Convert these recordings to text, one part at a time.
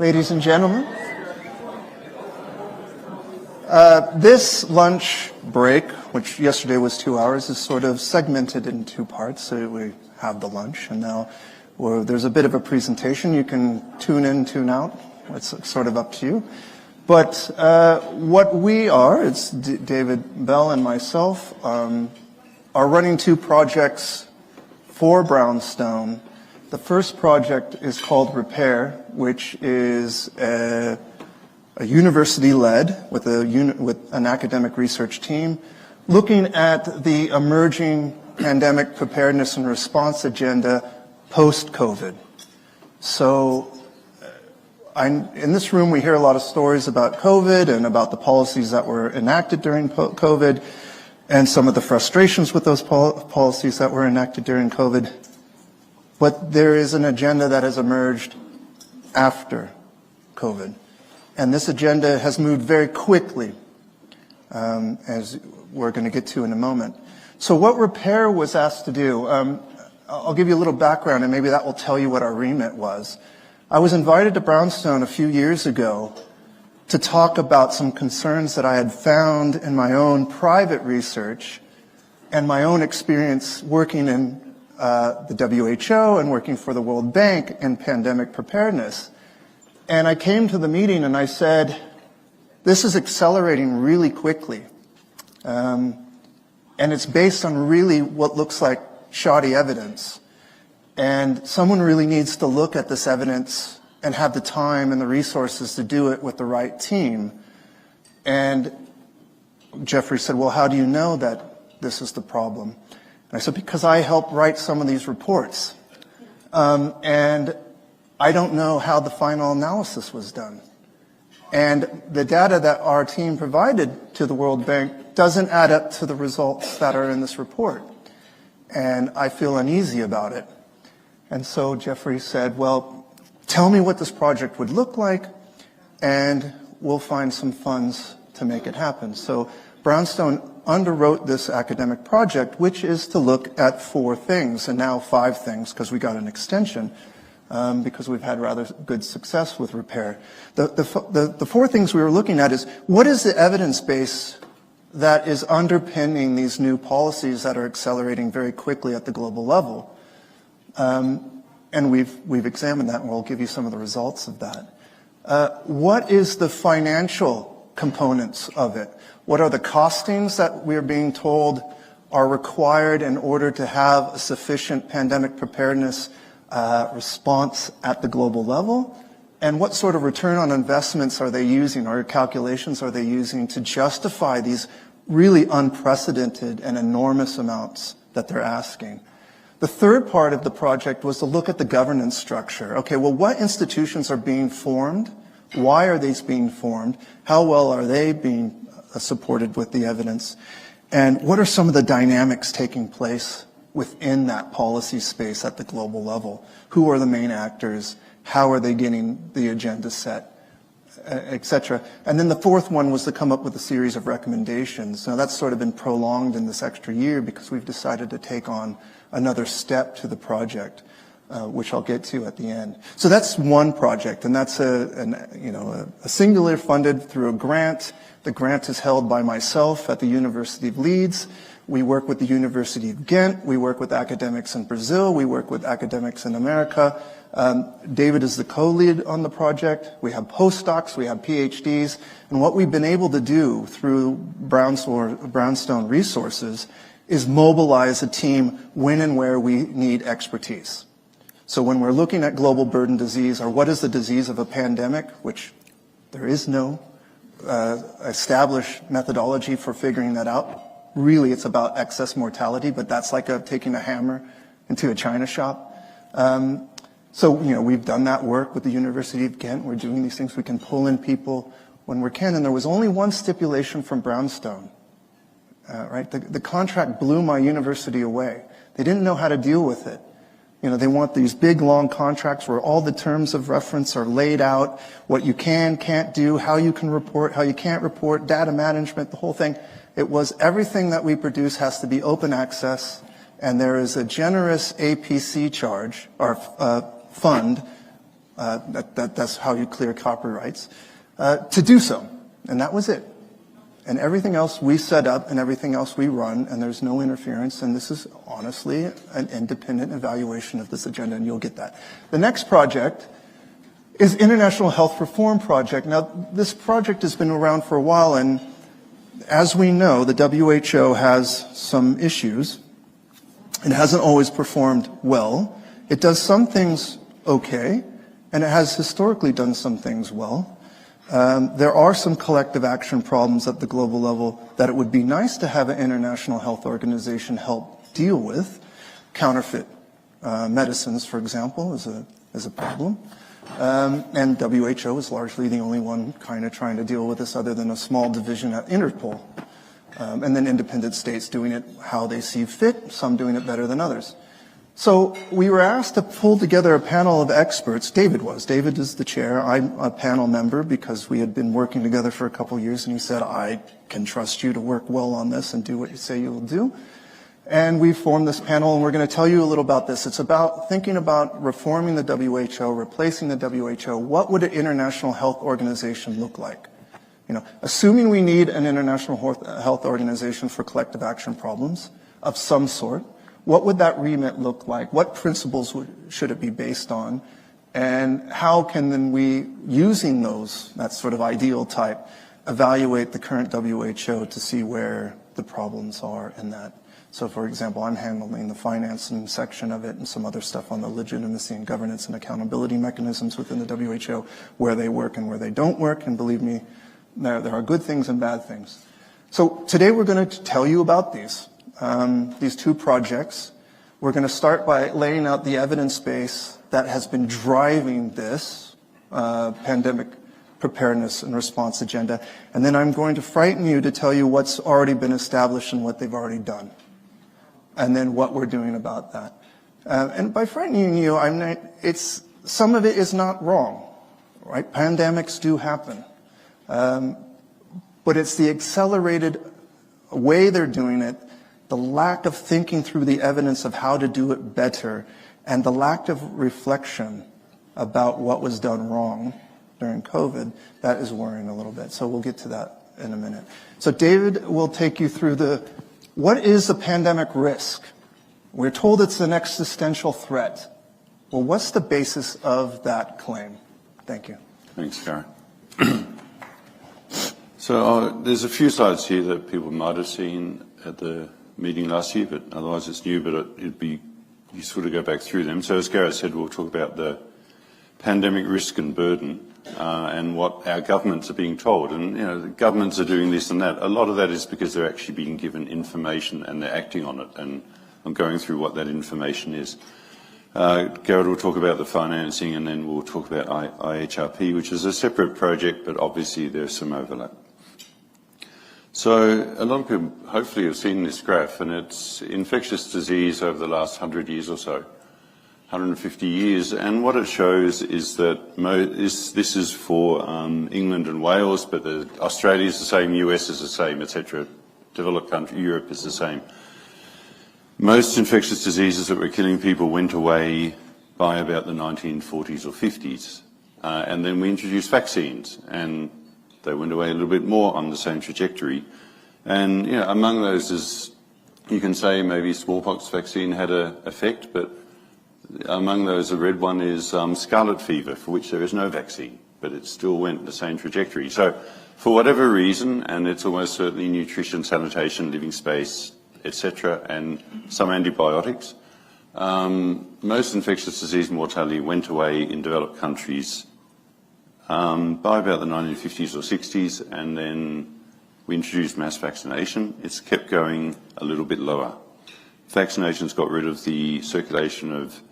ladies and gentlemen. This lunch break, which yesterday was 2 hours, is sort of segmented in two parts. So we have the lunch, and now there's a bit of a presentation. You can tune in, tune out. It's sort of up to you. But what we are, it's David Bell and myself, are running two projects for Brownstone. The first project is called Repair, which is a university-led with an academic research team looking at the emerging pandemic preparedness and response agenda post-COVID. So in this room, we hear a lot of stories about COVID and about the policies that were enacted during COVID and some of the frustrations with those policies that were enacted during COVID. But there is an agenda that has emerged after COVID. And this agenda has moved very quickly, as we're going to get to in a moment. So what Repair was asked to do, I'll give you a little background, and maybe that will tell you what our remit was. I was invited to Brownstone a few years ago to talk about some concerns that I had found in my own private research and my own experience working in the WHO and working for the World Bank in pandemic preparedness. And I came to the meeting and I said, this is accelerating really quickly. And it's based on really what looks like shoddy evidence. And someone really needs to look at this evidence and have the time and the resources to do it with the right team. And Jeffrey said, well, how do you know that this is the problem? And I said, because I helped write some of these reports. And I don't know how the final analysis was done. And the data that our team provided to the World Bank doesn't add up to the results that are in this report. And I feel uneasy about it. And so Jeffrey said, well, tell me what this project would look like, and we'll find some funds to make it happen. So Brownstone underwrote this academic project, which is to look at 4 things, and now 5 things, because we got an extension, because we've had rather good success with Repair. The 4 things we were looking at is, what is the evidence base that is underpinning these new policies that are accelerating very quickly at the global level? And we've examined that, and we'll give you some of the results of that. What is the financial components of it? What are the costings that we're being told are required in order to have a sufficient pandemic preparedness response at the global level? And what sort of return on investments are they using, or calculations are they using to justify these really unprecedented and enormous amounts that they're asking? The third part of the project was to look at the governance structure. Okay, well, what institutions are being formed? Why are these being formed? How well are they being supported with the evidence? And what are some of the dynamics taking place within that policy space at the global level? Who are the main actors? How are they getting the agenda set, et cetera? And then the fourth one was to come up with a series of recommendations. Now, that's sort of been prolonged in this extra year because we've decided to take on another step to the project, which I'll get to at the end. So that's one project, and that's a singular funded through a grant. The grant is held by myself at the University of Leeds. We work with the University of Ghent. We work with academics in Brazil. We work with academics in America. David is the co-lead on the project. We have postdocs. We have PhDs. And what we've been able to do through Brownstone Resources is mobilize a team when and where we need expertise. So when we're looking at global burden disease, or what is the disease of a pandemic, which there is no established methodology for figuring that out. Really, it's about excess mortality, but that's like taking a hammer into a china shop. So, we've done that work with the University of Ghent. We're doing these things. We can pull in people when we can. And there was only one stipulation from Brownstone. Right? The contract blew my university away. They didn't know how to deal with it. They want these big, long contracts where all the terms of reference are laid out, what you can, can't do, how you can report, how you can't report, data management, the whole thing. It was everything that we produce has to be open access, and there is a generous APC charge, or fund, That's how you clear copyrights, to do so. And that was it. And everything else we set up and everything else we run, and there's no interference, and this is honestly an independent evaluation of this agenda, and you'll get that. The next project is International Health Reform Project. Now, this project has been around for a while, and as we know, the WHO has some issues. It hasn't always performed well. It does some things okay, and it has historically done some things well. There are some collective action problems at the global level that it would be nice to have an international health organization help deal with. Counterfeit medicines, for example, is a problem. And WHO is largely the only one kind of trying to deal with this other than a small division at Interpol. And then independent states doing it how they see fit, some doing it better than others. So we were asked to pull together a panel of experts. David is the chair. I'm a panel member because we had been working together for a couple of years, and he said, I can trust you to work well on this and do what you say you'll do. And we formed this panel, and we're going to tell you a little about this. It's about thinking about reforming the WHO, replacing the WHO. What would an international health organization look like? You know, assuming we need an international health organization for collective action problems of some sort, what would that remit look like? What principles should it be based on? And how can then we, using that sort of ideal type, evaluate the current WHO to see where the problems are in that? So, for example, I'm handling the financing section of it and some other stuff on the legitimacy and governance and accountability mechanisms within the WHO, where they work and where they don't work. And believe me, there are good things and bad things. So today we're going to tell you about these two projects. We're going to start by laying out the evidence base that has been driving this pandemic preparedness and response agenda. And then I'm going to frighten you to tell you what's already been established and what they've already done. And then what we're doing about that. And by frightening you, some of it is not wrong, right? Pandemics do happen. But it's the accelerated way they're doing it, the lack of thinking through the evidence of how to do it better, and the lack of reflection about what was done wrong during COVID, that is worrying a little bit. So we'll get to that in a minute. So David will take you through what is the pandemic risk? We're told it's an existential threat. Well, what's the basis of that claim? Thank you. Thanks, Gary. So there's a few slides here that people might have seen at the meeting last year, but otherwise it's new, but it'd be useful to go back through them. So as Garrett said, we'll talk about the pandemic risk and burden and what our governments are being told. And, you know, the governments are doing this and that. A lot of that is because they're actually being given information and they're acting on it. And I'm going through what that information is. Garrett will talk about the financing, and then we'll talk about IHRP, which is a separate project, but obviously there's some overlap. So a lot of people hopefully have seen this graph, and it's infectious disease over the last 100 years or so, 150 years. And what it shows is that this is for England and Wales, but Australia is the same, US is the same, etc. Developed country, Europe is the same. Most infectious diseases that were killing people went away by about the 1940s or 50s. And then we introduced vaccines, and they went away a little bit more on the same trajectory. And, you know, among those is, you can say maybe smallpox vaccine had an effect, but among those, the red one is scarlet fever, for which there is no vaccine, but it still went the same trajectory. So for whatever reason, and it's almost certainly nutrition, sanitation, living space, etc., and some antibiotics, most infectious disease mortality went away in developed countries by about the 1950s or 60s, and then we introduced mass vaccination. It's kept going a little bit lower. Vaccinations got rid of the circulation of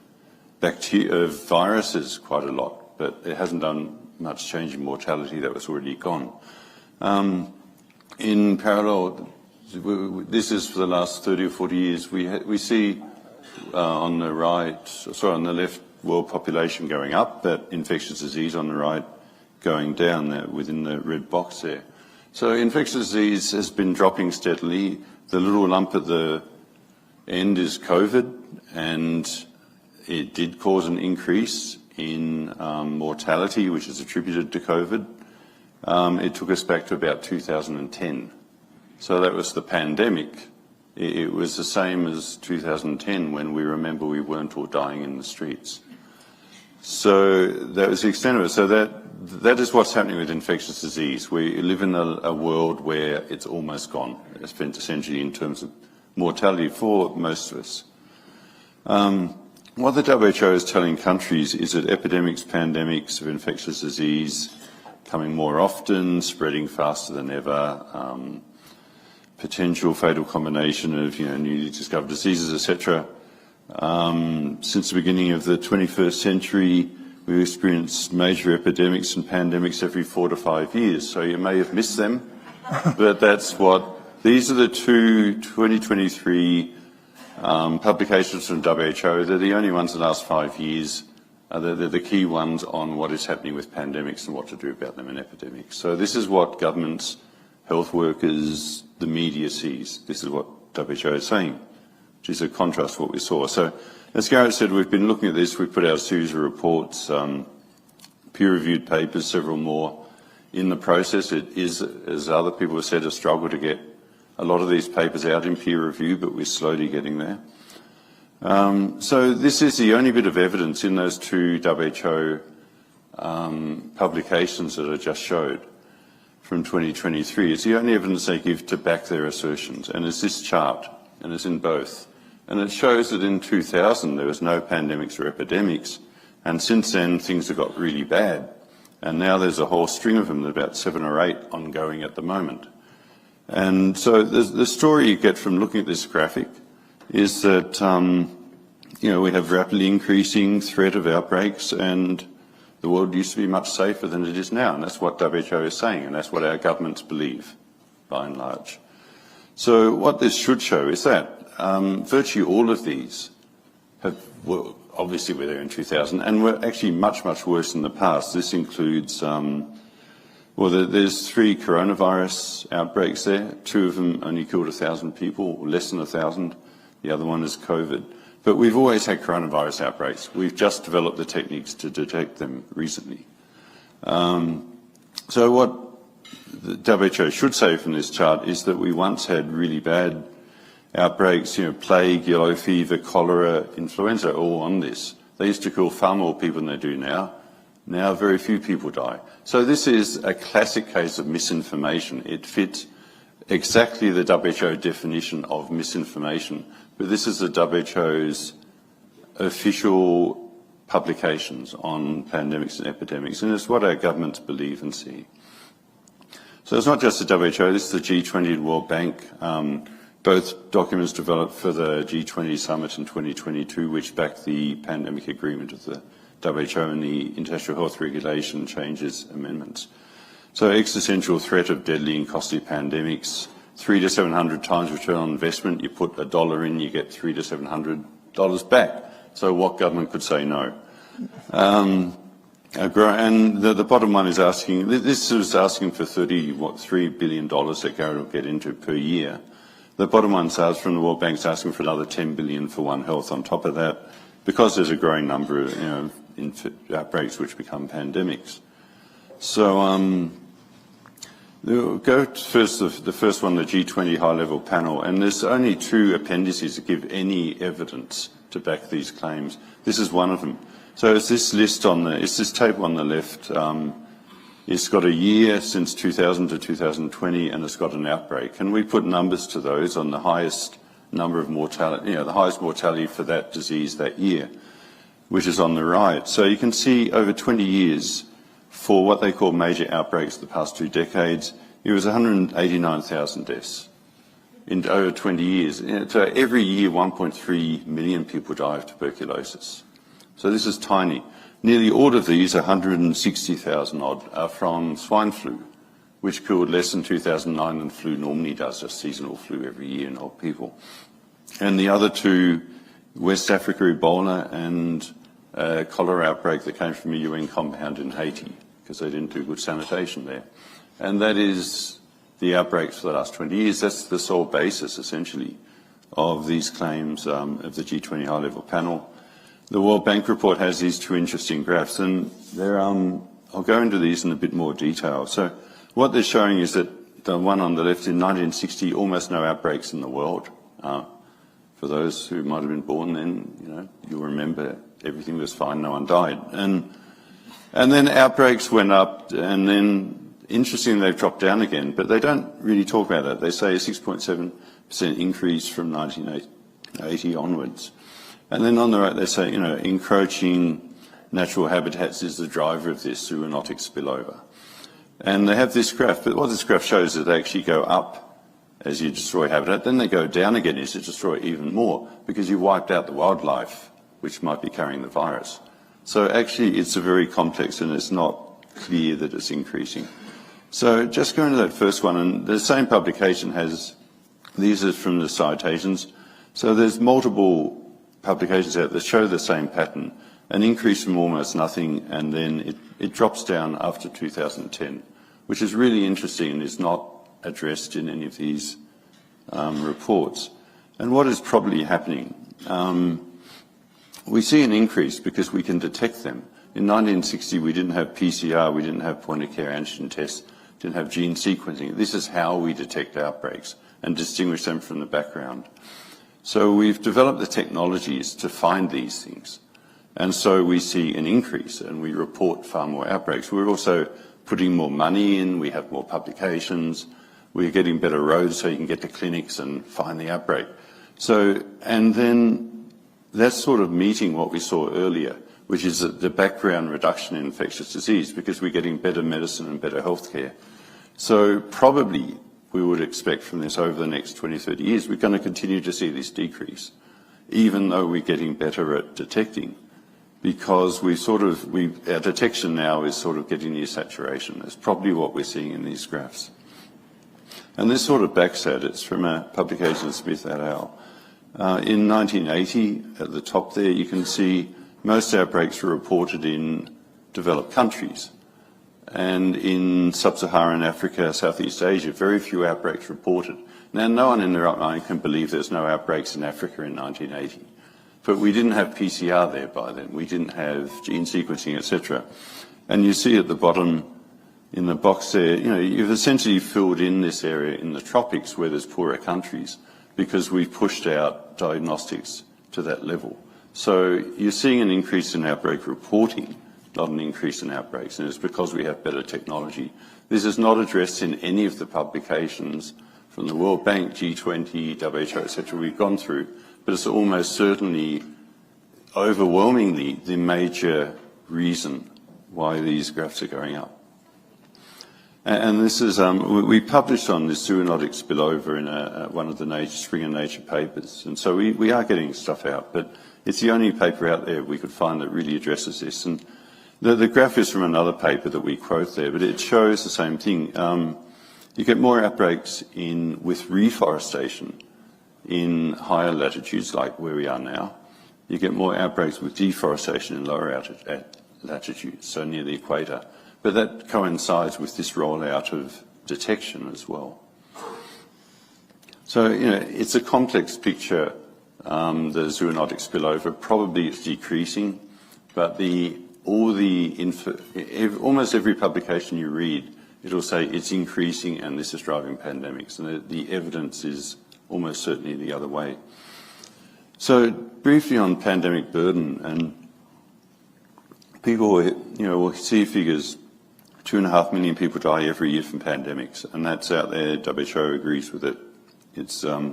viruses quite a lot, but it hasn't done much change in mortality. That was already gone. In parallel, this is for the last 30 or 40 years, we see on the left, world population going up, but infectious disease on the right going down there within the red box there. So infectious disease has been dropping steadily. The little lump at the end is COVID, and it did cause an increase in mortality, which is attributed to COVID, it took us back to about 2010. So that was the pandemic. It was the same as 2010 when we remember we weren't all dying in the streets. So that was the extent of it. So that is what's happening with infectious disease. We live in a world where it's almost gone, essentially in terms of mortality for most of us. What the WHO is telling countries is that epidemics, pandemics of infectious disease coming more often, spreading faster than ever, potential fatal combination of newly discovered diseases, etc. Since the beginning of the 21st century, we've experienced major epidemics and pandemics every 4 to 5 years. So you may have missed them, but these are the two 2023 publications from WHO. They're the only ones in the last 5 years. They're the key ones on what is happening with pandemics and what to do about them in epidemics. So this is what governments, health workers, the media sees. This is what WHO is saying, which is a contrast to what we saw. So as Garrett said, we've been looking at this. We've put out a series of reports, peer-reviewed papers, several more in the process. It is, as other people have said, a struggle to get a lot of these papers out in peer review, but we're slowly getting there. So this is the only bit of evidence in those two WHO publications that I just showed from 2023. It's the only evidence they give to back their assertions, and it's this chart, and it's in both. And it shows that in 2000 there was no pandemics or epidemics, and since then things have got really bad. And now there's a whole string of them, about 7 or 8 ongoing at the moment. And so the story you get from looking at this graphic is that, we have rapidly increasing threat of outbreaks, and the world used to be much safer than it is now. And that's what WHO is saying, and that's what our governments believe, by and large. So what this should show is that virtually all of these obviously were there in 2000, and were actually much, much worse in the past. This includes there's 3 coronavirus outbreaks there. 2 of them only killed 1,000 people, or less than 1,000. The other one is COVID. But we've always had coronavirus outbreaks. We've just developed the techniques to detect them recently. So what the WHO should say from this chart is that we once had really bad outbreaks, plague, yellow fever, cholera, influenza, all on this. They used to kill far more people than they do now. Now very few people die. So this is a classic case of misinformation. It fits exactly the WHO definition of misinformation, but this is the WHO's official publications on pandemics and epidemics, and it's what our governments believe and see. So it's not just the WHO, this is the G20 and World Bank, both documents developed for the G20 summit in 2022, which backed the pandemic agreement of the WHO and the International Health Regulation changes amendments. So existential threat of deadly and costly pandemics, 300 to 700 times return on investment. You put $1 in, you get $300 to $700 back. So what government could say no? And the bottom one is asking, this is asking for $3 billion that Gary will get into per year. The bottom one starts from the World Bank's asking for another $10 billion for One Health on top of that, because there's a growing number of outbreaks which become pandemics. So go first, the first one, the G20 high-level panel, and there's only 2 appendices that give any evidence to back these claims. This is one of them. So it's this list it's this table on the left. It's got a year since 2000 to 2020, and it's got an outbreak. And we put numbers to those on the highest number of mortality, the highest mortality for that disease that year, which is on the right. So you can see over 20 years, for what they call major outbreaks the past 2 decades, it was 189,000 deaths in over 20 years. So every year, 1.3 million people die of tuberculosis. So this is tiny. Nearly all of these, 160,000 odd, are from swine flu, which killed less than 2009 than flu normally does, just seasonal flu every year in old people. And the other 2, West Africa Ebola and cholera outbreak that came from a UN compound in Haiti, because they didn't do good sanitation there. And that is the outbreaks for the last 20 years. That's the sole basis, essentially, of these claims of the G20 high-level panel. the World Bank report has these two interesting graphs, and I'll go into these in a bit more detail. So what they're showing is that the one on the left, in 1960, almost no outbreaks in the world. For those who might have been born then, you'll remember everything was fine, no one died. And then outbreaks went up, and then, interestingly, they've dropped down again, but they don't really talk about that. They say a 6.7% increase from 1980 onwards. And then on the right, they say, encroaching natural habitats is the driver of this zoonotic spillover. And they have this graph, but what this graph shows is they actually go up as you destroy habitat, then they go down again as you destroy even more, because you wiped out the wildlife, which might be carrying the virus. So actually, it's a very complex, and it's not clear that it's increasing. So just going to that first one, and the same publication has, these are from the citations. So there's multiple publications out that show the same pattern, an increase from almost nothing, and then it drops down after 2010, which is really interesting and is not addressed in any of these reports. And what is probably happening? We see an increase because we can detect them. In 1960, we didn't have PCR, we didn't have point-of-care antigen tests, didn't have gene sequencing. This is how we detect outbreaks and distinguish them from the background. So we've developed the technologies to find these things. And so we see an increase, and we report far more outbreaks. We're also putting more money in, we have more publications, we're getting better roads so you can get to clinics and find the outbreak. So, and then that's sort of meeting what we saw earlier, which is the background reduction in infectious disease, because we're getting better medicine and better healthcare. So probably we would expect from this over the next 20, 30 years, we're going to continue to see this decrease, even though we're getting better at detecting, because our detection now is sort of getting near saturation. That's probably what we're seeing in these graphs. And this sort of backs at it. It's from a publication of Smith et al. In 1980, at the top there, you can see most outbreaks were reported in developed countries. And in sub-Saharan Africa, Southeast Asia, very few outbreaks reported. Now, no one in their right mind can believe there's no outbreaks in Africa in 1980. But we didn't have PCR there by then. We didn't have gene sequencing, etc. And you see at the bottom in the box there, you've essentially filled in this area in the tropics where there's poorer countries, because we've pushed out diagnostics to that level. So you're seeing an increase in outbreak reporting, not an increase in outbreaks, and it's because we have better technology. This is not addressed in any of the publications from the World Bank, G20, WHO, etc. we've gone through, but it's almost certainly, overwhelmingly, the major reason why these graphs are going up. And this is, we published on this zoonotic spillover in one of the Spring and Nature papers. And so we are getting stuff out, but it's the only paper out there we could find that really addresses this. And the graph is from another paper that we quote there, but it shows the same thing. You get more outbreaks with reforestation in higher latitudes, like where we are now. You get more outbreaks with deforestation in lower latitudes, so near the equator. But that coincides with this rollout of detection as well. So, it's a complex picture, the zoonotic spillover. Probably it's decreasing, but almost every publication you read, it'll say it's increasing and this is driving pandemics. And the evidence is almost certainly the other way. So briefly on pandemic burden, and people will see figures. 2.5 million people die every year from pandemics, and that's out there. WHO agrees with it. It's a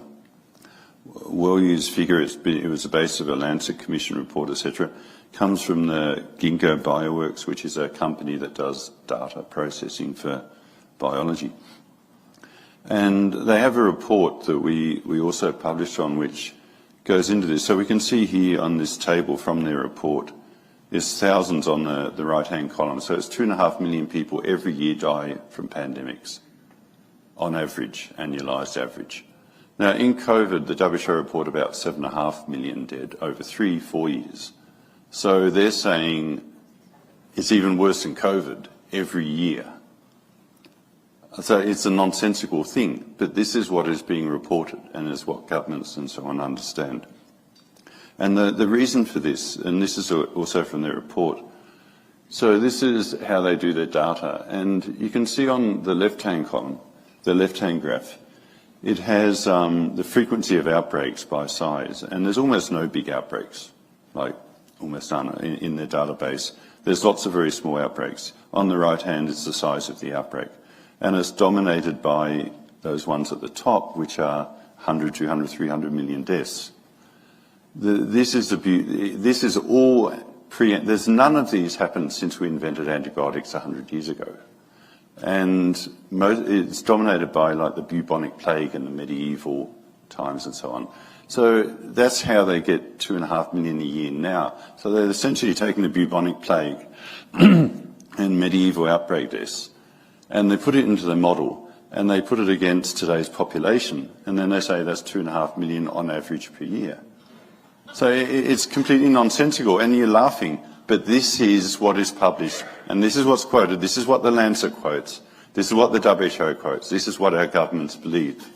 well-used figure. It was the base of a Lancet Commission report, etc. Comes from the Ginkgo Bioworks, which is a company that does data processing for biology. And they have a report that we also published on, which goes into this. So we can see here on this table from their report, there's thousands on the right-hand column. So it's 2.5 million people every year die from pandemics, on average, annualised average. Now, in COVID, the WHO report about 7.5 million dead over 3-4 years. So they're saying it's even worse than COVID every year. So it's a nonsensical thing, but this is what is being reported and is what governments and so on understand. And the reason for this, and this is also from their report, so this is how they do their data. And you can see on the left-hand column, the left-hand graph, it has the frequency of outbreaks by size. And there's almost no big outbreaks, like almost none in their database. There's lots of very small outbreaks. On the right hand is the size of the outbreak. And it's dominated by those ones at the top, which are 100, 200, 300 million deaths. This is all there's none of these happened since we invented antibiotics 100 years ago. And it's dominated by like the bubonic plague and the medieval times and so on. So that's how they get 2.5 million a year now. So they're essentially taking the bubonic plague and medieval outbreak deaths, and they put it into the model, and they put it against today's population, and then they say that's 2.5 million on average per year. So it's completely nonsensical, and you're laughing, but this is what is published, and this is what's quoted, this is what the Lancet quotes, this is what the WHO quotes, this is what our governments believe.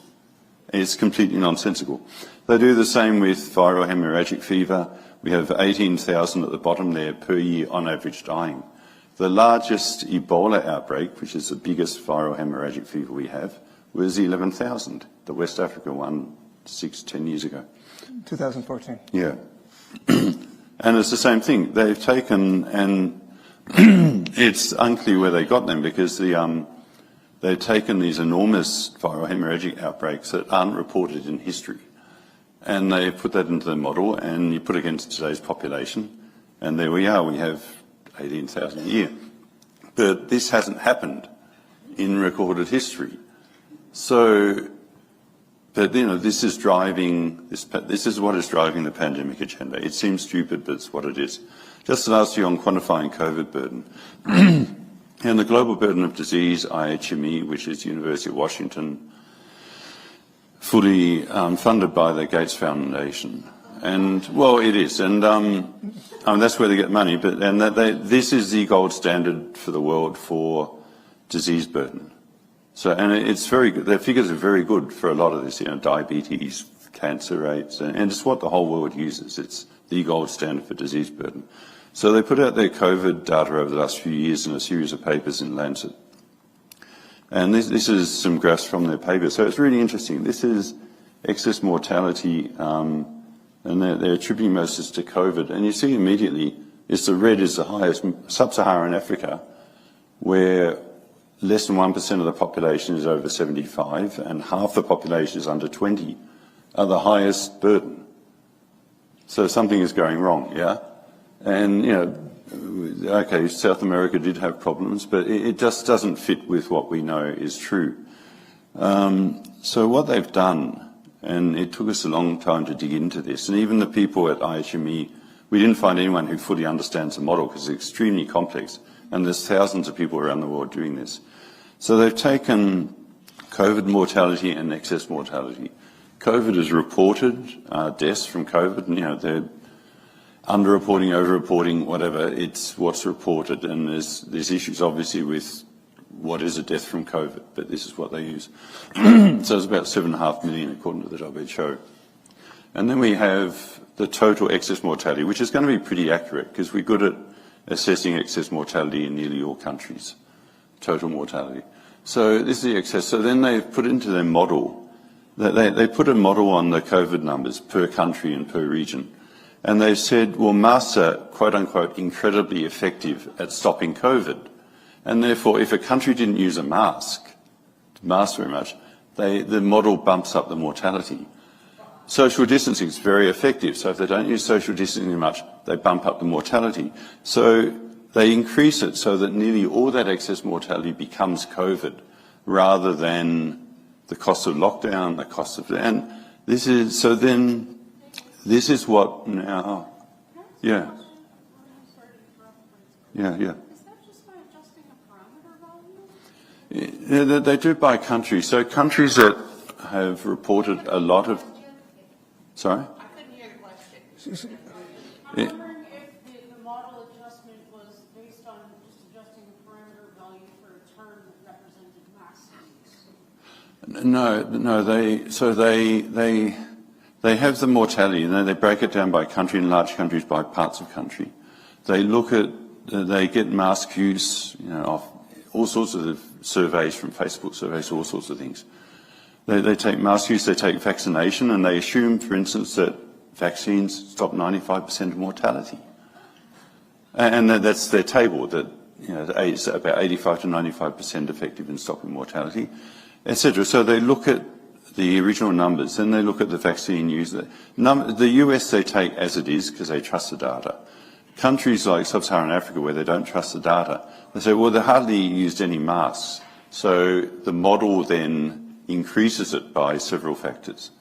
It's completely nonsensical. They do the same with viral hemorrhagic fever. We have 18,000 at the bottom there per year on average dying. The largest Ebola outbreak, which is the biggest viral hemorrhagic fever we have, was 11,000, the West Africa one 10 years ago. 2014. Yeah. And it's the same thing. They've taken, and it's unclear where they got them because they've taken these enormous viral hemorrhagic outbreaks that aren't reported in history. And they put that into the model, and you put it against today's population, and there we are. We have 18,000 a year. But this hasn't happened in recorded history. So, but you know, this is driving this is what is driving the pandemic agenda. It seems stupid, but it's what it is. Just last year on quantifying COVID burden, and the global burden of disease, IHME, which is University of Washington, fully funded by the Gates Foundation. And, well, it is. And that's where they get money. But this is the gold standard for the world for disease burden. So, and it's very good. Their figures are very good for a lot of this, you know, diabetes, cancer rates, and it's what the whole world uses. It's the gold standard for disease burden. So they put out their COVID data over the last few years in a series of papers in Lancet. And this is some graphs from their paper. So it's really interesting. This is excess mortality, and they're attributing most of this to COVID. And you see immediately, the red is the highest. Sub-Saharan Africa, where less than 1% of the population is over 75 and half the population is under 20, are the highest burden. So something is going wrong, yeah? And, you know, okay, South America did have problems, but it just doesn't fit with what we know is true. So what they've done, and it took us a long time to dig into this, and even the people at IHME, we didn't find anyone who fully understands the model because it's extremely complex, and there's thousands of people around the world doing this. So they've taken COVID mortality and excess mortality. COVID is reported, deaths from COVID, and, you know, they're underreporting, overreporting, whatever, it's what's reported, and there's issues obviously with what is a death from COVID, but this is what they use. So it's about 7.5 million according to the WHO. And then we have the total excess mortality, which is going to be pretty accurate because we're good at assessing excess mortality in nearly all countries, total mortality. So this is the excess. So then they've put into their model, they put a model on the COVID numbers per country and per region. And they've said, well, masks are, quote unquote, incredibly effective at stopping COVID. And therefore, if a country didn't use a mask very much, the model bumps up the mortality. Social distancing is very effective. So if they don't use social distancing much, they bump up the mortality. So they increase it so that nearly all that excess mortality becomes COVID rather than the cost of lockdown, the cost of, and this is, so then this is what now, yeah. Yeah, yeah. Is that just by adjusting a parameter value? They do it by country. So countries that have reported a lot of, sorry? I couldn't hear the question. I'm Yeah. wondering if the model adjustment was based on just adjusting the parameter value for a term that represented mass use. No, They have the mortality, and they break it down by country, and large countries by parts of country. They look at, they get mask use, off all sorts of surveys from Facebook surveys, all sorts of things. They take mask use, they take vaccination, and they assume, for instance, that vaccines stop 95% of mortality. And that's their table, that it's about 85 to 95% effective in stopping mortality, etc. So they look at the original numbers, then they look at the vaccine use. The US they take as it is because they trust the data. Countries like Sub-Saharan Africa where they don't trust the data, they say, well, they hardly used any masks. So the model then increases it by several factors.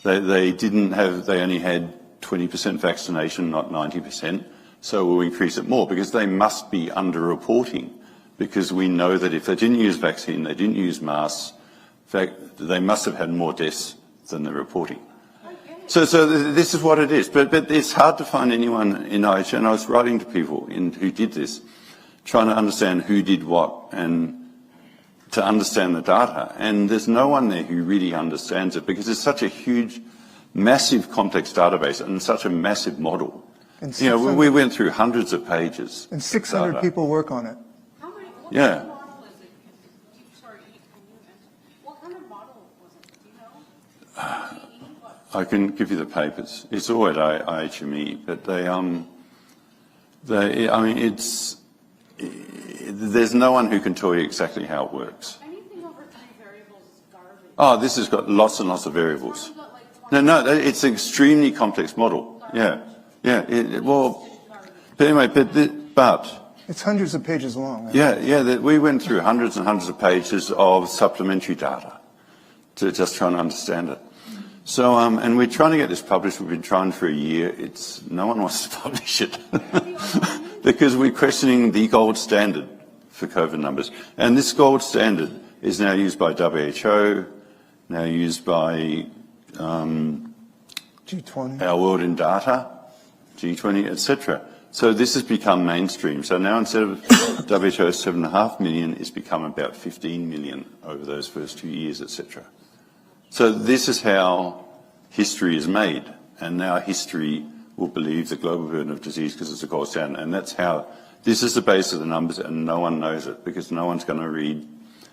They only had 20% vaccination, not 90%, so we'll increase it more because they must be under-reporting, because we know that if they didn't use vaccine, they didn't use masks, in fact, they must have had more deaths than they're reporting. So this is what it is. But it's hard to find anyone in IHO, and I was writing to people who did this, trying to understand who did what and to understand the data. And there's no one there who really understands it because it's such a huge, massive, complex database and such a massive model. We went through hundreds of pages. And 600 people work on it. How many? Yeah. Model is it? Sorry, can you answer? What kind of model was it? Do you know? I can give you the papers. It's all at IHME, but there's no one who can tell you exactly how it works. Anything over 3 variables is garbage. Oh, this has got lots and lots of variables. No, it's an extremely complex model. Yeah. But anyway, but It's hundreds of pages long. we went through hundreds and hundreds of pages of supplementary data to just try and understand it. So, and we're trying to get this published. We've been trying for a year. No one wants to publish it because we're questioning the gold standard for COVID numbers. And this gold standard is now used by WHO, now used by G20. Our World in Data, G20, etc. So this has become mainstream. So now instead of WHO's 7.5 million, it's become about 15 million over those first 2 years, etc. So this is how history is made, and now history will believe the global burden of disease because it's a gold standard, and that's how, this is the base of the numbers, and no one knows it because no one's going to read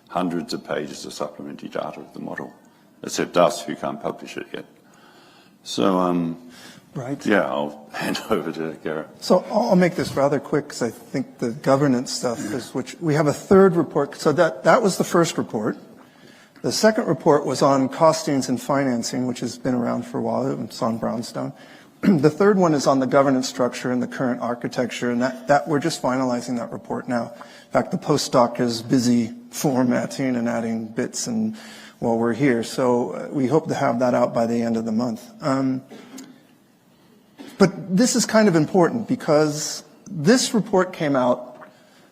hundreds of pages of supplementary data of the model, except us who can't publish it yet. So, Right. Yeah, I'll hand over to Garrett. So I'll make this rather quick because I think the governance stuff is, which we have a third report. So that was the first report. The second report was on costings and financing, which has been around for a while. It's on Brownstone. The third one is on the governance structure and the current architecture, and that we're just finalizing that report now. In fact, the postdoc is busy formatting and adding bits and while we're here. So we hope to have that out by the end of the month. But this is kind of important because this report came out,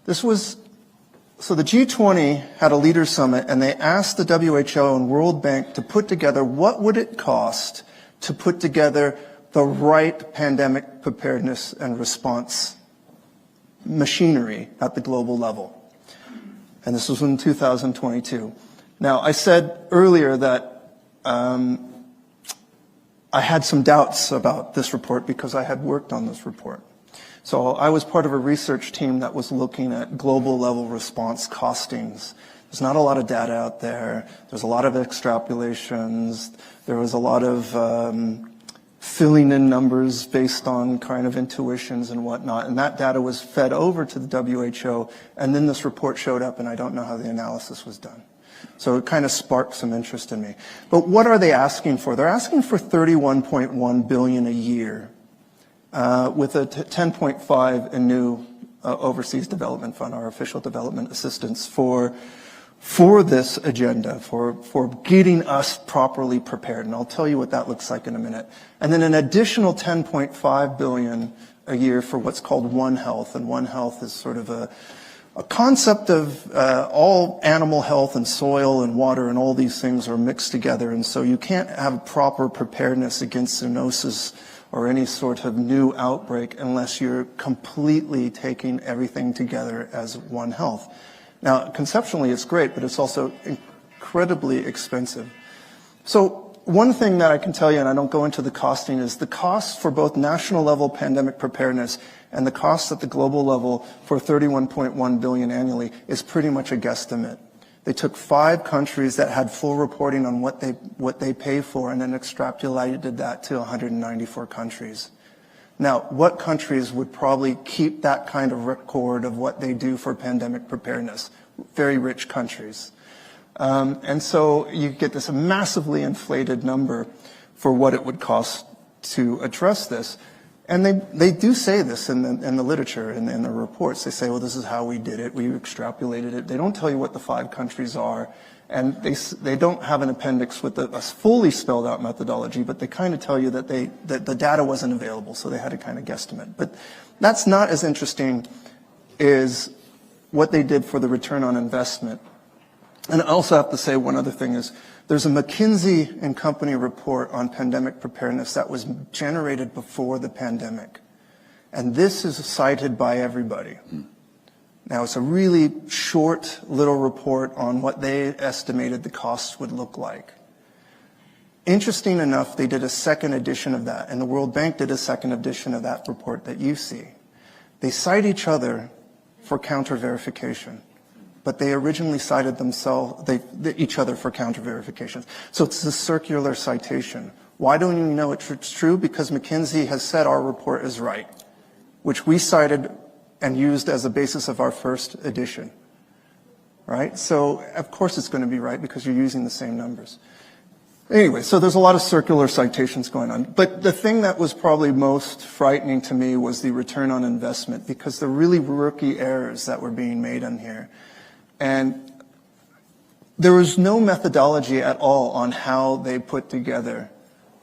so the G20 had a leaders summit and they asked the WHO and World Bank to put together what would it cost to put together the right pandemic preparedness and response machinery at the global level. And this was in 2022. Now, I said earlier that I had some doubts about this report because I had worked on this report. So I was part of a research team that was looking at global level response costings. There's not a lot of data out there. There's a lot of extrapolations. There was a lot of filling in numbers based on kind of intuitions and whatnot. And that data was fed over to the WHO. And then this report showed up, and I don't know how the analysis was done. So it kind of sparked some interest in me. But what are they asking for? They're asking for $31.1 billion a year, with a 10.5 in new overseas development fund, our official development assistance for this agenda, for getting us properly prepared. And I'll tell you what that looks like in a minute. And then an additional 10.5 billion a year for what's called One Health. And One Health is sort of a concept of all animal health and soil and water and all these things are mixed together. And so you can't have proper preparedness against zoonosis or any sort of new outbreak unless you're completely taking everything together as One Health. Now, conceptually it's great, but it's also incredibly expensive. So one thing that I can tell you, and I don't go into the costing, is the cost for both national level pandemic preparedness and the cost at the global level for $31.1 billion annually is pretty much a guesstimate. They took 5 countries that had full reporting on what they pay for and then extrapolated that to 194 countries. Now, what countries would probably keep that kind of record of what they do for pandemic preparedness? Very rich countries. And so you get this massively inflated number for what it would cost to address this. And they do say this in the literature, in the reports. They say, well, this is how we did it. We extrapolated it. They don't tell you what the 5 countries are. And they don't have an appendix with a fully spelled out methodology, but they kind of tell you that the data wasn't available, so they had to kind of guesstimate. But that's not as interesting as what they did for the return on investment. And I also have to say one other thing is there's a McKinsey and Company report on pandemic preparedness that was generated before the pandemic. And this is cited by everybody. Now, it's a really short little report on what they estimated the costs would look like. Interesting enough, they did a second edition of that, and the World Bank did a second edition of that report that you see. They cite each other for counter-verification, but they originally cited each other for counter-verification. So it's a circular citation. Why don't you know it's true? Because McKinsey has said our report is right, which we cited and used as a basis of our first edition, right? So, of course it's going to be right because you're using the same numbers. Anyway, so there's a lot of circular citations going on. But the thing that was probably most frightening to me was the return on investment, because the really rookie errors that were being made in here. And there was no methodology at all on how they put together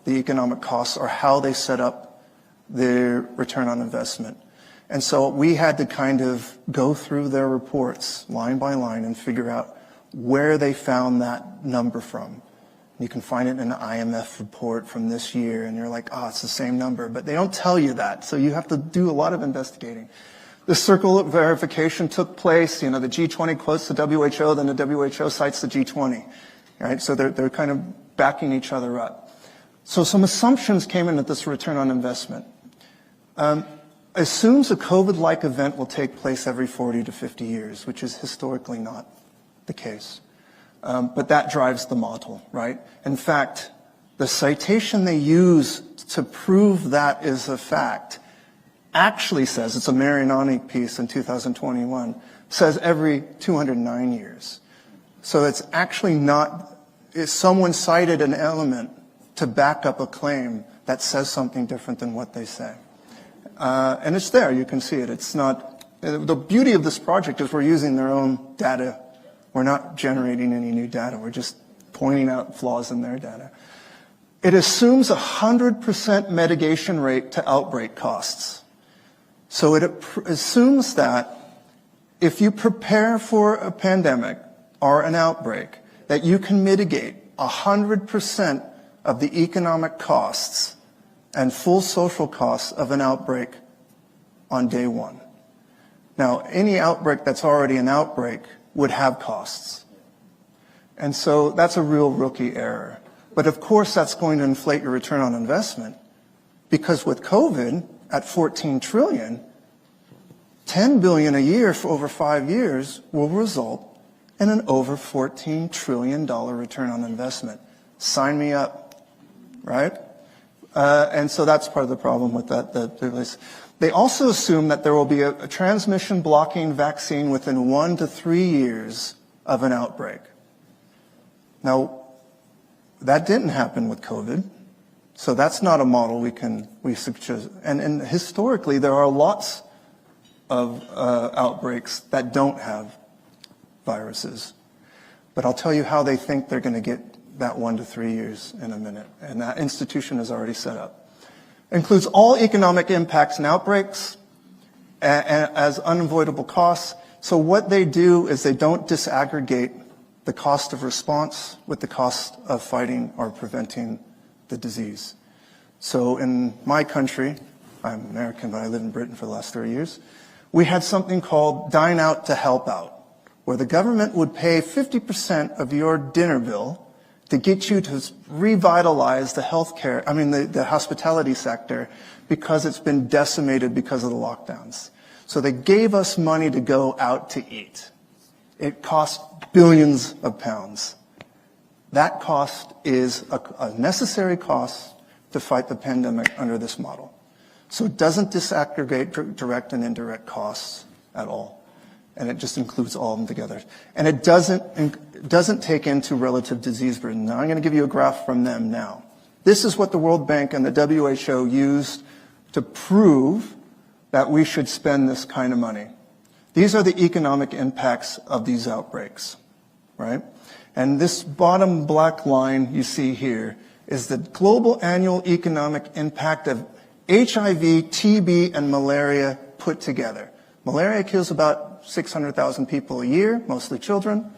the economic costs or how they set up their return on investment. And so we had to kind of go through their reports line by line and figure out where they found that number from. You can find it in an IMF report from this year, and you're like, oh, it's the same number. But they don't tell you that, so you have to do a lot of investigating. The circle verification took place. You know, the G20 quotes the WHO, then the WHO cites the G20. Right? So they're kind of backing each other up. So some assumptions came into this return on investment. Assumes a COVID-like event will take place every 40 to 50 years, which is historically not the case. But that drives the model, right? In fact, the citation they use to prove that is a fact actually says, it's a Marianani piece in 2021, says every 209 years. So it's actually not, if someone cited an element to back up a claim that says something different than what they say. And it's there, you can see it. It's not, the beauty of this project is we're using their own data. We're not generating any new data. We're just pointing out flaws in their data. It assumes 100% mitigation rate to outbreak costs. So it assumes that if you prepare for a pandemic or an outbreak, that you can mitigate 100% of the economic costs and full social costs of an outbreak on day one. Now, any outbreak that's already an outbreak would have costs. And so that's a real rookie error. But of course that's going to inflate your return on investment, because with COVID at 14 trillion, 10 billion a year for over 5 years will result in an over $14 trillion return on investment. Sign me up, right? And so that's part of the problem with that. They also assume that there will be a transmission blocking vaccine within 1 to 3 years of an outbreak. Now, that didn't happen with COVID, so that's not a model we suggest. And historically, there are lots of outbreaks that don't have viruses. But I'll tell you how they think they're going to get that 1 to 3 years in a minute, and that institution is already set up. Includes all economic impacts and outbreaks as unavoidable costs. So what they do is they don't disaggregate the cost of response with the cost of fighting or preventing the disease. So in my country, I'm American, but I lived in Britain for the last 30 years, we had something called Dine Out to Help Out, where the government would pay 50% of your dinner bill to get you to revitalize the healthcare, the hospitality sector, because it's been decimated because of the lockdowns. So they gave us money to go out to eat. It cost billions of pounds. That cost is a necessary cost to fight the pandemic under this model. So it doesn't disaggregate direct and indirect costs at all. And it just includes all of them together. And it doesn't take into relative disease burden. Now I'm going to give you a graph from them now. This is what the World Bank and the WHO used to prove that we should spend this kind of money. These are the economic impacts of these outbreaks, right? And this bottom black line you see here is the global annual economic impact of HIV, TB, and malaria put together. Malaria kills about 600,000 people a year, mostly children.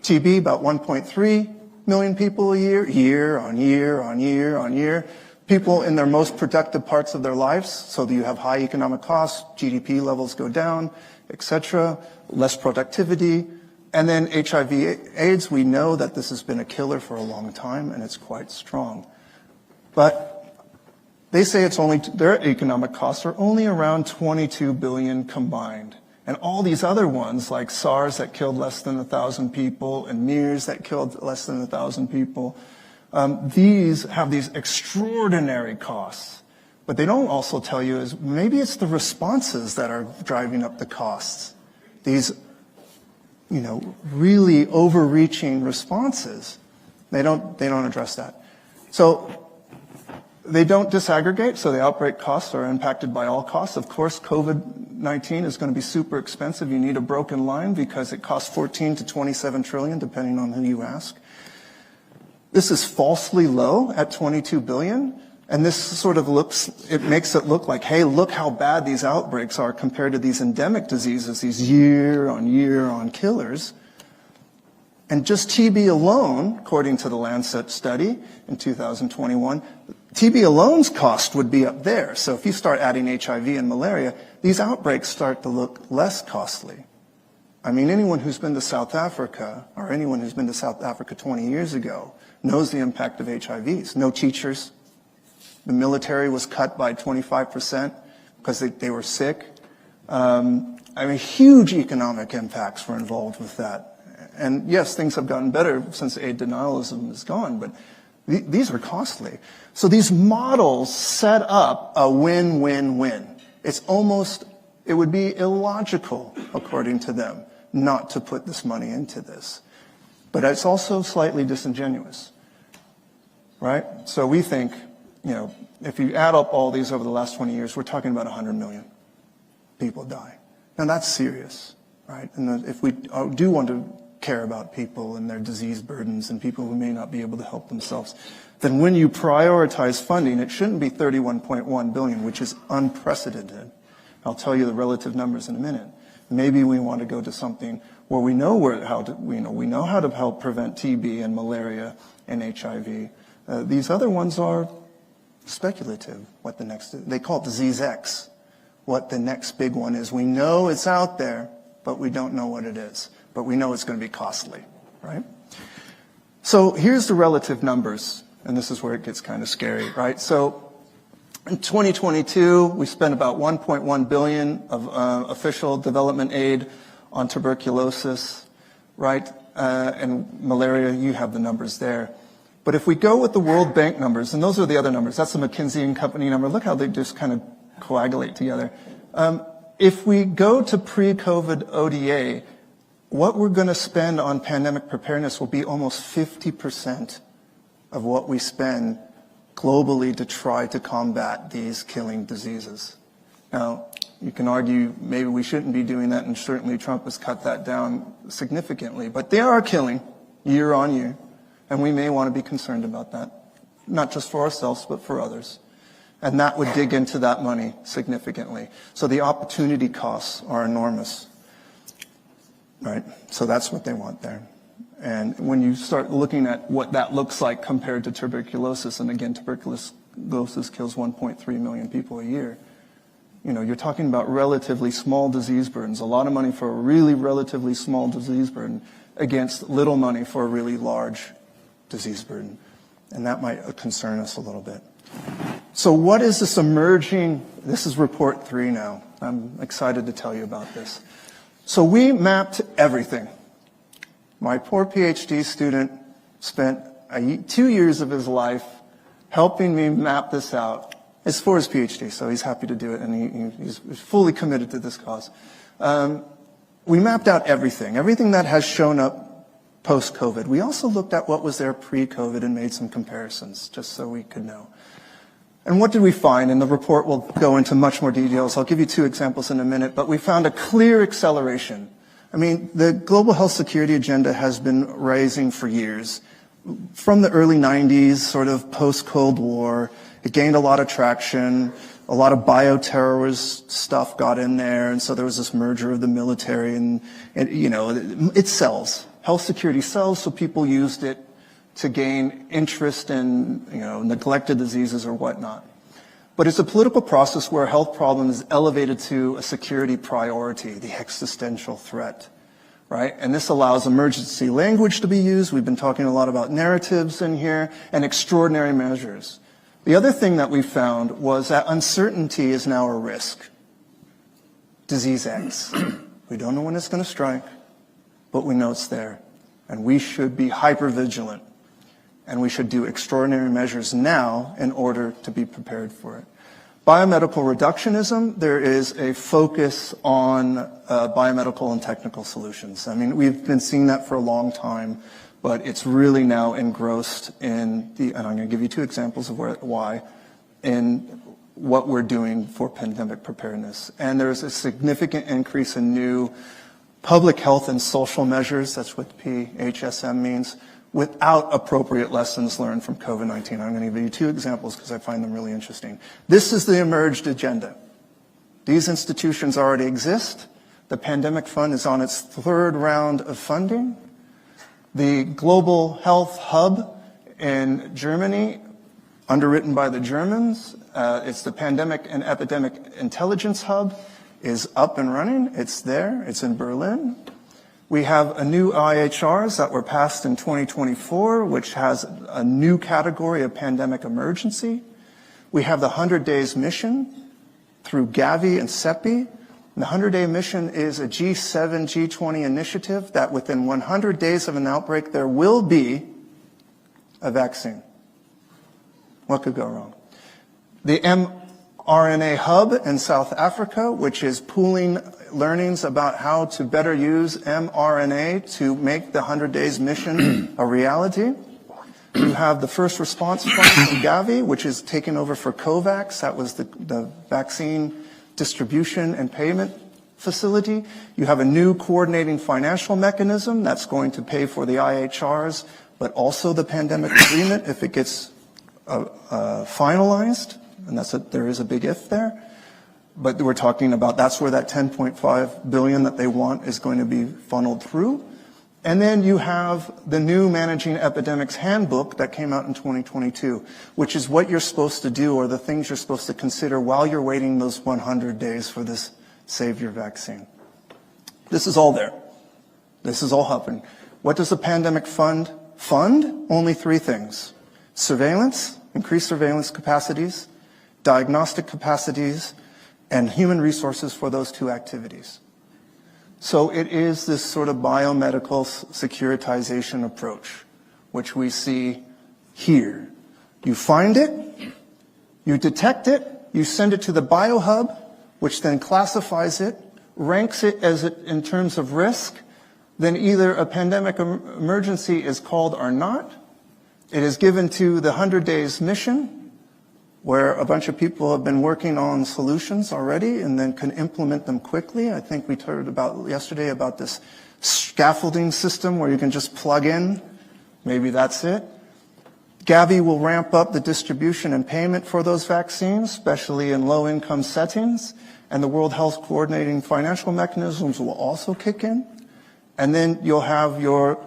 TB, about 1.3 million people a year, year on year on year on year. People in their most productive parts of their lives, so that you have high economic costs, GDP levels go down, etc., less productivity. And then HIV/AIDS, we know that this has been a killer for a long time, and it's quite strong. But they say it's only, their economic costs are only around 22 billion combined. And all these other ones, like SARS that killed less than 1,000 people, and MERS that killed less than 1,000 people, these have these extraordinary costs. But they don't also tell you is maybe it's the responses that are driving up the costs. These, really overreaching responses. They don't address that. So they don't disaggregate, so the outbreak costs are impacted by all costs. Of course, COVID-19 is going to be super expensive. You need a broken line because it costs 14 to 27 trillion, depending on who you ask. This is falsely low at 22 billion. And this sort of it makes it look like, hey, look how bad these outbreaks are compared to these endemic diseases, these year-on-year-on killers. And just TB alone, according to the Lancet study in 2021, TB alone's cost would be up there. So if you start adding HIV and malaria, these outbreaks start to look less costly. Anyone who's been to South Africa, or anyone who's been to South Africa 20 years ago, knows the impact of HIVs. No teachers. The military was cut by 25% because they were sick. Huge economic impacts were involved with that. And yes, things have gotten better since aid denialism is gone, but these are costly. So these models set up a win-win-win. It would be illogical, according to them, not to put this money into this. But it's also slightly disingenuous, right? So we think, if you add up all these over the last 20 years, we're talking about 100 million people die. Now that's serious, right? And if we do want to care about people and their disease burdens and people who may not be able to help themselves, then when you prioritize funding, it shouldn't be 31.1 billion, which is unprecedented. I'll tell you the relative numbers in a minute. Maybe we want to go to something where we know how to help prevent TB and malaria and HIV. These other ones are speculative. They call it disease X. What the next big one is. We know it's out there, but we don't know what it is. But we know it's going to be costly, right? So here's the relative numbers, and this is where it gets kind of scary, right? So in 2022, we spent about 1.1 billion of official development aid on tuberculosis, right? And malaria, you have the numbers there. But if we go with the World Bank numbers, and those are the other numbers, that's the McKinsey & Company number. Look how they just kind of coagulate together. If we go to pre-COVID ODA, what we're going to spend on pandemic preparedness will be almost 50% of what we spend globally to try to combat these killing diseases. Now, you can argue maybe we shouldn't be doing that, and certainly Trump has cut that down significantly. But they are killing year on year. And we may want to be concerned about that, not just for ourselves, but for others. And that would dig into that money significantly. So the opportunity costs are enormous, right? So that's what they want there. And when you start looking at what that looks like compared to tuberculosis, and again, tuberculosis kills 1.3 million people a year, you're talking about relatively small disease burdens, a lot of money for a really relatively small disease burden against little money for a really large disease burden. And that might concern us a little bit. So what is this emerging? This is report 3 now. I'm excited to tell you about this. So we mapped everything. My poor PhD student spent 2 years of his life helping me map this out. It's for his PhD, so he's happy to do it, and he's fully committed to this cause. We mapped out everything that has shown up post-COVID. We also looked at what was there pre-COVID and made some comparisons, just so we could know. And what did we find? And the report will go into much more details. I'll give you 2 examples in a minute, but we found a clear acceleration. I mean, the global health security agenda has been rising for years. From the early 90s, sort of post-Cold War, it gained a lot of traction. A lot of bioterrorist stuff got in there, and so there was this merger of the military, and you know, it sells. Health security sells, so people used it to gain interest in, you know, neglected diseases or whatnot. But it's a political process where a health problem is elevated to a security priority, the existential threat, right? And this allows emergency language to be used. We've been talking a lot about narratives in here, and extraordinary measures. The other thing that we found was that uncertainty is now a risk. Disease X. We don't know when it's going to strike, but we know it's there. And we should be hypervigilant. And we should do extraordinary measures now in order to be prepared for it. Biomedical reductionism, there is a focus on biomedical and technical solutions. I mean, we've been seeing that for a long time, but it's really now engrossed in and I'm going to give you 2 examples of why, in what we're doing for pandemic preparedness. And there's a significant increase in new public health and social measures, that's what PHSM means, without appropriate lessons learned from COVID-19. I'm going to give you 2 examples because I find them really interesting. This is the emerged agenda. These institutions already exist. The Pandemic Fund is on its 3rd round of funding. The Global Health Hub in Germany, underwritten by the Germans, it's the Pandemic and Epidemic Intelligence Hub, is up and running. It's there. It's in Berlin. We have a new IHRs that were passed in 2024, which has a new category of pandemic emergency. We have the 100 Days Mission through Gavi and CEPI. The 100-Day Mission is a G7, G20 initiative that within 100 days of an outbreak, there will be a vaccine. What could go wrong? The mRNA Hub in South Africa, which is pooling learnings about how to better use mRNA to make the 100 Days Mission a reality. You have the First Response Fund from Gavi, which is taking over for COVAX. That was the vaccine distribution and payment facility. You have a new coordinating financial mechanism that's going to pay for the IHRs, but also the pandemic agreement if it gets finalized. And there is a big if there. But we're talking about that's where that $10.5 billion that they want is going to be funneled through. And then you have the new Managing Epidemics Handbook that came out in 2022, which is what you're supposed to do or the things you're supposed to consider while you're waiting those 100 days for this Savior vaccine. This is all there. This is all happening. What does the Pandemic Fund fund? Only 3 things. Surveillance, increased surveillance capacities, diagnostic capacities, and human resources for those 2 activities. So it is this sort of biomedical securitization approach, which we see here. You find it, you detect it, you send it to the biohub, which then classifies it, ranks it as in terms of risk, then either a pandemic emergency is called or not. It is given to the 100 Days Mission, where a bunch of people have been working on solutions already and then can implement them quickly. I think we heard about yesterday about this scaffolding system where you can just plug in. Maybe that's it. Gavi will ramp up the distribution and payment for those vaccines, especially in low-income settings. And the World Health Coordinating Financial Mechanisms will also kick in. And then you'll have your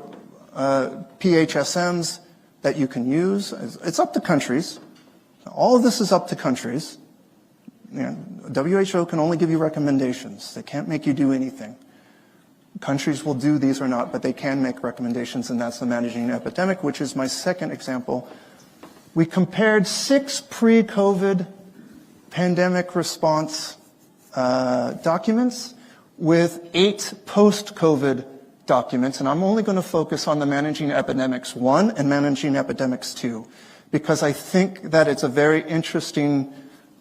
PHSMs that you can use. It's up to countries. All of this is up to countries. You know, WHO can only give you recommendations. They can't make you do anything. countries will do these or not, but they can make recommendations, and that's the Managing an Epidemic, which is my second example. We compared 6 pre-COVID pandemic response documents with 8 post-COVID documents, and I'm only going to focus on the Managing Epidemics 1 and Managing Epidemics 2, because I think that it's a very interesting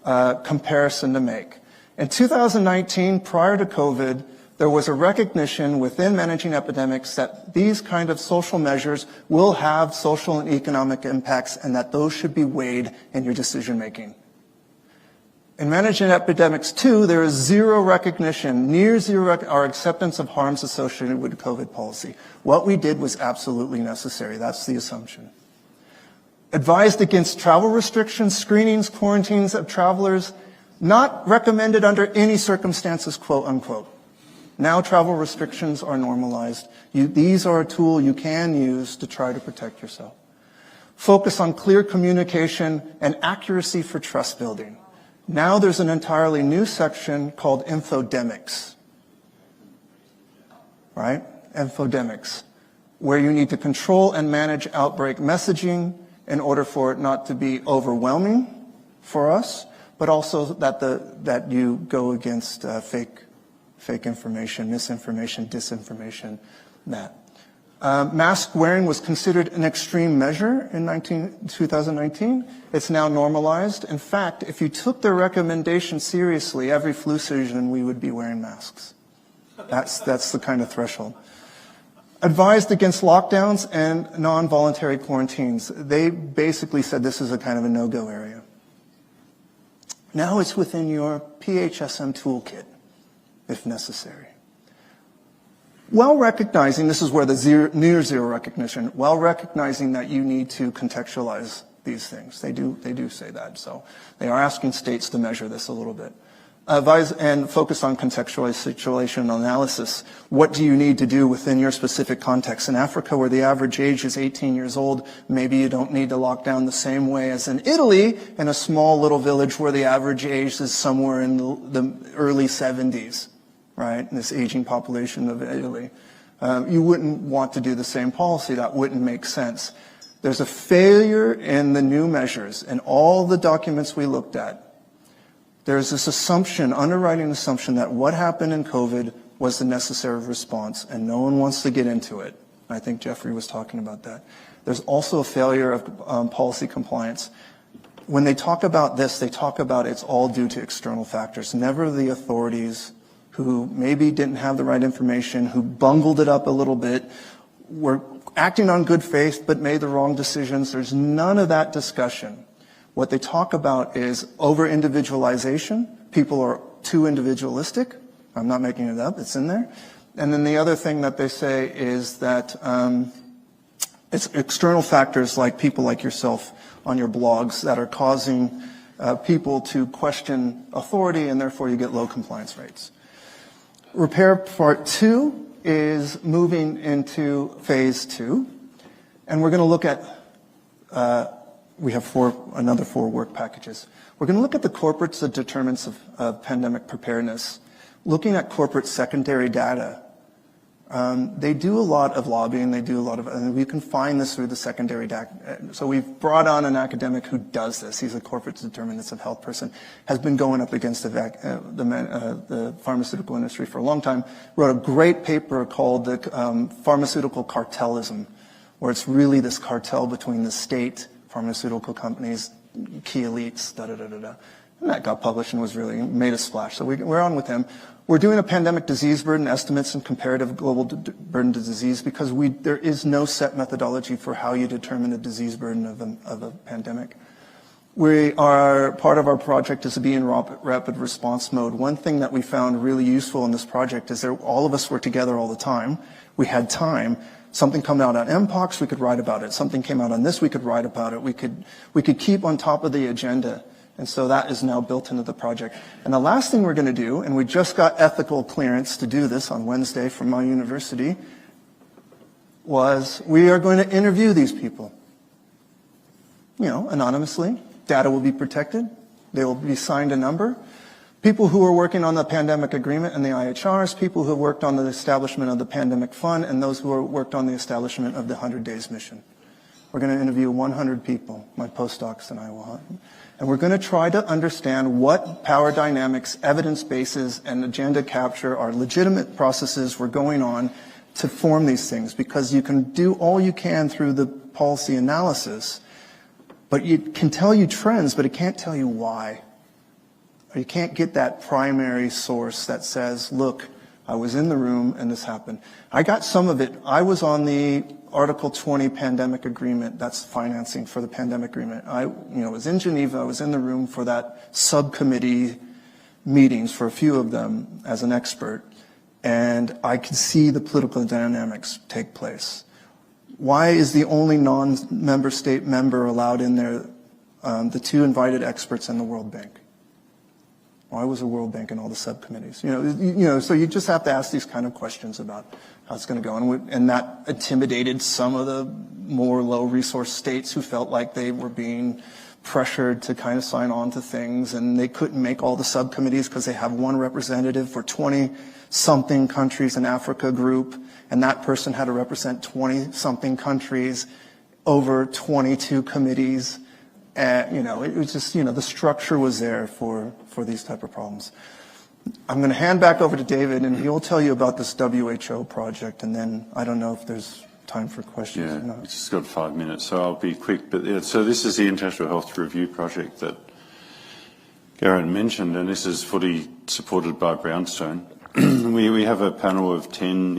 comparison to make. In 2019, prior to COVID, there was a recognition within Managing Epidemics that these kind of social measures will have social and economic impacts, and that those should be weighed in your decision making. In Managing Epidemics 2, there is zero recognition, near zero our acceptance of harms associated with COVID policy. What we did was absolutely necessary. That's the assumption. Advised against travel restrictions, screenings, quarantines of travelers, not recommended under any circumstances, quote unquote. Now travel restrictions are normalized. These are a tool you can use to try to protect yourself. Focus on clear communication and accuracy for trust building. Now there's an entirely new section called infodemics, right? Infodemics, where you need to control and manage outbreak messaging in order for it not to be overwhelming for us, but also that you go against fake information, misinformation, disinformation, that. Mask wearing was considered an extreme measure in 2019. It's now normalized. In fact, if you took their recommendation seriously, every flu season we would be wearing masks. That's the kind of threshold. Advised against lockdowns and non-voluntary quarantines. They basically said this is a kind of a no-go area. Now it's within your PHSM toolkit, if necessary. While recognizing, this is where the near zero recognition, while recognizing that you need to contextualize these things. They do say that. So they are asking states to measure this a little bit. Advise and focus on contextualized situation analysis. What do you need to do within your specific context? In Africa, where the average age is 18 years old, maybe you don't need to lock down the same way as in Italy, in a small little village where the average age is somewhere in the early 70s, right? In this aging population of Italy. You wouldn't want to do the same policy. That wouldn't make sense. There's a failure in the new measures. In all the documents we looked at, there's this assumption, underwriting assumption, that what happened in COVID was the necessary response, and no one wants to get into it. I think Jeffrey was talking about that. There's also a failure of policy compliance. When they talk about this, they talk about it's all due to external factors, never the authorities who maybe didn't have the right information, who bungled it up a little bit, were acting on good faith but made the wrong decisions. There's none of that discussion. What they talk about is over-individualization. People are too individualistic. I'm not making it up. It's in there. And then the other thing that they say is that it's external factors like people like yourself on your blogs that are causing people to question authority, and therefore you get low compliance rates. Repair Part 2 is moving into Phase 2, and we're going to look at we have another four work packages. We're going to look at the corporates, the determinants of pandemic preparedness, looking at corporate secondary data. They do a lot of lobbying. They do a lot of, and we can find this through the secondary data. So we've brought on an academic who does this. He's a corporate determinants of health person, has been going up against the pharmaceutical industry for a long time. Wrote a great paper called the Pharmaceutical Cartelism, where it's really this cartel between the state, pharmaceutical companies, key elites, da-da-da-da-da. And that got published and was really made a splash. So we're on with him. We're doing a pandemic disease burden estimates and comparative global burden to disease because there is no set methodology for how you determine the disease burden of a pandemic. Part of our project is to be in rapid response mode. One thing that we found really useful in this project is that all of us were together all the time. We had time. Something come out on MPOX, we could write about it. Something came out on this, we could write about it. We could keep on top of the agenda. And so that is now built into the project. And the last thing we're going to do, and we just got ethical clearance to do this on Wednesday from my university, was we are going to interview these people. Anonymously. Data will be protected. They will be signed a number. People who are working on the pandemic agreement and the IHRs, people who have worked on the establishment of the pandemic fund, and those who have worked on the establishment of the 100 Days mission. We're going to interview 100 people, my postdocs and I will. And we're going to try to understand what power dynamics, evidence bases, and agenda capture are legitimate processes we're going on to form these things, because you can do all you can through the policy analysis, but it can tell you trends, but it can't tell you why. Or you can't get that primary source that says, look, I was in the room and this happened. I got some of it. I was on the Article 20 pandemic agreement. That's financing for the pandemic agreement. I was in Geneva. I was in the room for that subcommittee meetings, for a few of them as an expert. And I could see the political dynamics take place. Why is the only non-member state member allowed in there the two invited experts and the World Bank? Why was the World Bank in all the subcommittees? So you just have to ask these kind of questions about how it's going to go. And that intimidated some of the more low-resource states who felt like they were being pressured to kind of sign on to things, and they couldn't make all the subcommittees because they have one representative for 20-something countries in Africa group, and that person had to represent 20-something countries over 22 committees. It was just, the structure was there for these type of problems. I'm going to hand back over to David, and he will tell you about this WHO project, and then I don't know if there's time for questions or not. It's just got 5 minutes, so I'll be quick. But so this is the International Health Review project that Garen mentioned, and this is fully supported by Brownstone. we have a panel of 10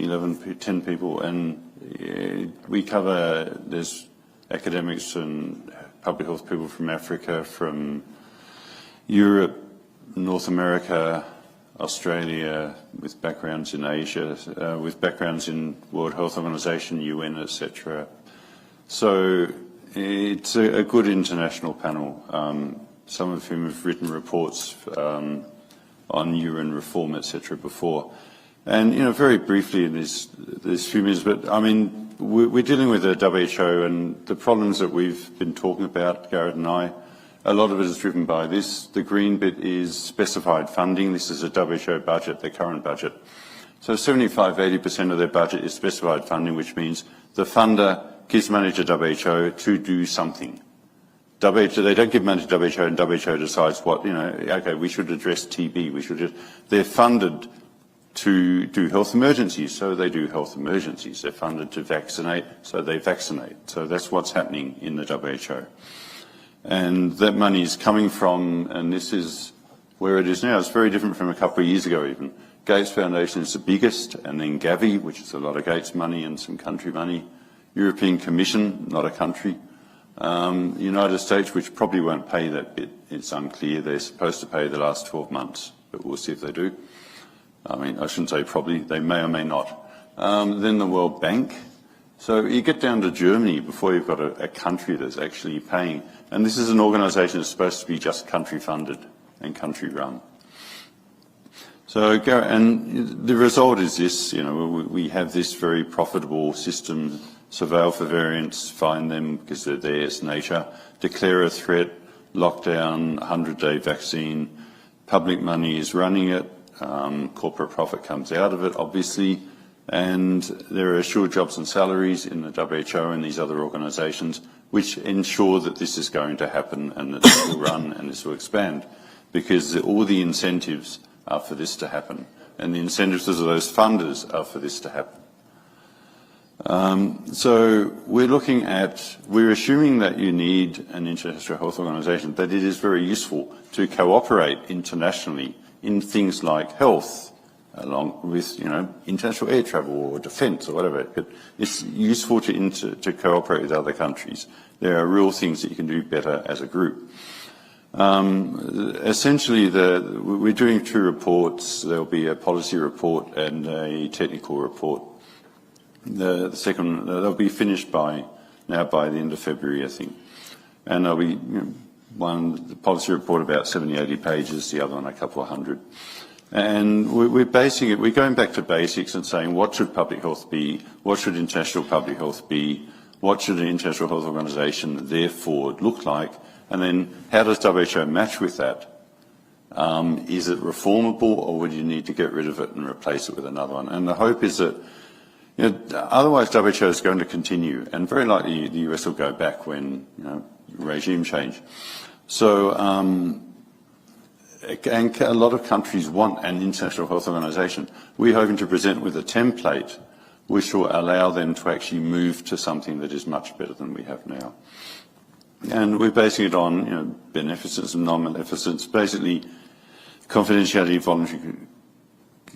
people, and we cover, there's academics and public health people from Africa, from Europe, North America, Australia, with backgrounds in Asia, with backgrounds in World Health Organization, UN, etc. So it's a good international panel, some of whom have written reports on urine reform, etc. before. And, very briefly in these few minutes, but I mean, we're dealing with the WHO and the problems that we've been talking about, Garrett and I. A lot of it is driven by this. The green bit is specified funding. This is a WHO budget, their current budget. So 75–80% of their budget is specified funding, which means the funder gives money to WHO to do something. They don't give money to WHO, and WHO decides what, okay, we should address TB. They're funded to do health emergencies, so they do health emergencies. They're funded to vaccinate, so they vaccinate. So that's what's happening in the WHO. And that money is coming from, and this is where it is now. It's very different from a couple of years ago even. Gates Foundation is the biggest, and then Gavi, which is a lot of Gates money and some country money. European Commission, not a country. United States, which probably won't pay that bit. It's unclear. They're supposed to pay the last 12 months, but we'll see if they do. I mean, I shouldn't say probably. They may or may not. Then the World Bank. So you get down to Germany before you've got a country that's actually paying. And this is an organisation that's supposed to be just country funded and country run. So, and the result is this, we have this very profitable system: surveil for variants, find them because they're there, it's nature, declare a threat, lockdown, 100-day vaccine, public money is running it, corporate profit comes out of it, obviously, and there are assured jobs and salaries in the WHO and these other organisations which ensure that this is going to happen and that this will run and this will expand, because all the incentives are for this to happen, and the incentives of those funders are for this to happen. So we're assuming that you need an international health organisation, that it is very useful to cooperate internationally in things like health, along with, international air travel or defence or whatever. It's useful to cooperate with other countries. There are real things that you can do better as a group. Essentially, we're doing two reports. There'll be a policy report and a technical report. The second, they'll be finished by the end of February, I think. And there'll be the policy report about 70–80 pages, the other one a couple of hundred. And we're going back to basics and saying, what should public health be? What should international public health be? What should an international health organisation therefore look like? And then how does WHO match with that? Is it reformable, or would you need to get rid of it and replace it with another one? And the hope is that, otherwise WHO is going to continue, and very likely the US will go back when, regime change. So, and a lot of countries want an international health organization. We're hoping to present with a template which will allow them to actually move to something that is much better than we have now. And we're basing it on, beneficence and non-beneficence, basically confidentiality, voluntary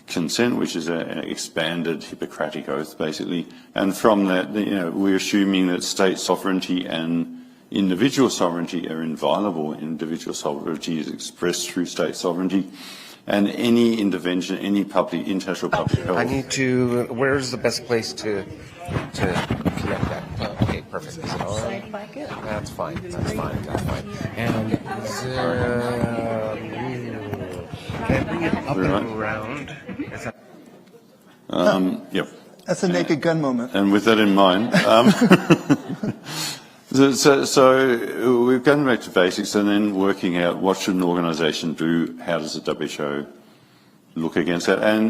consent, which is an expanded Hippocratic oath, basically. And from that, we're assuming that state sovereignty and individual sovereignty are inviolable. Individual sovereignty is expressed through state sovereignty. And any intervention, any international public health. I need to, where's the best place to connect that? Okay, perfect. Is it on? That's fine. And is can I bring it up and around? Yep. That's a Naked Gun moment. And with that in mind, so we've gone back to basics and then working out what should an organisation do, how does the WHO look against that, and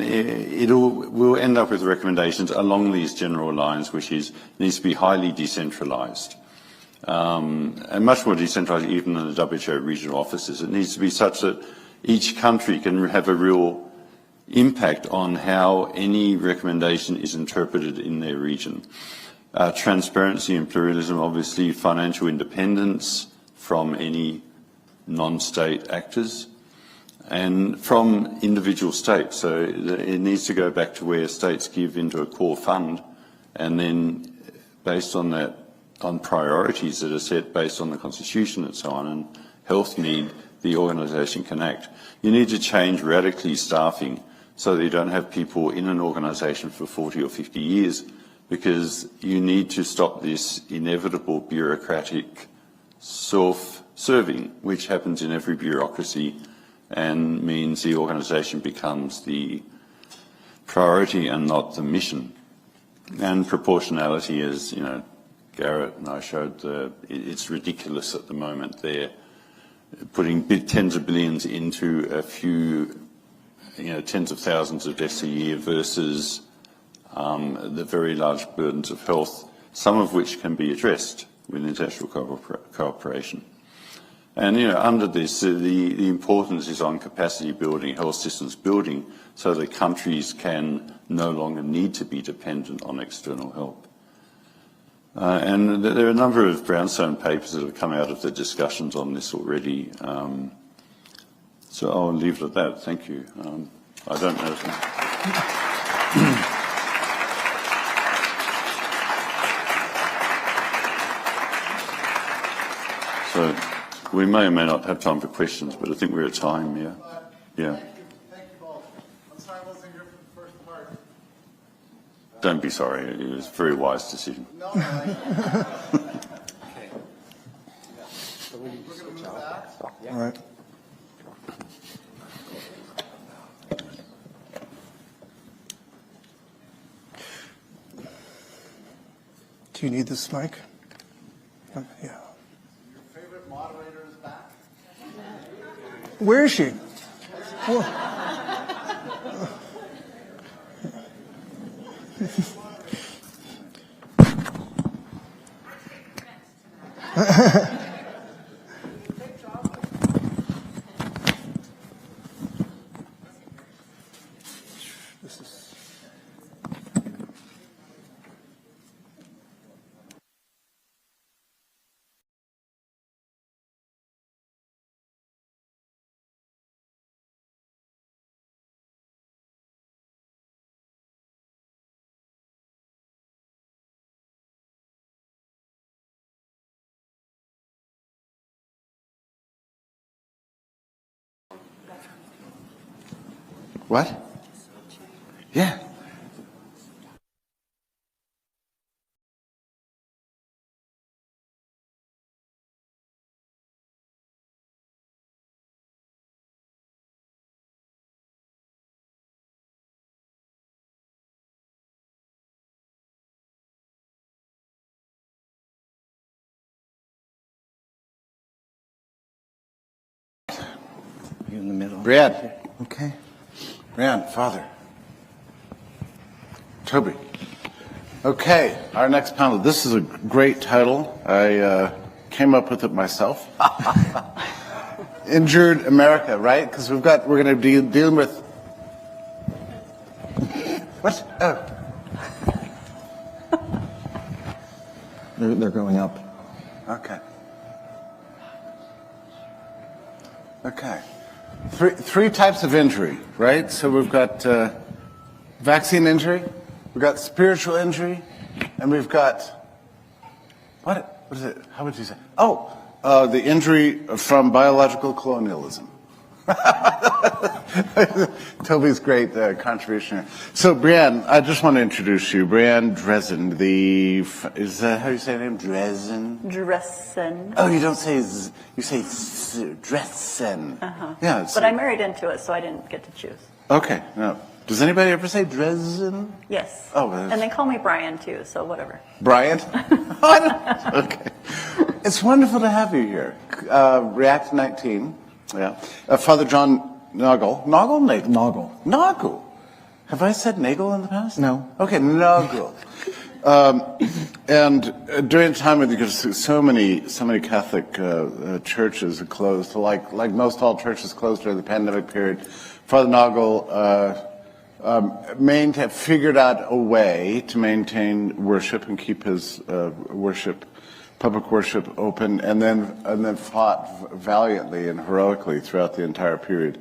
we'll end up with recommendations along these general lines, which is needs to be highly decentralised, and much more decentralised even than the WHO regional offices. It needs to be such that each country can have a real impact on how any recommendation is interpreted in their region. Transparency and pluralism, obviously, financial independence from any non-state actors and from individual states. So it needs to go back to where states give into a core fund, and then based on that, on priorities that are set based on the Constitution and so on, and health need, the organisation can act. You need to change radically staffing so that you don't have people in an organisation for 40 or 50 years, because you need to stop this inevitable bureaucratic self-serving, which happens in every bureaucracy and means the organisation becomes the priority and not the mission. And proportionality is, Garrett and I showed it's ridiculous at the moment. They're putting tens of billions into a few, tens of thousands of deaths a year versus the very large burdens of health, some of which can be addressed with international cooperation. And, under this, the importance is on capacity building, health systems building, so that countries can no longer need to be dependent on external help. And there are a number of brownstone papers that have come out of the discussions on this already. So I'll leave it at that. Thank you. I don't know if... So we may or may not have time for questions, but I think we're at time, yeah. Yeah. Thank you both. I'm sorry I wasn't here for the first part. Don't be sorry. It was a very wise decision. No, Okay. So we need to we're going to switch move out. that. Yeah. All right. Do you need this mic? Yeah. Your favorite moderator is back. Where is she? This is... What? Yeah. You in the middle. Brianne. Okay. Brianne, Father. Toby. Okay, our next panel. This is a great title. I came up with it myself. Injured America, right? Because we're going to be dealing with. What? Oh. They're going up. Okay. Okay. Three types of injury, right? So we've got vaccine injury, we've got spiritual injury, and we've got what is it? How would you say? Oh, the injury from biological colonialism. Toby's great contribution here. So, Brianne, I just want to introduce you. Brianne Dressen, is that how you say your name? Dressen? Dressen. Oh, you don't say you say Dressen. Uh-huh. Yeah. But I married into it, so I didn't get to choose. Okay. No. Does anybody ever say Dressen? Yes. Oh, and they call me Brian too, so whatever. Brian? Okay. It's wonderful to have you here. React 19. Yeah. Father John Nagel. Nagel. Have I said Nagel in the past? No. Okay, Nagel. And during a time when because so many Catholic churches are closed, like most all churches closed during the pandemic period, Father Nagel figured out a way to maintain worship and keep his public worship open, and then fought valiantly and heroically throughout the entire period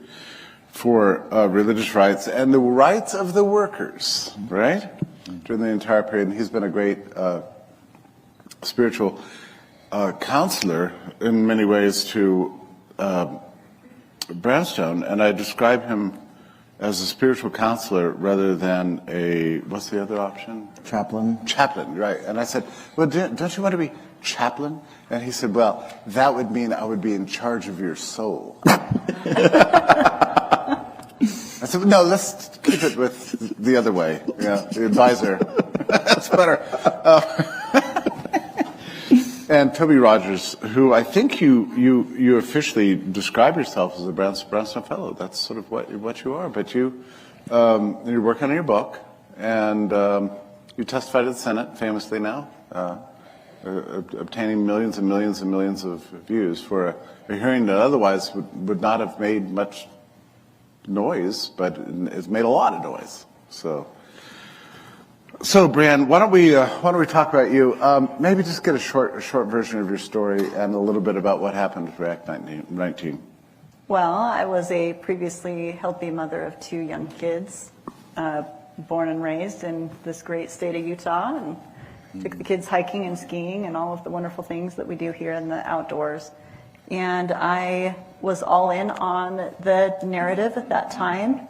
for religious rights and the rights of the workers, right? During the entire period. And he's been a great spiritual counselor in many ways to Brownstone, and I describe him as a spiritual counselor rather than what's the other option? Chaplain. Chaplain, right. And I said, well, don't you want to be chaplain? And he said, well, that would mean I would be in charge of your soul. I said, no, let's keep it with the other way. Yeah, the advisor. That's better. And Toby Rogers, who I think you officially describe yourself as a Brownstone Fellow. That's sort of what you are. But you're working on your book, and you testified at the Senate famously now, obtaining millions and millions and millions of views for a hearing that otherwise would not have made much noise, but it's made a lot of noise. So Brianne, why don't we talk about you? Maybe just get a short version of your story and a little bit about what happened with React 19. Well, I was a previously healthy mother of 2 young kids, born and raised in this great state of Utah, and took the kids hiking and skiing and all of the wonderful things that we do here in the outdoors. And I was all in on the narrative at that time.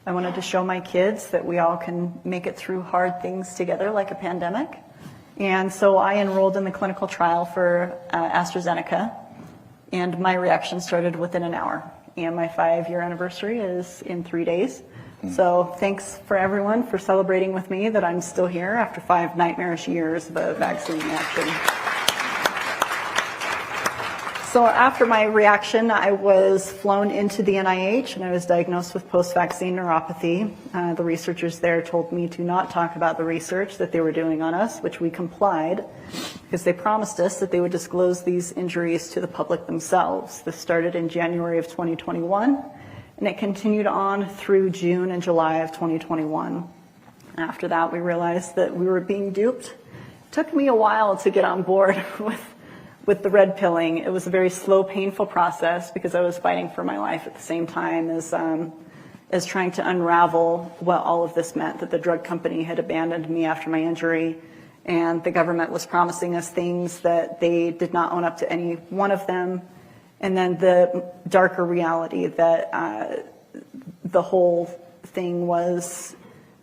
I wanted to show my kids that we all can make it through hard things together, like a pandemic. And so I enrolled in the clinical trial for AstraZeneca, and my reaction started within an hour. And my 5-year anniversary is in 3 days. So thanks for everyone for celebrating with me that I'm still here after 5 nightmarish years of a vaccine reaction. So after my reaction, I was flown into the NIH, and I was diagnosed with post-vaccine neuropathy. The researchers there told me to not talk about the research that they were doing on us, which we complied, because they promised us that they would disclose these injuries to the public themselves. This started in January of 2021, and it continued on through June and July of 2021. After that, we realized that we were being duped. It took me a while to get on board with the red pilling. It was a very slow, painful process because I was fighting for my life at the same time as trying to unravel what all of this meant, that the drug company had abandoned me after my injury, and the government was promising us things that they did not own up to any one of them, and then the darker reality that the whole thing was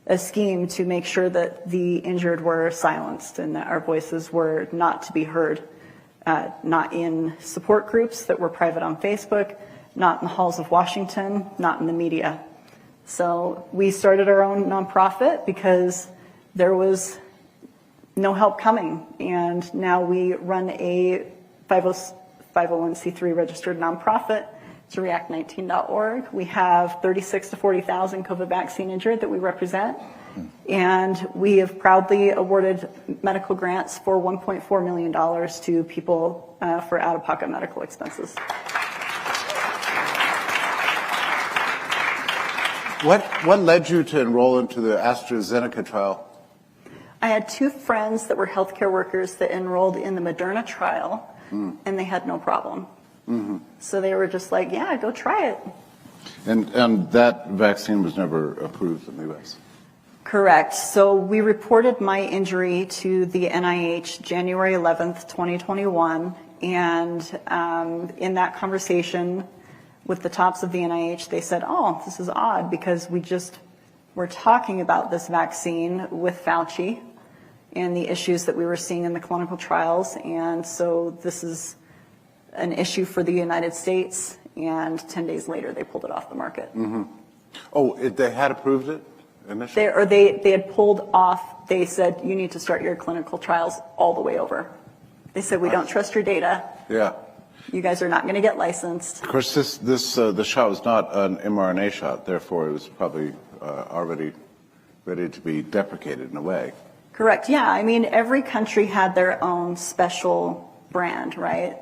a scheme to make sure that the injured were silenced and that our voices were not to be heard. Not in support groups that were private on Facebook, not in the halls of Washington, not in the media. So we started our own nonprofit because there was no help coming. And now we run a 501c3 registered nonprofit to react19.org. We have 36 to 40,000 COVID vaccine injured that we represent. And we have proudly awarded medical grants for $1.4 million to people for out-of-pocket medical expenses. What led you to enroll into the AstraZeneca trial? I had two friends that were healthcare workers that enrolled in the Moderna trial, and they had no problem. So they were just like, yeah, go try it. And that vaccine was never approved in the U.S.? Correct. So we reported my injury to the NIH January 11th, 2021, and in that conversation with the tops of the NIH, they said, oh, this is odd because we just were talking about this vaccine with Fauci and the issues that we were seeing in the clinical trials, and so this is an issue for the United States, and 10 days later they pulled it off the market. Oh, they had approved it initially? They had pulled off, they said, you need to start your clinical trials all the way over. They said, we don't trust your data. Yeah. You guys are not going to get licensed. Of course, the shot was not an mRNA shot, therefore it was probably already ready to be deprecated in a way. Correct, yeah. I mean, every country had their own special brand, right?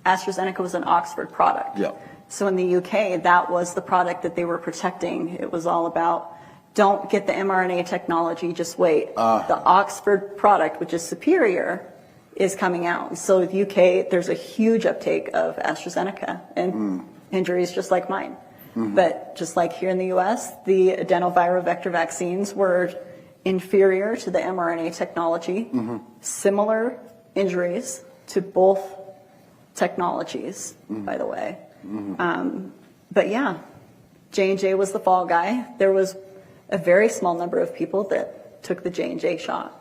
AstraZeneca was an Oxford product. Yeah. So in the UK, that was the product that they were protecting. It was all about, don't get the mRNA technology, just wait. The Oxford product, which is superior, is coming out. So in the UK, there's a huge uptake of AstraZeneca and injuries just like mine. But just like here in the US, the adenoviral vector vaccines were inferior to the mRNA technology, similar injuries to both technologies, by the way. But yeah, J&J was the fall guy. There was a very small number of people that took the J&J shot.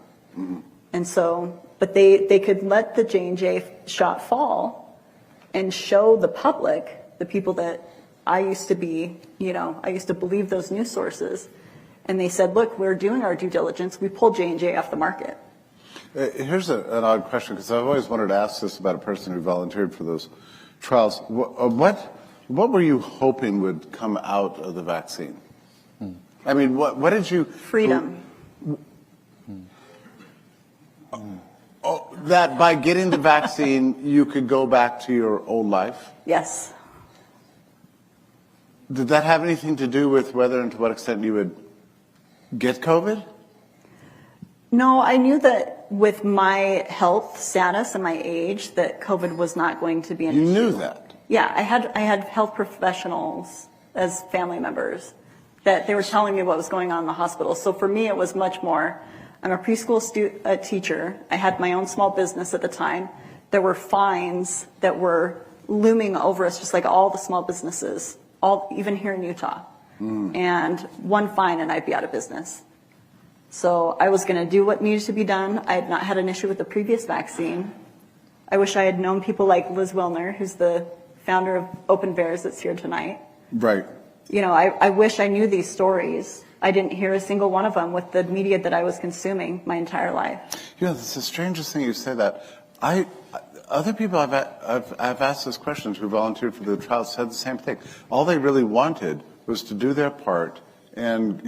And so, but they could let the J&J shot fall and show the public, the people that I used to be, I used to believe those news sources. And they said, look, we're doing our due diligence. We pulled J&J off the market. Here's an odd question, because I've always wanted to ask this about a person who volunteered for those trials. What were you hoping would come out of the vaccine? I mean, what did you... Freedom. Oh, that by getting the vaccine, you could go back to your old life? Yes. Did that have anything to do with whether and to what extent you would get COVID? No, I knew that with my health status and my age that COVID was not going to be an issue. You knew that? Yeah, I had health professionals as family members that they were telling me what was going on in the hospital. So for me, it was much more, I'm a preschool teacher. I had my own small business at the time. There were fines that were looming over us, just like all the small businesses, even here in Utah. And one fine and I'd be out of business. So I was going to do what needed to be done. I had not had an issue with the previous vaccine. I wish I had known people like Liz Wilner, who's the founder of Open Bears that's here tonight. Right. I wish I knew these stories. I didn't hear a single one of them with the media that I was consuming my entire life. It's the strangest thing you say that. Other people I've asked this question who volunteered for the trials said the same thing. All they really wanted was to do their part and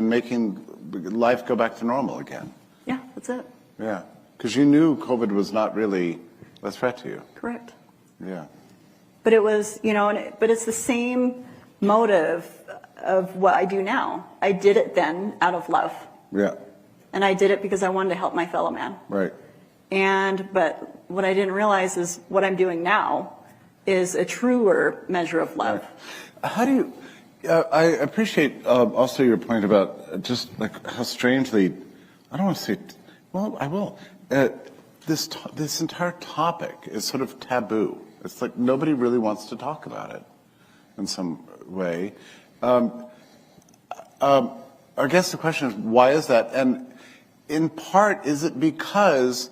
making life go back to normal again. Yeah, that's it. Yeah, because you knew COVID was not really a threat to you. Correct. Yeah. But it was, but it's the same motive of what I do now. I did it then out of love. Yeah. And I did it because I wanted to help my fellow man. Right. But what I didn't realize is what I'm doing now is a truer measure of love. Right. How do you, I appreciate also your point about just like how strangely, I don't want to say, well, I will. This entire topic is sort of taboo. It's like nobody really wants to talk about it in some way. I guess the question is, why is that? And in part, is it because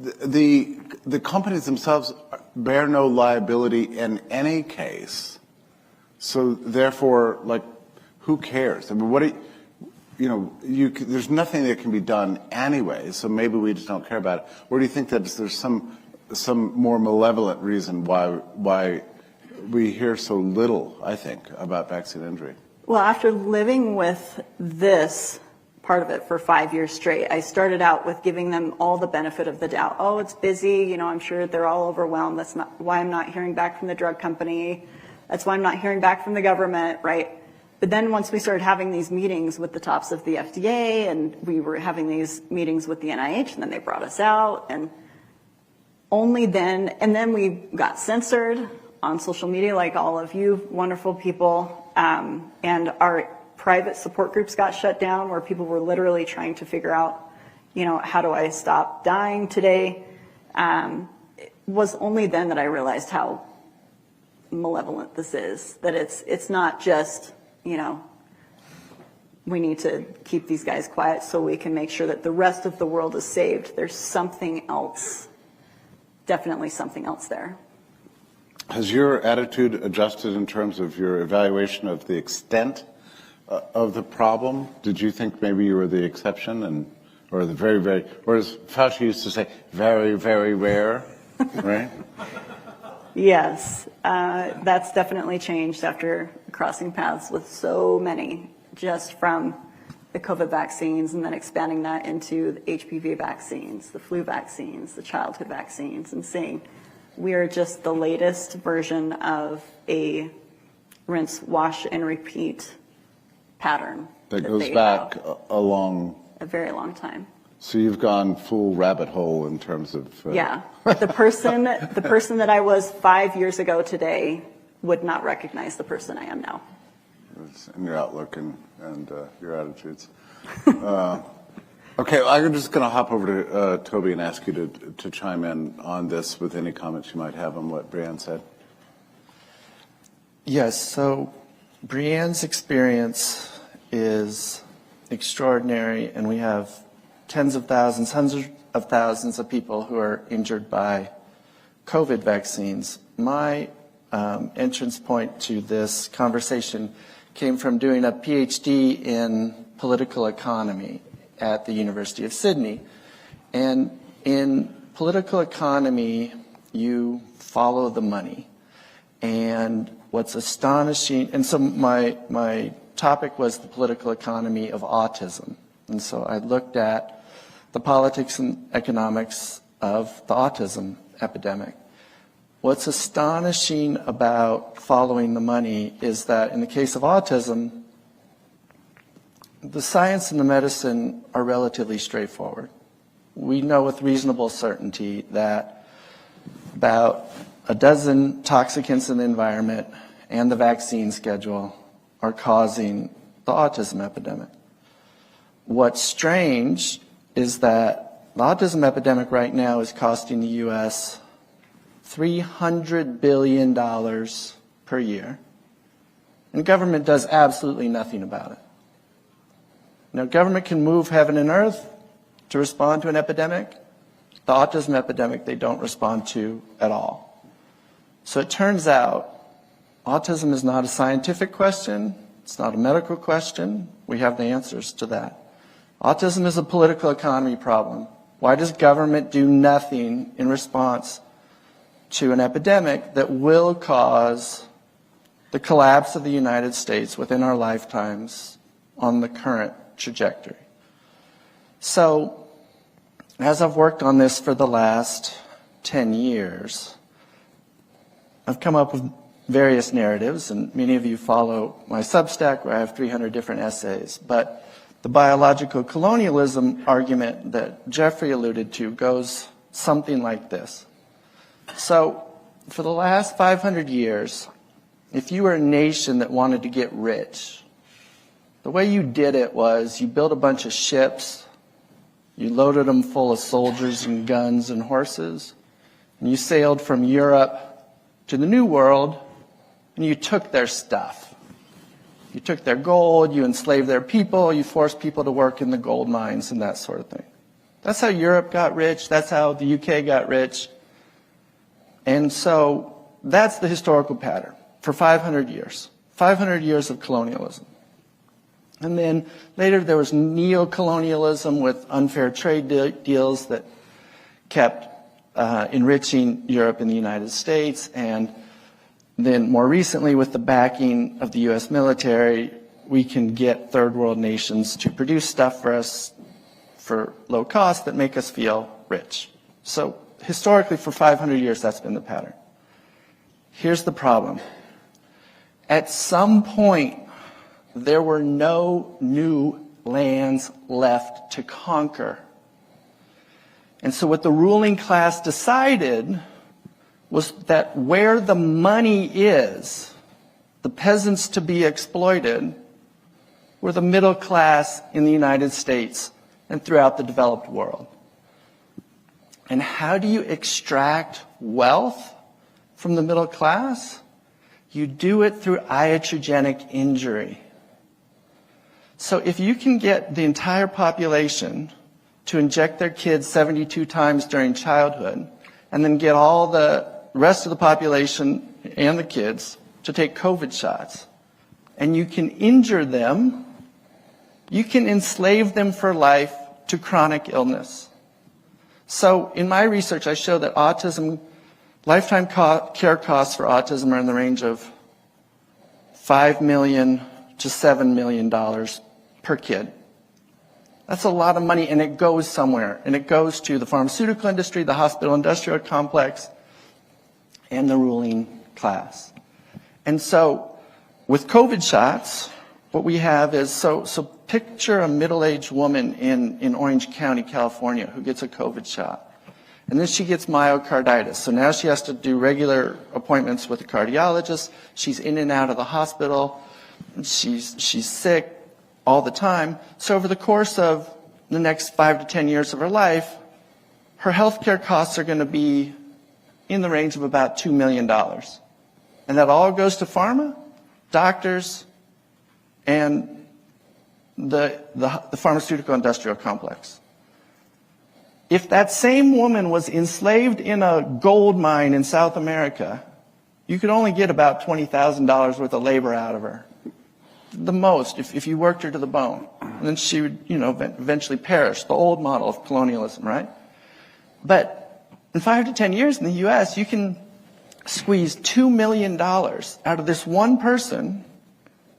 the companies themselves bear no liability in any case? So therefore, like, who cares? I mean, there's nothing that can be done anyway, so maybe we just don't care about it. Or do you think that there's some more malevolent reason why we hear so little, I think, about vaccine injury. Well, after living with this part of it for 5 years straight, I started out with giving them all the benefit of the doubt. Oh, it's busy. You know, I'm sure they're all overwhelmed. That's not why I'm not hearing back from the drug company. That's why I'm not hearing back from the government, right? But then once we started having these meetings with the tops of the FDA, and we were having these meetings with the NIH, and then they brought us out, and only then, and then we got censored on social media like all of you wonderful people, and our private support groups got shut down where people were literally trying to figure out, you know, how do I stop dying today? It was only then that I realized how malevolent this is, that it's not just, you know, we need to keep these guys quiet so we can make sure that the rest of the world is saved. There's something else, definitely something else there. Has your attitude adjusted in terms of your evaluation of the extent of the problem? Did you think maybe you were the exception, or the very, very, or as Fauci used to say, very, very rare, right? Yes, that's definitely changed after crossing paths with so many, just from the COVID vaccines and then expanding that into the HPV vaccines, the flu vaccines, the childhood vaccines, and seeing we are just the latest version of a rinse, wash, and repeat pattern. That goes back a very long time. So you've gone full rabbit hole in terms of... Yeah. The person that I was 5 years ago today would not recognize the person I am now. In your outlook and your attitudes. Okay, I'm just going to hop over to Toby and ask you to chime in on this with any comments you might have on what Brianne said. Yes, so Brianne's experience is extraordinary, and we have tens of thousands, hundreds of thousands of people who are injured by COVID vaccines. My entrance point to this conversation came from doing a PhD in political economy at the University of Sydney. And in political economy, you follow the money. And what's astonishing, and so my topic was the political economy of autism. And so I looked at the politics and economics of the autism epidemic. What's astonishing about following the money is that in the case of autism, the science and the medicine are relatively straightforward. We know with reasonable certainty that about a dozen toxicants in the environment and the vaccine schedule are causing the autism epidemic. What's strange is that the autism epidemic right now is costing the U.S. $300 billion per year, and government does absolutely nothing about it. Now, government can move heaven and earth to respond to an epidemic. The autism epidemic they don't respond to at all. So it turns out autism is not a scientific question. It's not a medical question. We have the answers to that. Autism is a political economy problem. Why does government do nothing in response to an epidemic that will cause the collapse of the United States within our lifetimes on the current trajectory? So, as I've worked on this for the last 10 years, I've come up with various narratives, and many of you follow my Substack where I have 300 different essays. But the biological colonialism argument that Jeffrey alluded to goes something like this. So, for the last 500 years, if you were a nation that wanted to get rich, the way you did it was you built a bunch of ships, you loaded them full of soldiers and guns and horses, and you sailed from Europe to the New World, and you took their stuff. You took their gold, you enslaved their people, you forced people to work in the gold mines and that sort of thing. That's how Europe got rich, that's how the UK got rich. And so that's the historical pattern for 500 years. 500 years of colonialism. And then later there was neo-colonialism with unfair trade deals that kept enriching Europe and the United States. And then more recently, with the backing of the U.S. military, we can get third world nations to produce stuff for us for low cost that make us feel rich. So historically, for 500 years, that's been the pattern. Here's the problem. At some point, there were no new lands left to conquer. And so what the ruling class decided was that where the money is, the peasants to be exploited were the middle class in the United States and throughout the developed world. And how do you extract wealth from the middle class? You do it through iatrogenic injury. So if you can get the entire population to inject their kids 72 times during childhood, and then get all the rest of the population and the kids to take COVID shots, and you can injure them, you can enslave them for life to chronic illness. So in my research, I show that autism, lifetime care costs for autism are in the range of $5 million to $7 million per kid. That's a lot of money, and it goes somewhere. And it goes to the pharmaceutical industry, the hospital industrial complex, and the ruling class. And so with COVID shots, what we have is, so picture a middle-aged woman in Orange County, California, who gets a COVID shot. And then she gets myocarditis. So now she has to do regular appointments with a cardiologist. She's in and out of the hospital. She's sick all the time. So over the course of the next 5 to 10 years of her life, her healthcare costs are going to be in the range of about $2 million. And that all goes to pharma, doctors, and the pharmaceutical industrial complex. If that same woman was enslaved in a gold mine in South America, you could only get about $20,000 worth of labor out of her. The most, if you worked her to the bone. And then she would, eventually perish, the old model of colonialism, right? But in 5 to 10 years in the U.S., you can squeeze $2 million out of this one person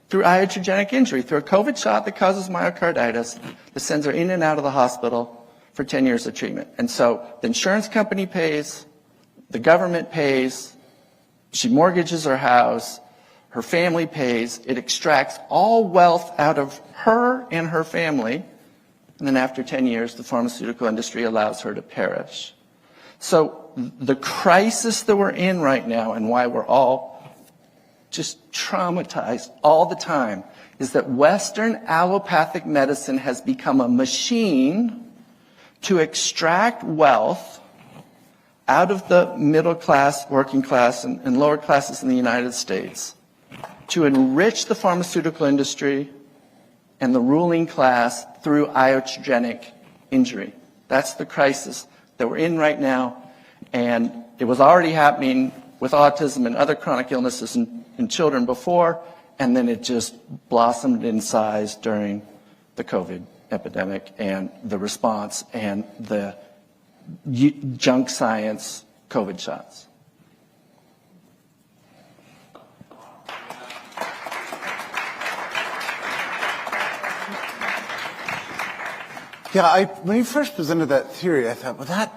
through iatrogenic injury, through a COVID shot that causes myocarditis, that sends her in and out of the hospital for 10 years of treatment. And so the insurance company pays, the government pays, she mortgages her house, her family pays, it extracts all wealth out of her and her family, and then after 10 years, the pharmaceutical industry allows her to perish. So the crisis that we're in right now, and why we're all just traumatized all the time, is that Western allopathic medicine has become a machine to extract wealth out of the middle class, working class, and lower classes in the United States, to enrich the pharmaceutical industry and the ruling class through iatrogenic injury. That's the crisis that we're in right now, and it was already happening with autism and other chronic illnesses in children before, and then it just blossomed in size during the COVID epidemic and the response and the junk science COVID shots. Yeah, when you first presented that theory, I thought, well, that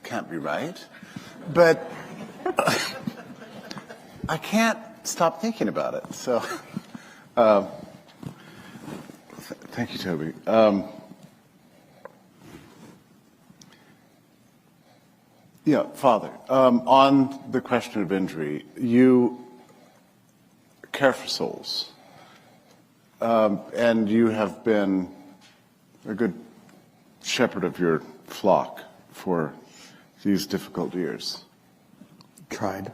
can't be right. But I can't stop thinking about it. So, thank you, Toby. Yeah, Father, on the question of injury, you care for souls, and you have been a good shepherd of your flock for these difficult years. Tried.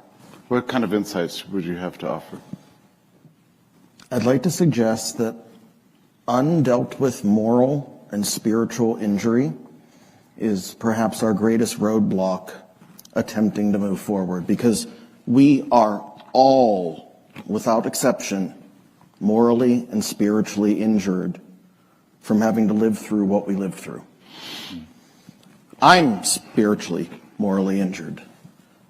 What kind of insights would you have to offer? I'd like to suggest that undealt with moral and spiritual injury is perhaps our greatest roadblock attempting to move forward, because we are all, without exception, morally and spiritually injured from having to live through what we lived through. I'm spiritually, morally injured.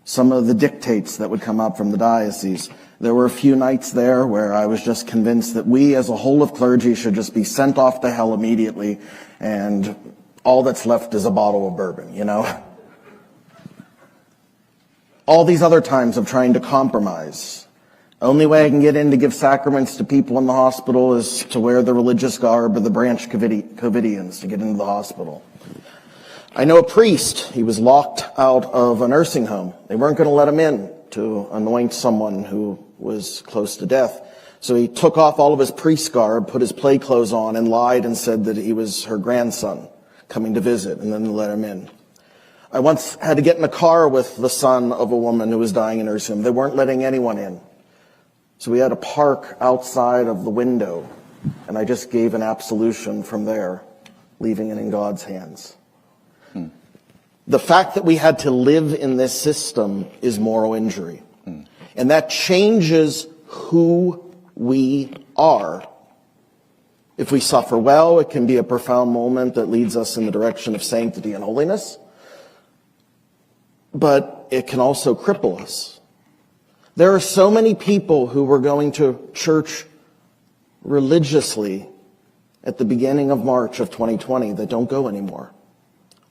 some of the dictates that would come up from the diocese. There were a few nights there where I was just convinced that we as a whole of clergy should just be sent off to hell immediately, and all that's left is a bottle of bourbon, you know? All these other times of trying to compromise. Only way I can get in to give sacraments to people in the hospital is to wear the religious garb of the branch Covidians to get into the hospital. I know a priest, he was locked out of a nursing home. They weren't going to let him in to anoint someone who was close to death. So he took off all of his priest garb, put his play clothes on, and lied and said that he was her grandson coming to visit, and then they let him in. I once had to get in a car with the son of a woman who was dying in a nursing home. They weren't letting anyone in. So we had to park outside of the window, and I just gave an absolution from there, leaving it in God's hands. The fact that we had to live in this system is moral injury. And that changes who we are. If we suffer well, it can be a profound moment that leads us in the direction of sanctity and holiness. But it can also cripple us. There are so many people who were going to church religiously at the beginning of March of 2020 that don't go anymore.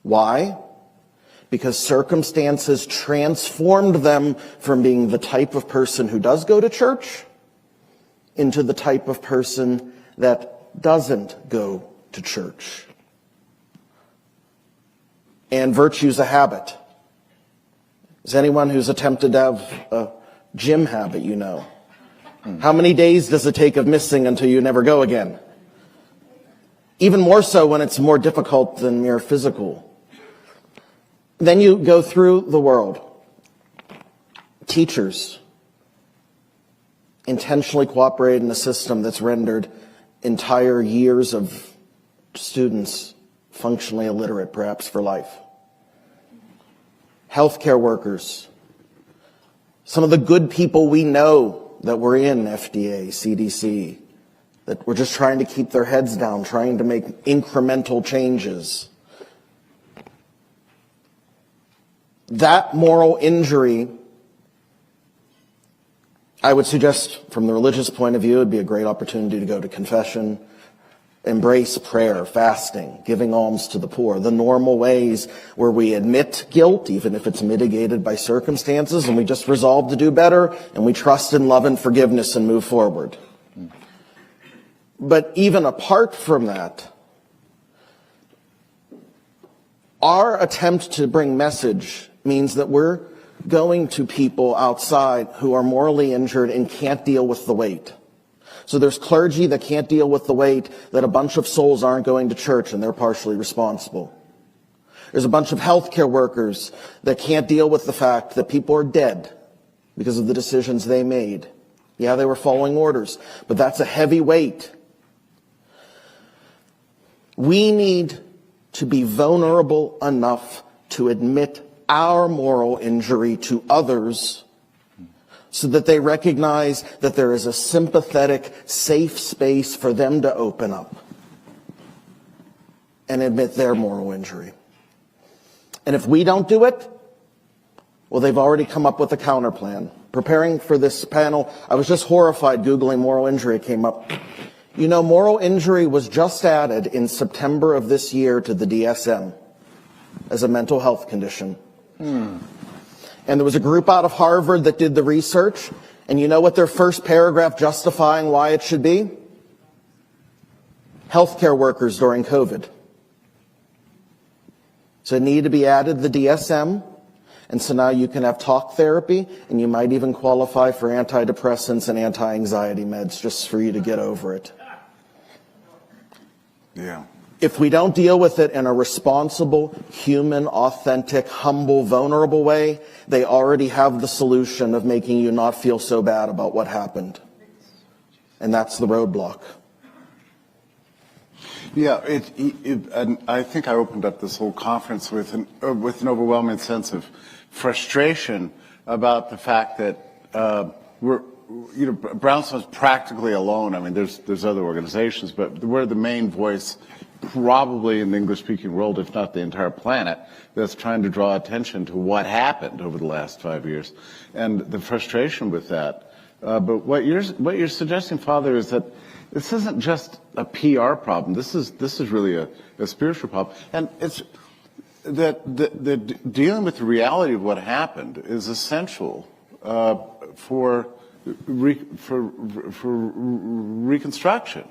Why? Because circumstances transformed them from being the type of person who does go to church into the type of person that doesn't go to church. And virtue's a habit. Is anyone who's attempted to have a gym habit, you know? How many days does it take of missing until you never go again? Even more so when it's more difficult than mere physical. Then you go through the world. Teachers intentionally cooperate in a system that's rendered entire years of students functionally illiterate, perhaps for life. Healthcare workers. Some of the good people we know that were in FDA, CDC, that were just trying to keep their heads down, trying to make incremental changes. That moral injury, I would suggest from the religious point of view, it would be a great opportunity to go to confession, embrace prayer, fasting, giving alms to the poor, the normal ways where we admit guilt, even if it's mitigated by circumstances, and we just resolve to do better, and we trust in love and forgiveness and move forward. But even apart from that, our attempt to bring message means that we're going to people outside who are morally injured and can't deal with the weight. So there's clergy that can't deal with the weight that a bunch of souls aren't going to church and they're partially responsible. There's a bunch of healthcare workers that can't deal with the fact that people are dead because of the decisions they made. Yeah, they were following orders, but that's a heavy weight. We need to be vulnerable enough to admit our moral injury to others so that they recognize that there is a sympathetic, safe space for them to open up and admit their moral injury. And if we don't do it, well, they've already come up with a counter plan. Preparing for this panel, I was just horrified Googling moral injury. It came up. You know, moral injury was just added in September of this year to the DSM as a mental health condition. And there was a group out of Harvard that did the research, and you know what their first paragraph justifying why it should be? Healthcare workers during COVID. So it needed to be added to the DSM, and so now you can have talk therapy, and you might even qualify for antidepressants and anti-anxiety meds just for you to get over it. Yeah. If we don't deal with it in a responsible, human, authentic, humble, vulnerable way, they already have the solution of making you not feel so bad about what happened. And that's the roadblock. Yeah, and I think I opened up this whole conference with an overwhelming sense of frustration about the fact that Brownstone's practically alone. I mean, there's other organizations, but we're the main voice probably in the English-speaking world, if not the entire planet, that's trying to draw attention to what happened over the last 5 years and the frustration with that. But what you're suggesting, Father, is that this isn't just a PR problem. This is really a spiritual problem, and it's that the dealing with the reality of what happened is essential for reconstruction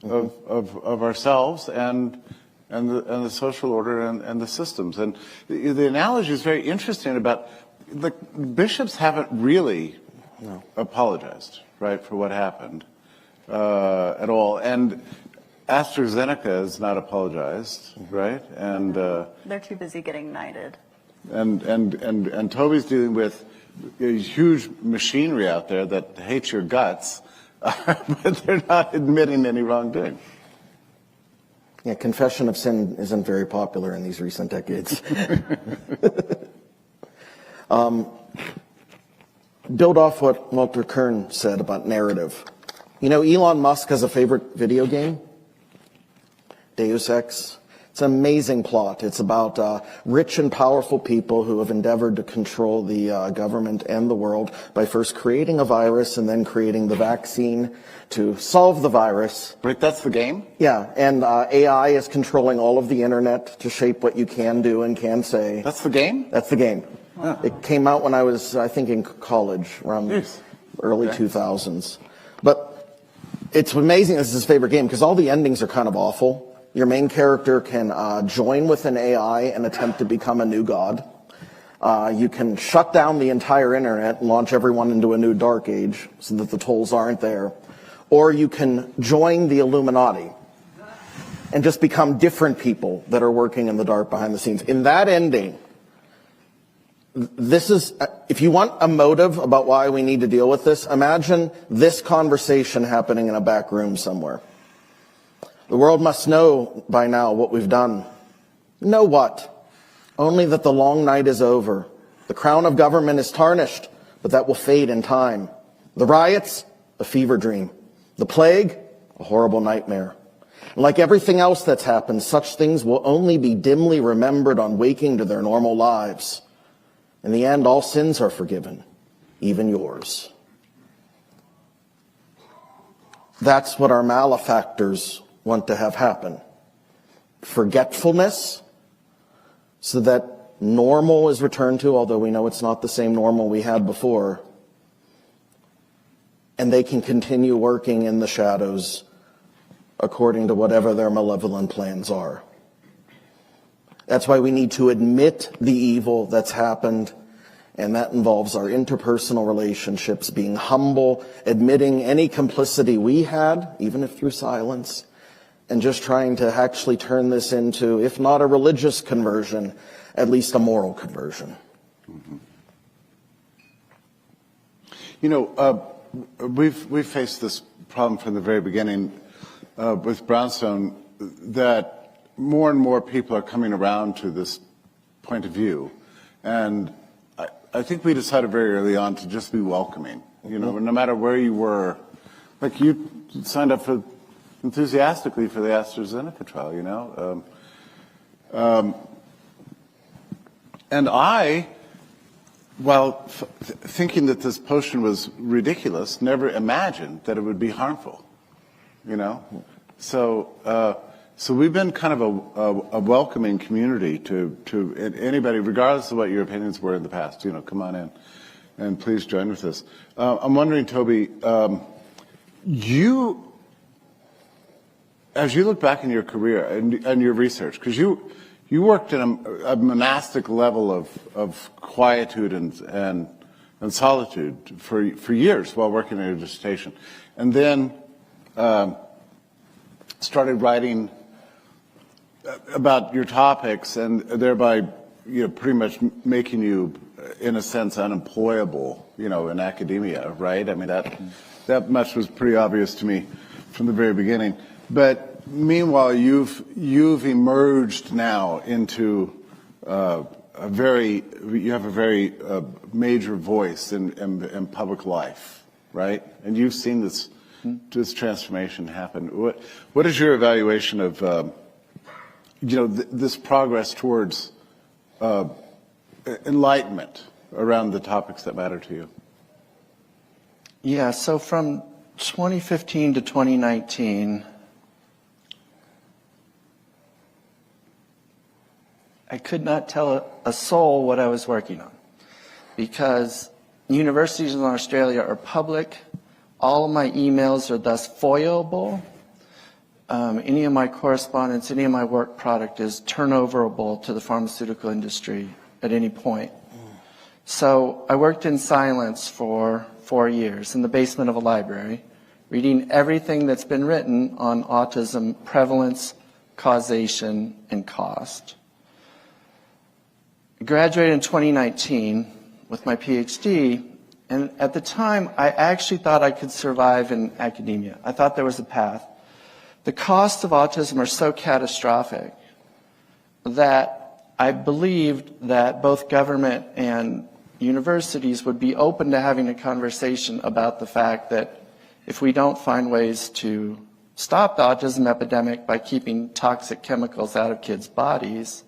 of ourselves and the social order and the systems. And the analogy is very interesting about the bishops haven't really apologized, right, for what happened at all. And AstraZeneca has not apologized, right? And they're too busy getting knighted. And Toby's dealing with a huge machinery out there that hates your guts, but they're not admitting any wrongdoing. Yeah, confession of sin isn't very popular in these recent decades. Build off what Walter Kern said about narrative. You know, Elon Musk has a favorite video game, Deus Ex. It's an amazing plot. It's about rich and powerful people who have endeavored to control the government and the world by first creating a virus and then creating the vaccine to solve the virus. Right, that's the game? Yeah, and AI is controlling all of the internet to shape what you can do and can say. That's the game? That's the game. Oh. It came out when I was, I think, in college, around early 2000s. But it's amazing this is his favorite game because all the endings are kind of awful. Your main character can join with an AI and attempt to become a new god. You can shut down the entire internet and launch everyone into a new dark age so that the tolls aren't there. Or you can join the Illuminati and just become different people that are working in the dark behind the scenes. In that ending, this is, if you want a motive about why we need to deal with this, imagine this conversation happening in a back room somewhere. The world must know by now what we've done. Know what? Only that the long night is over. The crown of government is tarnished, but that will fade in time. The riots, a fever dream. The plague, a horrible nightmare. And like everything else that's happened, such things will only be dimly remembered on waking to their normal lives. In the end, all sins are forgiven, even yours. That's what our malefactors want to have happen. Forgetfulness, so that normal is returned to, although we know it's not the same normal we had before. And they can continue working in the shadows according to whatever their malevolent plans are. That's why we need to admit the evil that's happened, and that involves our interpersonal relationships, being humble, admitting any complicity we had, even if through silence, and just trying to actually turn this into, if not a religious conversion, at least a moral conversion. Mm-hmm. You know, we've faced this problem from the very beginning with Brownstone, that more and more people are coming around to this point of view. And I think we decided very early on to just be welcoming. You know, no matter where you were, like you signed up for enthusiastically for the AstraZeneca trial, you know. And I, while thinking that this potion was ridiculous, never imagined that it would be harmful, you know. So we've been kind of a welcoming community to anybody, regardless of what your opinions were in the past. You know, come on in and please join with us. I'm wondering, Toby, as you look back in your career and your research, because you worked at a monastic level of quietude and solitude for years while working on your dissertation, and then started writing about your topics, and thereby, you know, pretty much making you, in a sense, unemployable, you know, in academia, right? I mean, that much was pretty obvious to me from the very beginning. But meanwhile, you've emerged now into you have a very major voice in public life, right? And you've seen this transformation happen. What is your evaluation of this progress towards enlightenment around the topics that matter to you? Yeah, so from 2015 to 2019, I could not tell a soul what I was working on because universities in Australia are public. All of my emails are thus FOIAble. Any of my correspondence, any of my work product is turnoverable to the pharmaceutical industry at any point. So I worked in silence for 4 years in the basement of a library, reading everything that's been written on autism prevalence, causation, and cost. I graduated in 2019 with my PhD, and at the time, I actually thought I could survive in academia. I thought there was a path. The costs of autism are so catastrophic that I believed that both government and universities would be open to having a conversation about the fact that if we don't find ways to stop the autism epidemic by keeping toxic chemicals out of kids' bodies,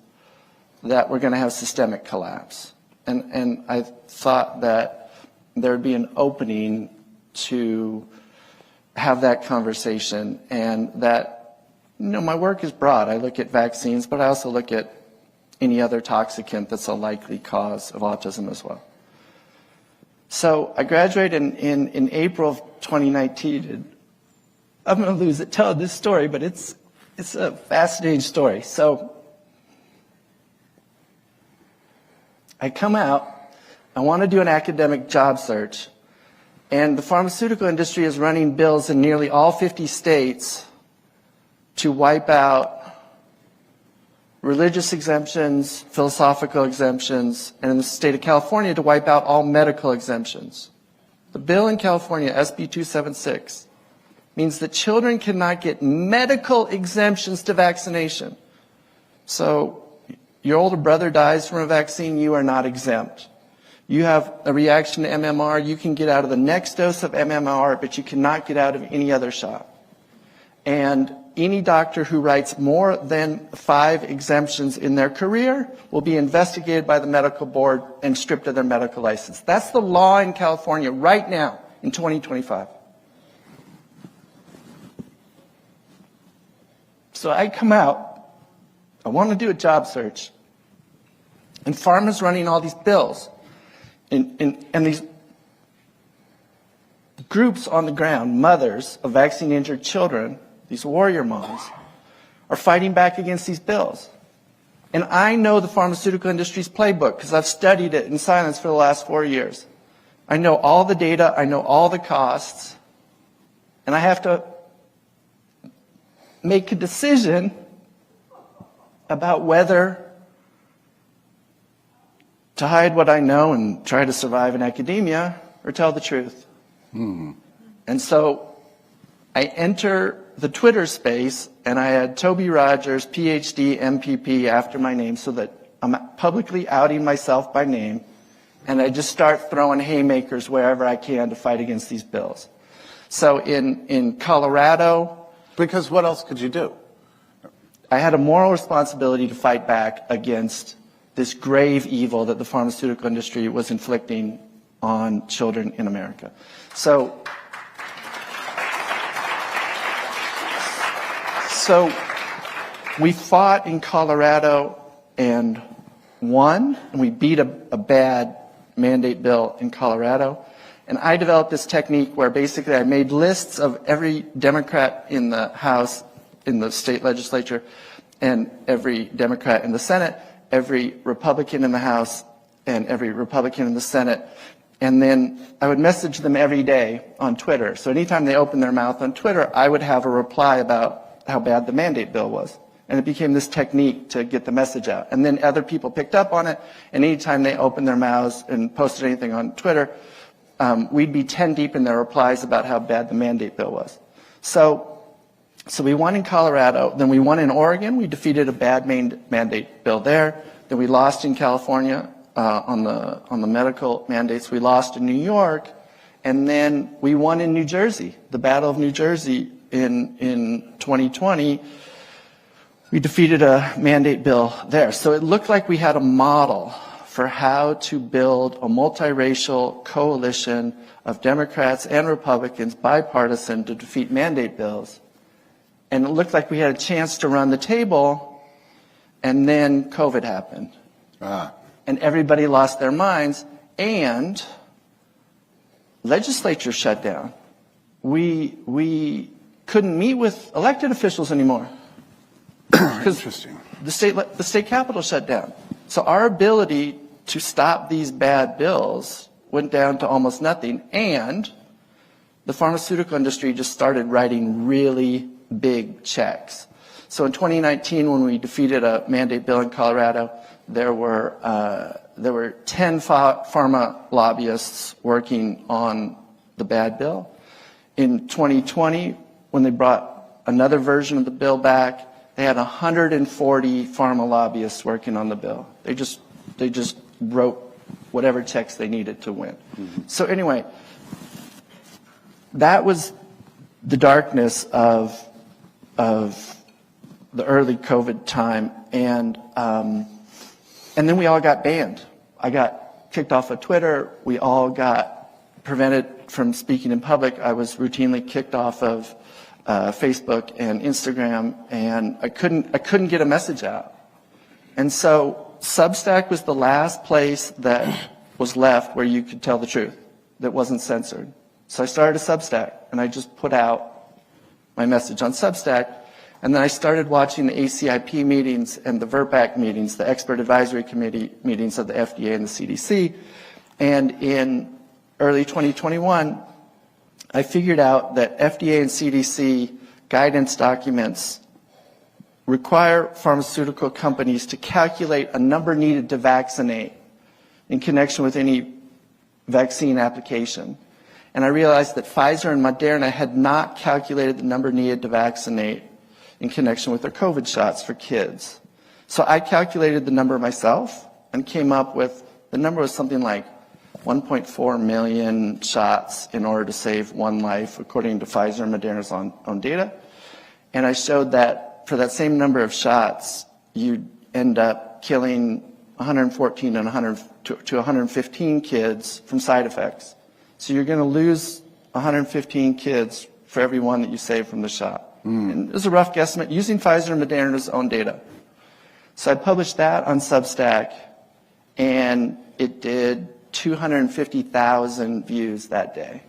that we're going to have systemic collapse. And I thought that there would be an opening to have that conversation, and that, my work is broad. I look at vaccines, but I also look at any other toxicant that's a likely cause of autism as well. So I graduated in April of 2019. I'm going to lose it telling this story, but it's a fascinating story. So I come out, I want to do an academic job search, and the pharmaceutical industry is running bills in nearly all 50 states to wipe out religious exemptions, philosophical exemptions, and in the state of California to wipe out all medical exemptions. The bill in California, SB 276, means that children cannot get medical exemptions to vaccination. So your older brother dies from a vaccine, you are not exempt. You have a reaction to MMR, you can get out of the next dose of MMR, but you cannot get out of any other shot. And any doctor who writes more than 5 exemptions in their career will be investigated by the medical board and stripped of their medical license. That's the law in California right now in 2025. So I come out, I want to do a job search, and pharma's running all these bills. And these groups on the ground, mothers of vaccine-injured children, these warrior moms, are fighting back against these bills. And I know the pharmaceutical industry's playbook because I've studied it in silence for the last 4 years. I know all the data, I know all the costs, and I have to make a decision about whether to hide what I know and try to survive in academia or tell the truth. And so I enter the Twitter space, and I had Toby Rogers, PhD, MPP after my name so that I'm publicly outing myself by name, and I just start throwing haymakers wherever I can to fight against these bills. So in Colorado... Because what else could you do? I had a moral responsibility to fight back against this grave evil that the pharmaceutical industry was inflicting on children in America. So we fought in Colorado and won, and we beat a bad mandate bill in Colorado. And I developed this technique where basically I made lists of every Democrat in the House, in the state legislature, and every Democrat in the Senate, every Republican in the House, and every Republican in the Senate. And then I would message them every day on Twitter. So anytime they opened their mouth on Twitter, I would have a reply about how bad the mandate bill was. And it became this technique to get the message out. And then other people picked up on it, and anytime they opened their mouths and posted anything on Twitter, we'd be 10 deep in their replies about how bad the mandate bill was. So we won in Colorado, then we won in Oregon. We defeated a bad mandate bill there. Then we lost in California on the medical mandates. We lost in New York, And then we won in New Jersey, the Battle of New Jersey in 2020. We defeated a mandate bill there. So it looked like we had a model for how to build a multiracial coalition of Democrats and Republicans, bipartisan, to defeat mandate bills. And it looked like we had a chance to run the table, and then COVID happened. And everybody lost their minds, and legislature shut down. We couldn't meet with elected officials anymore. Interesting. The state capitol shut down. So our ability to stop these bad bills went down to almost nothing, and the pharmaceutical industry just started writing really big checks. So in 2019, when we defeated a mandate bill in Colorado, there were 10 pharma lobbyists working on the bad bill. In 2020, when they brought another version of the bill back, they had 140 pharma lobbyists working on the bill. They just wrote whatever checks they needed to win. Mm-hmm. So anyway, that was the darkness of the early COVID time, and then we all got banned. I got kicked off of Twitter. We all got prevented from speaking in public. I was routinely kicked off of Facebook and Instagram, and I couldn't get a message out. And so Substack was the last place that was left where you could tell the truth, that wasn't censored. So I started a Substack, and I just put out my message on Substack. And then I started watching the ACIP meetings and the VRBPAC meetings, the Expert Advisory Committee meetings of the FDA and the CDC. And in early 2021, I figured out that FDA and CDC guidance documents require pharmaceutical companies to calculate a number needed to vaccinate in connection with any vaccine application. And I realized that Pfizer and Moderna had not calculated the number needed to vaccinate in connection with their COVID shots for kids. So I calculated the number myself and came up with, the number was something like 1.4 million shots in order to save one life, according to Pfizer and Moderna's own data. And I showed that for that same number of shots, you'd end up killing 114 to 115 kids from side effects. So you're going to lose 115 kids for every one that you save from the shot. And it was a rough guesstimate using Pfizer and Moderna's own data. So I published that on Substack, and it did 250,000 views that day.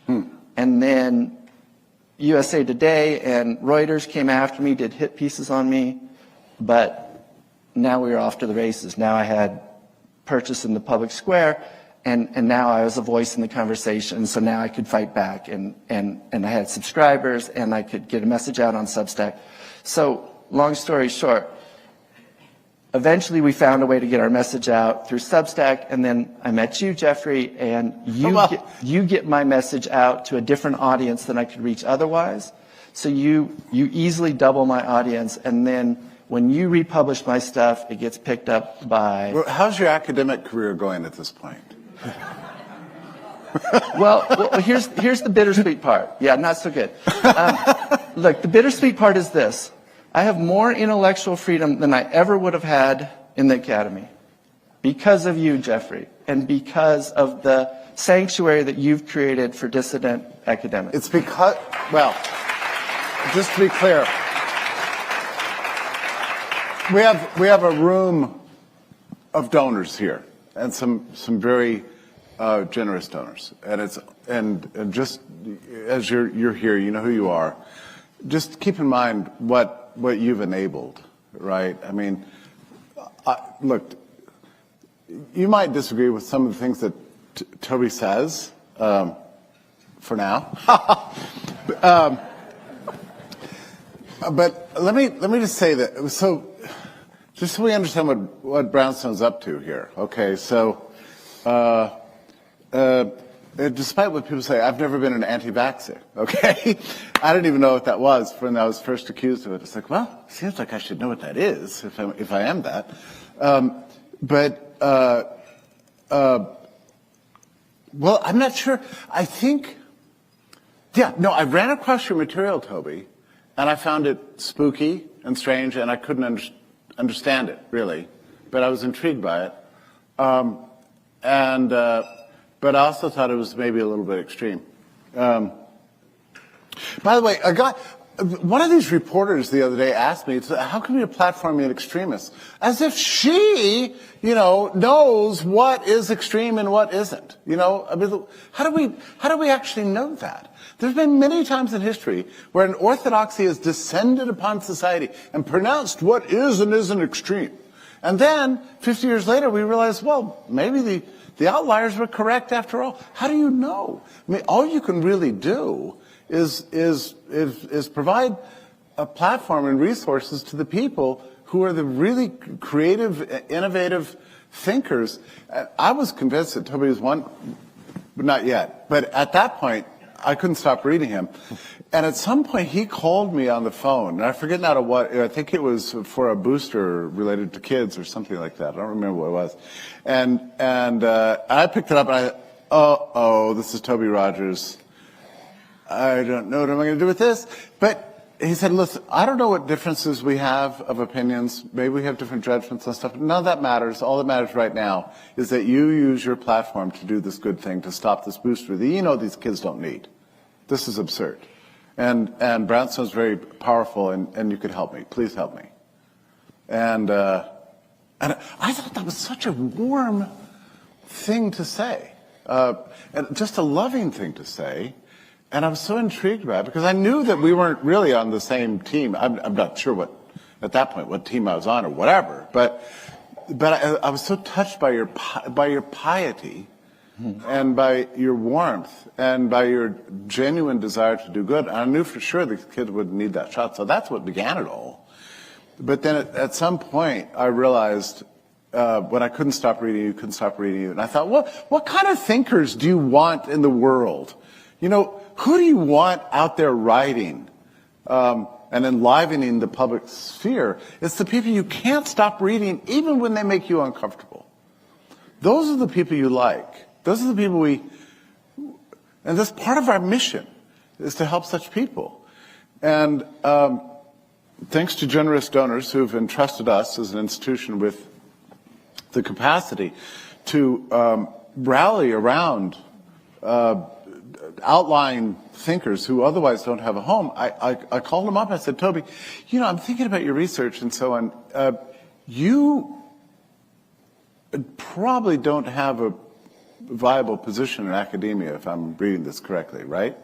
And then USA Today and Reuters came after me, did hit pieces on me, but now we were off to the races. Now I had purchase in the public square, and now I was a voice in the conversation, so now I could fight back, and I had subscribers, and I could get a message out on Substack. So long story short, eventually we found a way to get our message out through Substack, and then I met you, Jeffrey, and you get my message out to a different audience than I could reach otherwise. So you easily double my audience, and then when you republish my stuff, it gets picked up by... Well, how's your academic career going at this point? Well, here's the bittersweet part. Yeah, not so good. Look, the bittersweet part is this. I have more intellectual freedom than I ever would have had in the academy because of you, Jeffrey, and because of the sanctuary that you've created for dissident academics. It's because, well, just to be clear, we have a room of donors here, and some very generous donors, and just as you're here, you know who you are. Just keep in mind what you've enabled, right? I mean, look, you might disagree with some of the things that Toby says, for now. But let me just say that, so just so we understand what Brownstone's up to here, okay? So, despite what people say, I've never been an anti-vaxxer, okay? I didn't even know what that was when I was first accused of it. It's like, well, it seems like I should know what that is if I am that. But Well, I'm not sure. I think, I ran across your material, Toby, and I found it spooky and strange, and I couldn't understand it, really. But I was intrigued by it. But I also thought it was maybe a little bit extreme. By the way, one of these reporters the other day asked me, how can we platform an extremist? As if she, knows what is extreme and what isn't. I mean, how do we actually know that? There's been many times in history where an orthodoxy has descended upon society and pronounced what is and isn't extreme. And then, 50 years later, we realize, well, maybe the outliers were correct after all. How do you know? I mean, all you can really do is provide a platform and resources to the people who are the really creative, innovative thinkers. I was convinced that Toby was one, but not yet. But at that point, I couldn't stop reading him. And at some point, he called me on the phone. And I forget now to what. I think it was for a booster related to kids or something like that. I don't remember what it was. And I picked it up and I thought, this is Toby Rogers. I don't know what am I going to do with this. But he said, listen, I don't know what differences we have of opinions. Maybe we have different judgments and stuff. None of that matters. All that matters right now is that you use your platform to do this good thing, to stop this booster that these kids don't need. This is absurd. And Brownstone's very powerful, and you could help me. Please help me. And I thought that was such a warm thing to say, and just a loving thing to say. And I was so intrigued by it because I knew that we weren't really on the same team. I'm not sure at that point what team I was on or whatever. But I was so touched by your piety. And by your warmth and by your genuine desire to do good. And I knew for sure the kids would need that shot. So that's what began it all. But then at some point, I realized when I couldn't stop reading you, and I thought, what kind of thinkers do you want in the world? Who do you want out there writing and enlivening the public sphere? It's the people you can't stop reading even when they make you uncomfortable. Those are the people you like. Those are the people and that's part of our mission, is to help such people. And thanks to generous donors who've entrusted us as an institution with the capacity to rally around outlying thinkers who otherwise don't have a home, I called them up and I said, Toby, I'm thinking about your research and so on. You probably don't have a viable position in academia, if I'm reading this correctly, right?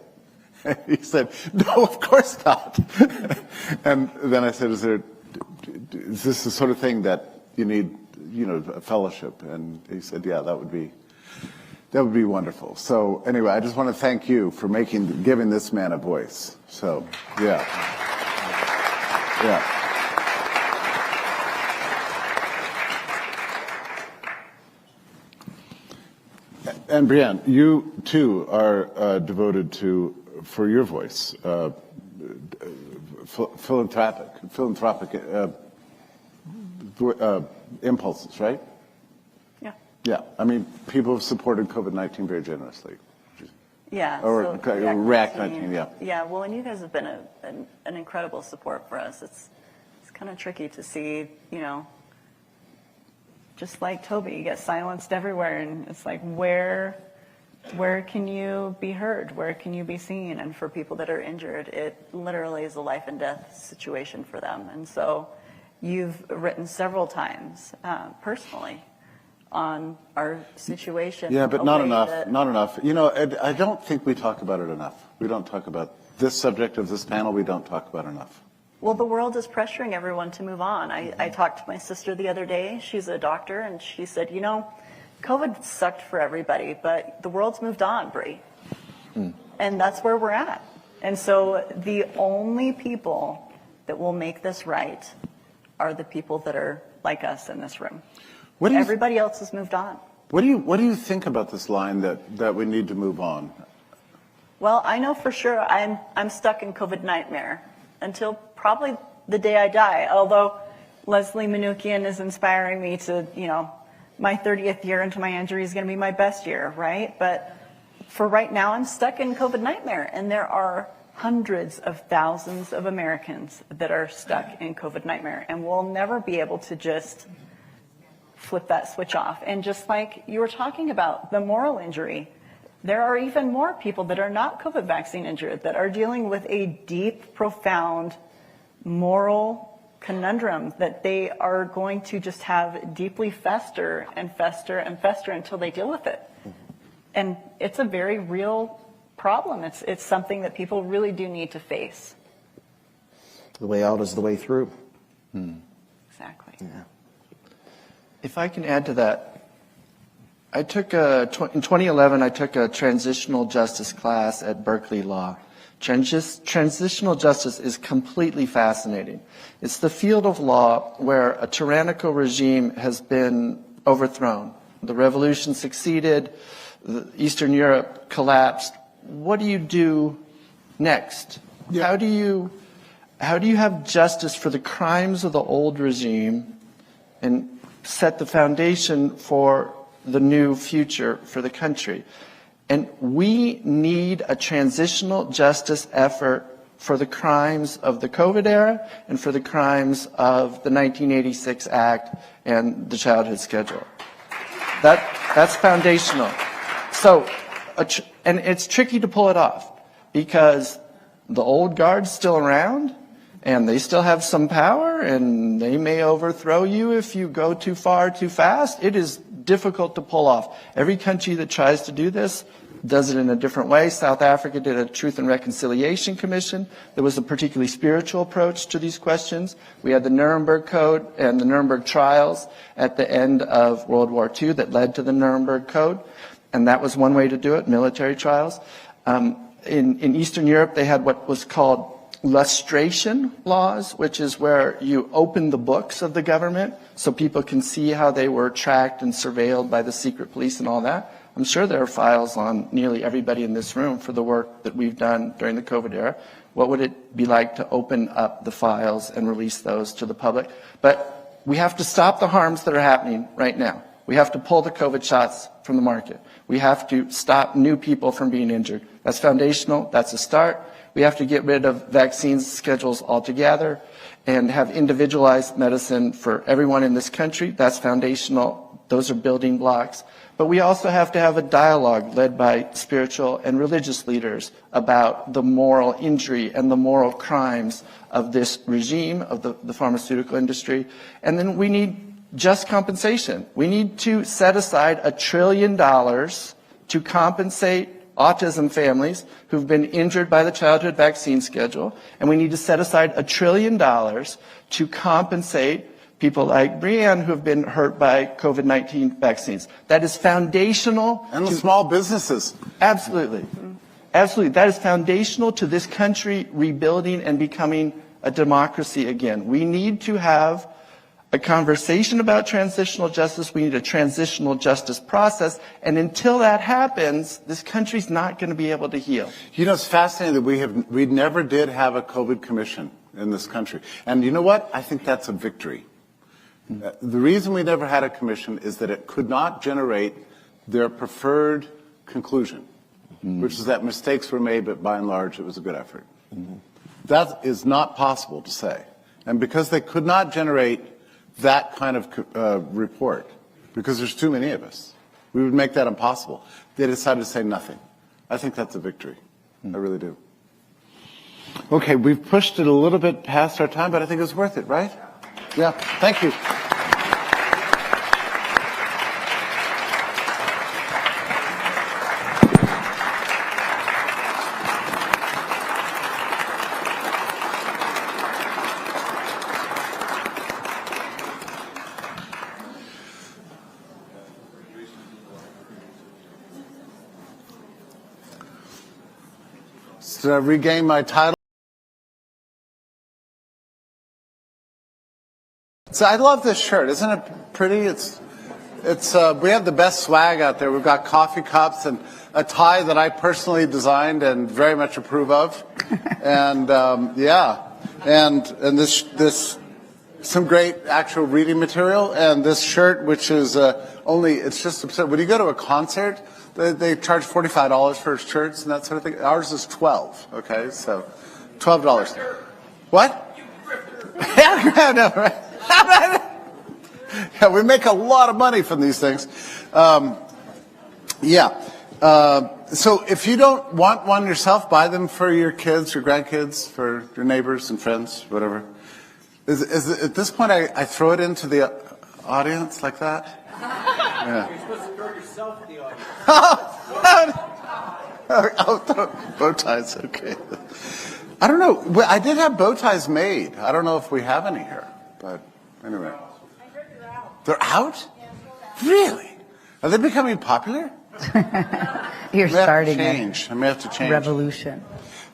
He said, no, of course not. And then I said, is this the sort of thing that you need, a fellowship? And he said, yeah, that would be wonderful. So anyway, I just want to thank you for giving this man a voice. So, yeah. And Brianne, you too are devoted for your voice, philanthropic impulses, right? Yeah. Yeah. I mean, people have supported COVID-19 very generously. Yeah. Or React-19, yeah. Yeah. Well, and you guys have been an incredible support for us. It's kind of tricky to see, just like Toby, you get silenced everywhere, and it's like, where can you be heard? Where can you be seen? And for people that are injured, it literally is a life and death situation for them. And so you've written several times personally on our situation. Yeah, but not enough. Not enough. I don't think we talk about it enough. We don't talk about this subject of this panel. We don't talk about enough. Well, the world is pressuring everyone to move on. I talked to my sister the other day. She's a doctor, and she said, COVID sucked for everybody, but the world's moved on, Brie. And that's where we're at. And so the only people that will make this right are the people that are like us in this room. Everybody else has moved on. What do you think about this line that we need to move on? Well, I know for sure I'm stuck in COVID nightmare until probably the day I die. Although Leslie Manoukian is inspiring me to, my 30th year into my injury is going to be my best year, right? But for right now, I'm stuck in COVID nightmare, and there are hundreds of thousands of Americans that are stuck in COVID nightmare, and we'll never be able to just flip that switch off. And just like you were talking about the moral injury, there are even more people that are not COVID vaccine injured that are dealing with a deep, profound moral conundrum that they are going to just have deeply fester and fester and fester until they deal with it. And it's a very real problem. It's something that people really do need to face. The way out is the way through. Exactly. Yeah. If I can add to that, in 2011, I took a transitional justice class at Berkeley Law. Transitional justice is completely fascinating. It's the field of law where a tyrannical regime has been overthrown. The revolution succeeded, Eastern Europe collapsed. What do you do next? Yeah. How do you have justice for the crimes of the old regime and set the foundation for the new future for the country? And we need a transitional justice effort for the crimes of the COVID era and for the crimes of the 1986 Act and the childhood schedule. That's foundational. So, and it's tricky to pull it off because the old guard's still around and they still have some power and they may overthrow you if you go too far too fast. It is difficult to pull off. Every country that tries to do this does it in a different way. South Africa did a Truth and Reconciliation Commission. There was a particularly spiritual approach to these questions. We had the Nuremberg Code and the Nuremberg trials at the end of World War II that led to the Nuremberg Code. And that was one way to do it, military trials. In Eastern Europe, they had what was called lustration laws, which is where you open the books of the government so people can see how they were tracked and surveilled by the secret police and all that. I'm sure there are files on nearly everybody in this room for the work that we've done during the COVID era. What would it be like to open up the files and release those to the public? But we have to stop the harms that are happening right now. We have to pull the COVID shots from the market. We have to stop new people from being injured. That's foundational. That's a start. We have to get rid of vaccine schedules altogether and have individualized medicine for everyone in this country. That's foundational. Those are building blocks. But we also have to have a dialogue led by spiritual and religious leaders about the moral injury and the moral crimes of this regime, of the pharmaceutical industry. And then we need just compensation. We need to set aside $1 trillion to compensate autism families who've been injured by the childhood vaccine schedule. And we need to set aside $1 trillion to compensate people like Brianne who have been hurt by COVID-19 vaccines. That is foundational. And the small businesses. Absolutely. Absolutely. That is foundational to this country rebuilding and becoming a democracy again. We need to have a conversation about transitional justice. We need a transitional justice process. And until that happens, this country's not going to be able to heal. You know, it's fascinating that we never did have a COVID commission in this country. And you know what? I think that's a victory. The reason we never had a commission is that it could not generate their preferred conclusion, which is that mistakes were made, but by and large it was a good effort. That is not possible to say. And because they could not generate that kind of report, because there's too many of us, we would make that impossible. They decided to say nothing. I think that's a victory. I really do. Okay, we've pushed it a little bit past our time, but I think it's worth it, right? Yeah, thank you. Did I regain my title? So I love this shirt. Isn't it pretty? It's we have the best swag out there. We've got coffee cups and a tie that I personally designed and very much approve of. And yeah, and this some great actual reading material, and this shirt, which is it's just absurd. When you go to a concert, they charge $45 for shirts and that sort of thing. Ours is $12, okay? So $12. What? Yeah, no, right? Yeah, we make a lot of money from these things. So if you don't want one yourself, buy them for your kids, your grandkids, for your neighbors and friends, whatever. At this point, I throw it into the audience like that? Yeah. You're supposed to throw yourself in the audience. Bow ties, okay. I don't know. I did have bow ties made. I don't know if we have any here, but anyway. They're out? Really? Are they becoming popular? You're starting I may have to change. Revolution.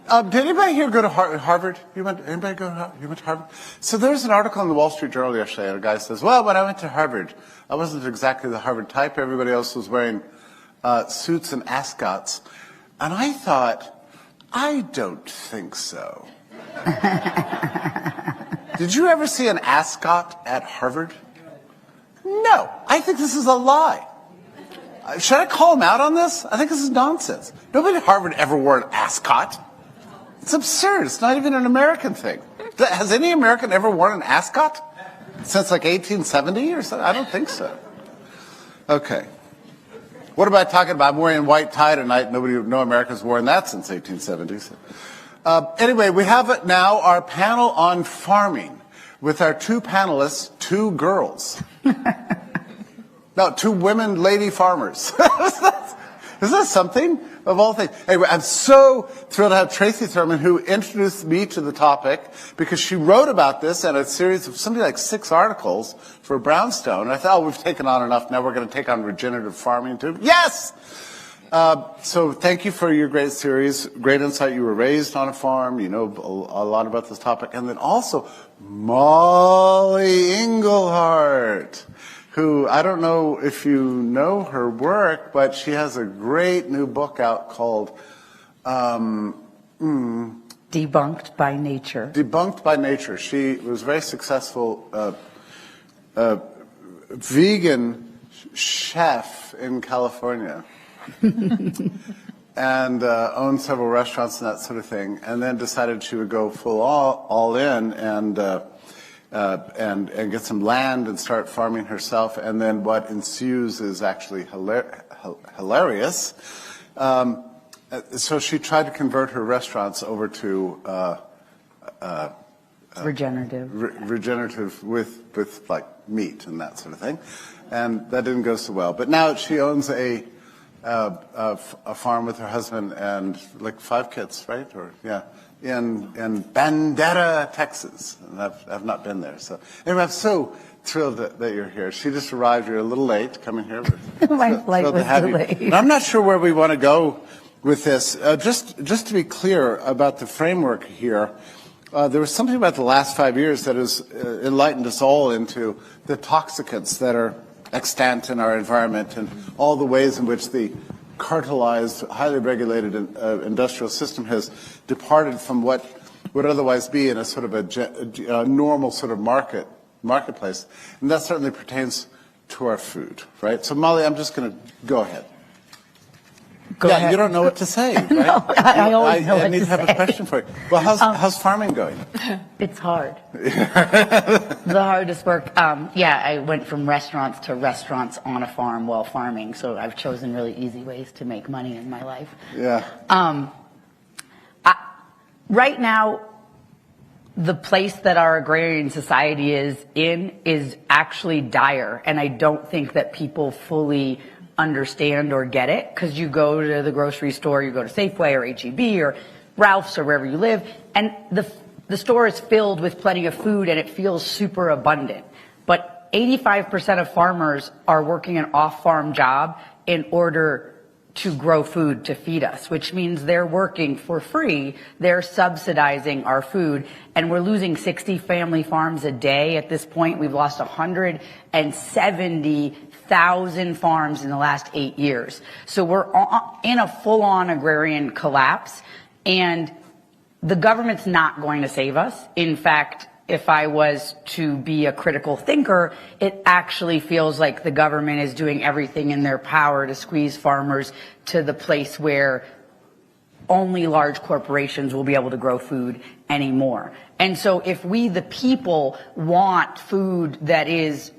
Did anybody here go to Harvard? Anybody go to Harvard? So there's an article in the Wall Street Journal yesterday, and a guy says, well, when I went to Harvard, I wasn't exactly the Harvard type. Everybody else was wearing suits and ascots. And I thought, I don't think so. Did you ever see an ascot at Harvard? No. I think this is a lie. Should I call him out on this? I think this is nonsense. Nobody at Harvard ever wore an ascot. It's absurd. It's not even an American thing. Has any American ever worn an ascot? Since like 1870 or something? I don't think so. Okay. What about talking about I'm wearing white tie tonight? No Americans wearing that since 1870. Anyway, we have now our panel on farming with our two panelists, two girls. No, two women lady farmers. Is that something? Of all things. Anyway, I'm so thrilled to have Tracy Thurman, who introduced me to the topic, because she wrote about this in a series of something like 6 articles for Brownstone. And I thought, we've taken on enough. Now we're going to take on regenerative farming too. Yes! So thank you for your great series. Great insight. You were raised on a farm. You know a lot about this topic. And then also Molly Englehart, who, I don't know if you know her work, but she has a great new book out called Debunked by Nature. Debunked by Nature. She was a very successful vegan chef in California and owned several restaurants and that sort of thing, and then decided she would go full all in and get some land and start farming herself. And then what ensues is actually hilarious. So she tried to convert her restaurants over to regenerative with like meat and that sort of thing, and that didn't go so well. But now she owns a farm with her husband and like 5 kids, right? Or yeah. In Bandera, Texas, and I've not been there. So anyway, I'm so thrilled that you're here. She just arrived. You're a little late coming here. But My flight was delayed. And I'm not sure where we want to go with this. Just to be clear about the framework here, there was something about the last 5 years that has enlightened us all into the toxicants that are extant in our environment and all the ways in which the cartelized, highly regulated industrial system has departed from what would otherwise be in a sort of a normal sort of marketplace. And that certainly pertains to our food, right? So Molly, I'm just going to go ahead. Go ahead. You don't know what to say, right? No, I always know what to say. I need to have a question for you. Well, how's farming going? It's hard. The hardest work. I went from restaurants to restaurants on a farm while farming, so I've chosen really easy ways to make money in my life. Yeah. Right now, the place that our agrarian society is in is actually dire, and I don't think that people fully understand or get it, because you go to the grocery store, you go to Safeway or H-E-B or Ralph's or wherever you live, and the store is filled with plenty of food and it feels super abundant. But 85% of farmers are working an off-farm job in order to grow food to feed us, which means they're working for free, they're subsidizing our food, and we're losing 60 family farms a day at this point. We've lost 170,000 farms in the last 8 years. So we're in a full-on agrarian collapse, and the government's not going to save us. In fact, if I was to be a critical thinker, it actually feels like the government is doing everything in their power to squeeze farmers to the place where only large corporations will be able to grow food anymore. And so if we, the people, want food that is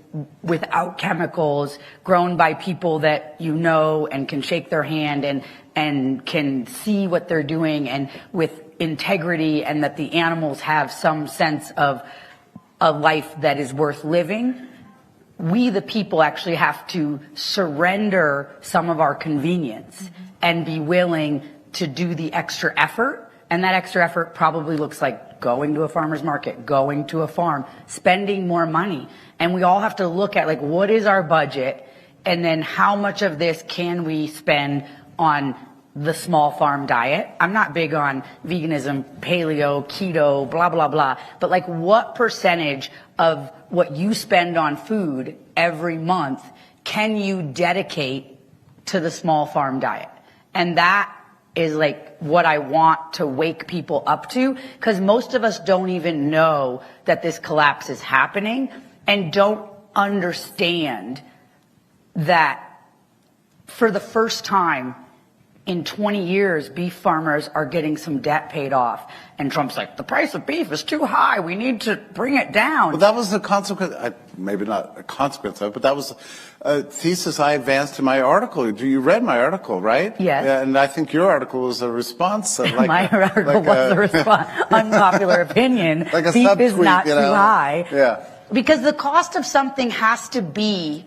without chemicals, grown by people that you know and can shake their hand and can see what they're doing and with integrity, and that the animals have some sense of a life that is worth living, we, the people, actually have to surrender some of our convenience and be willing to do the extra effort. And that extra effort probably looks like going to a farmer's market, going to a farm, spending more money. And we all have to look at, like, what is our budget, and then how much of this can we spend on the small farm diet. I'm not big on veganism, paleo, keto, blah, blah, blah. But, like, what percentage of what you spend on food every month can you dedicate to the small farm diet? And that is, like, what I want to wake people up to, because most of us don't even know that this collapse is happening and don't understand that for the first time in 20 years, beef farmers are getting some debt paid off. And Trump's like, the price of beef is too high. We need to bring it down. Well, that was the consequence, maybe not a consequence of it, but that was a thesis I advanced in my article. You read my article, right? Yes. Yeah, and I think your article was a response. My article was a response. Unpopular opinion. Like a beef subtweet, is not you know? too high. Yeah. Because the cost of something has to be,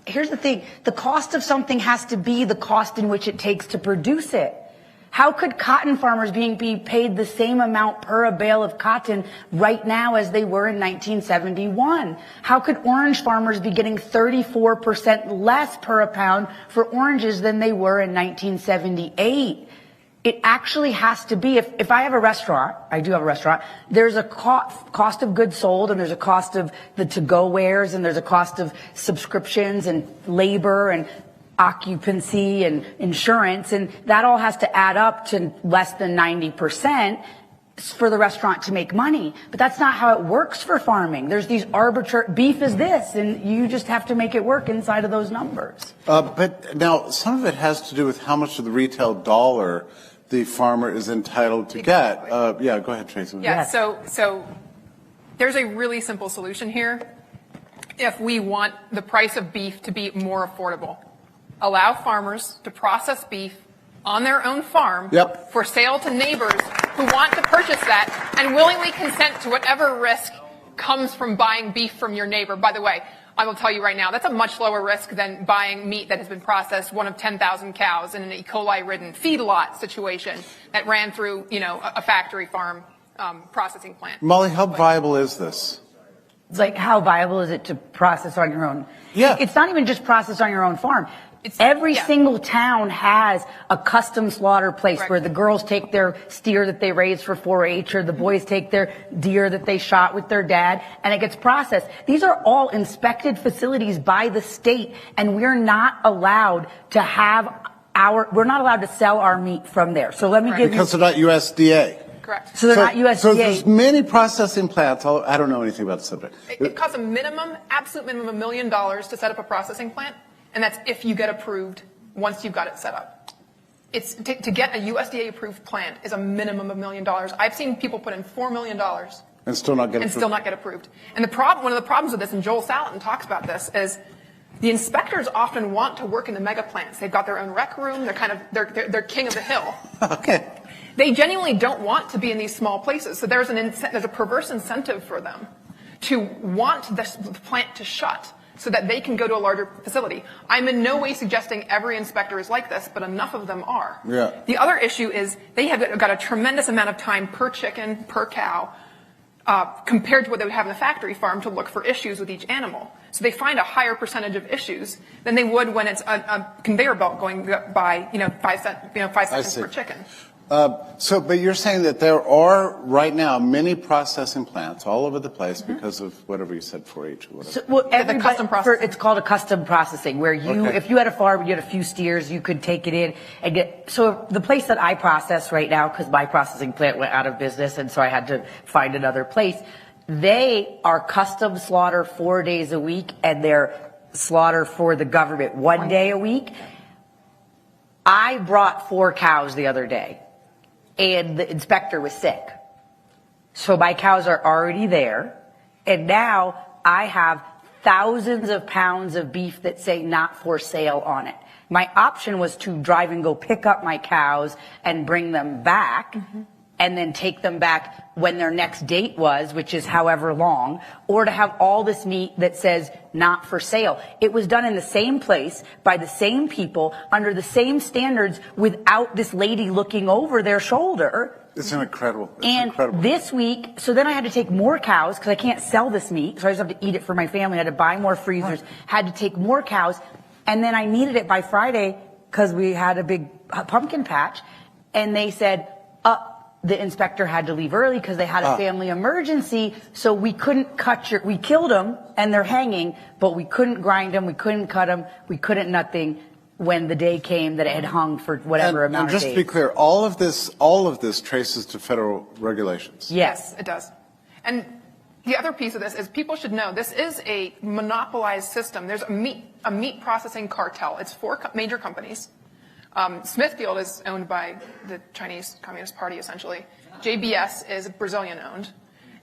here's the thing, the cost of something has to be the cost in which it takes to produce it. How could cotton farmers be paid the same amount per a bale of cotton right now as they were in 1971? How could orange farmers be getting 34% less per a pound for oranges than they were in 1978? It actually has to be, if I have a restaurant, I do have a restaurant, there's a cost of goods sold, and there's a cost of the to-go wares, and there's a cost of subscriptions and labor and occupancy and insurance, and that all has to add up to less than 90% for the restaurant to make money. But that's not how it works for farming. There's these arbitrary, beef is this, and you just have to make it work inside of those numbers. But now, some of it has to do with how much of the retail dollar the farmer is entitled to get. Yeah, go ahead, Tracy. Yeah, so there's a really simple solution here. If we want the price of beef to be more affordable, allow farmers to process beef on their own farm for sale to neighbors who want to purchase that and willingly consent to whatever risk comes from buying beef from your neighbor. By the way, I will tell you right now, that's a much lower risk than buying meat that has been processed, one of 10,000 cows in an E. coli-ridden feedlot situation that ran through, a factory farm processing plant. Molly, how viable is this? It's like, how viable is it to process on your own? Yeah. It's not even just process on your own farm. Every single town has a custom slaughter place where the girls take their steer that they raised for 4-H, or the boys take their deer that they shot with their dad, and it gets processed. These are all inspected facilities by the state, and we're not allowed to we're not allowed to sell our meat from there. So let me give you. Because they're not USDA. Correct. So they're not USDA. So there's many processing plants. I don't know anything about the subject. It costs absolute minimum $1 million to set up a processing plant. And that's if you get approved once you've got it set up. It's to get a USDA approved plant is a minimum of $1 million. I've seen people put in $4 million and still not get approved. And one of the problems with this, and Joel Salatin talks about this, is the inspectors often want to work in the mega plants. They've got their own rec room. They're king of the hill. Okay. They genuinely don't want to be in these small places. So there's a perverse incentive for them to want the plant to shut, so that they can go to a larger facility. I'm in no way suggesting every inspector is like this, but enough of them are. Yeah. The other issue is they have got a tremendous amount of time per chicken, per cow, compared to what they would have in the factory farm to look for issues with each animal. So they find a higher percentage of issues than they would when it's a conveyor belt going by, 5 seconds per chicken. But you're saying that there are right now many processing plants all over the place because of whatever you said, 4-H or whatever. So, the custom processing. It's called a custom processing, where if you had a farm, you had a few steers, you could take it in and get. So the place that I process right now, because my processing plant went out of business, and so I had to find another place. They are custom slaughter 4 days a week, and they're slaughter for the government 1 day a week. I brought 4 cows the other day, and the inspector was sick. So my cows are already there, and now I have thousands of pounds of beef that say not for sale on it. My option was to drive and go pick up my cows and bring them back, and then take them back when their next date was, which is however long, or to have all this meat that says not for sale. It was done in the same place by the same people under the same standards without this lady looking over their shoulder. It's incredible. It's And incredible. this week, so then I had to take more cows because I can't sell this meat, so I just have to eat it for my family. I had to buy more freezers, had to take more cows, and then I needed it by Friday because we had a big pumpkin patch, and they said, the inspector had to leave early because they had a family emergency, so we couldn't we killed them, and they're hanging, but we couldn't grind them, we couldn't cut them, we couldn't nothing when the day came that it had hung for whatever amount of days. And just to be clear, all of this traces to federal regulations. Yes. It does. And the other piece of this is people should know this is a monopolized system. There's a meat processing cartel. It's 4 major companies. Smithfield is owned by the Chinese Communist Party, essentially. JBS is Brazilian owned.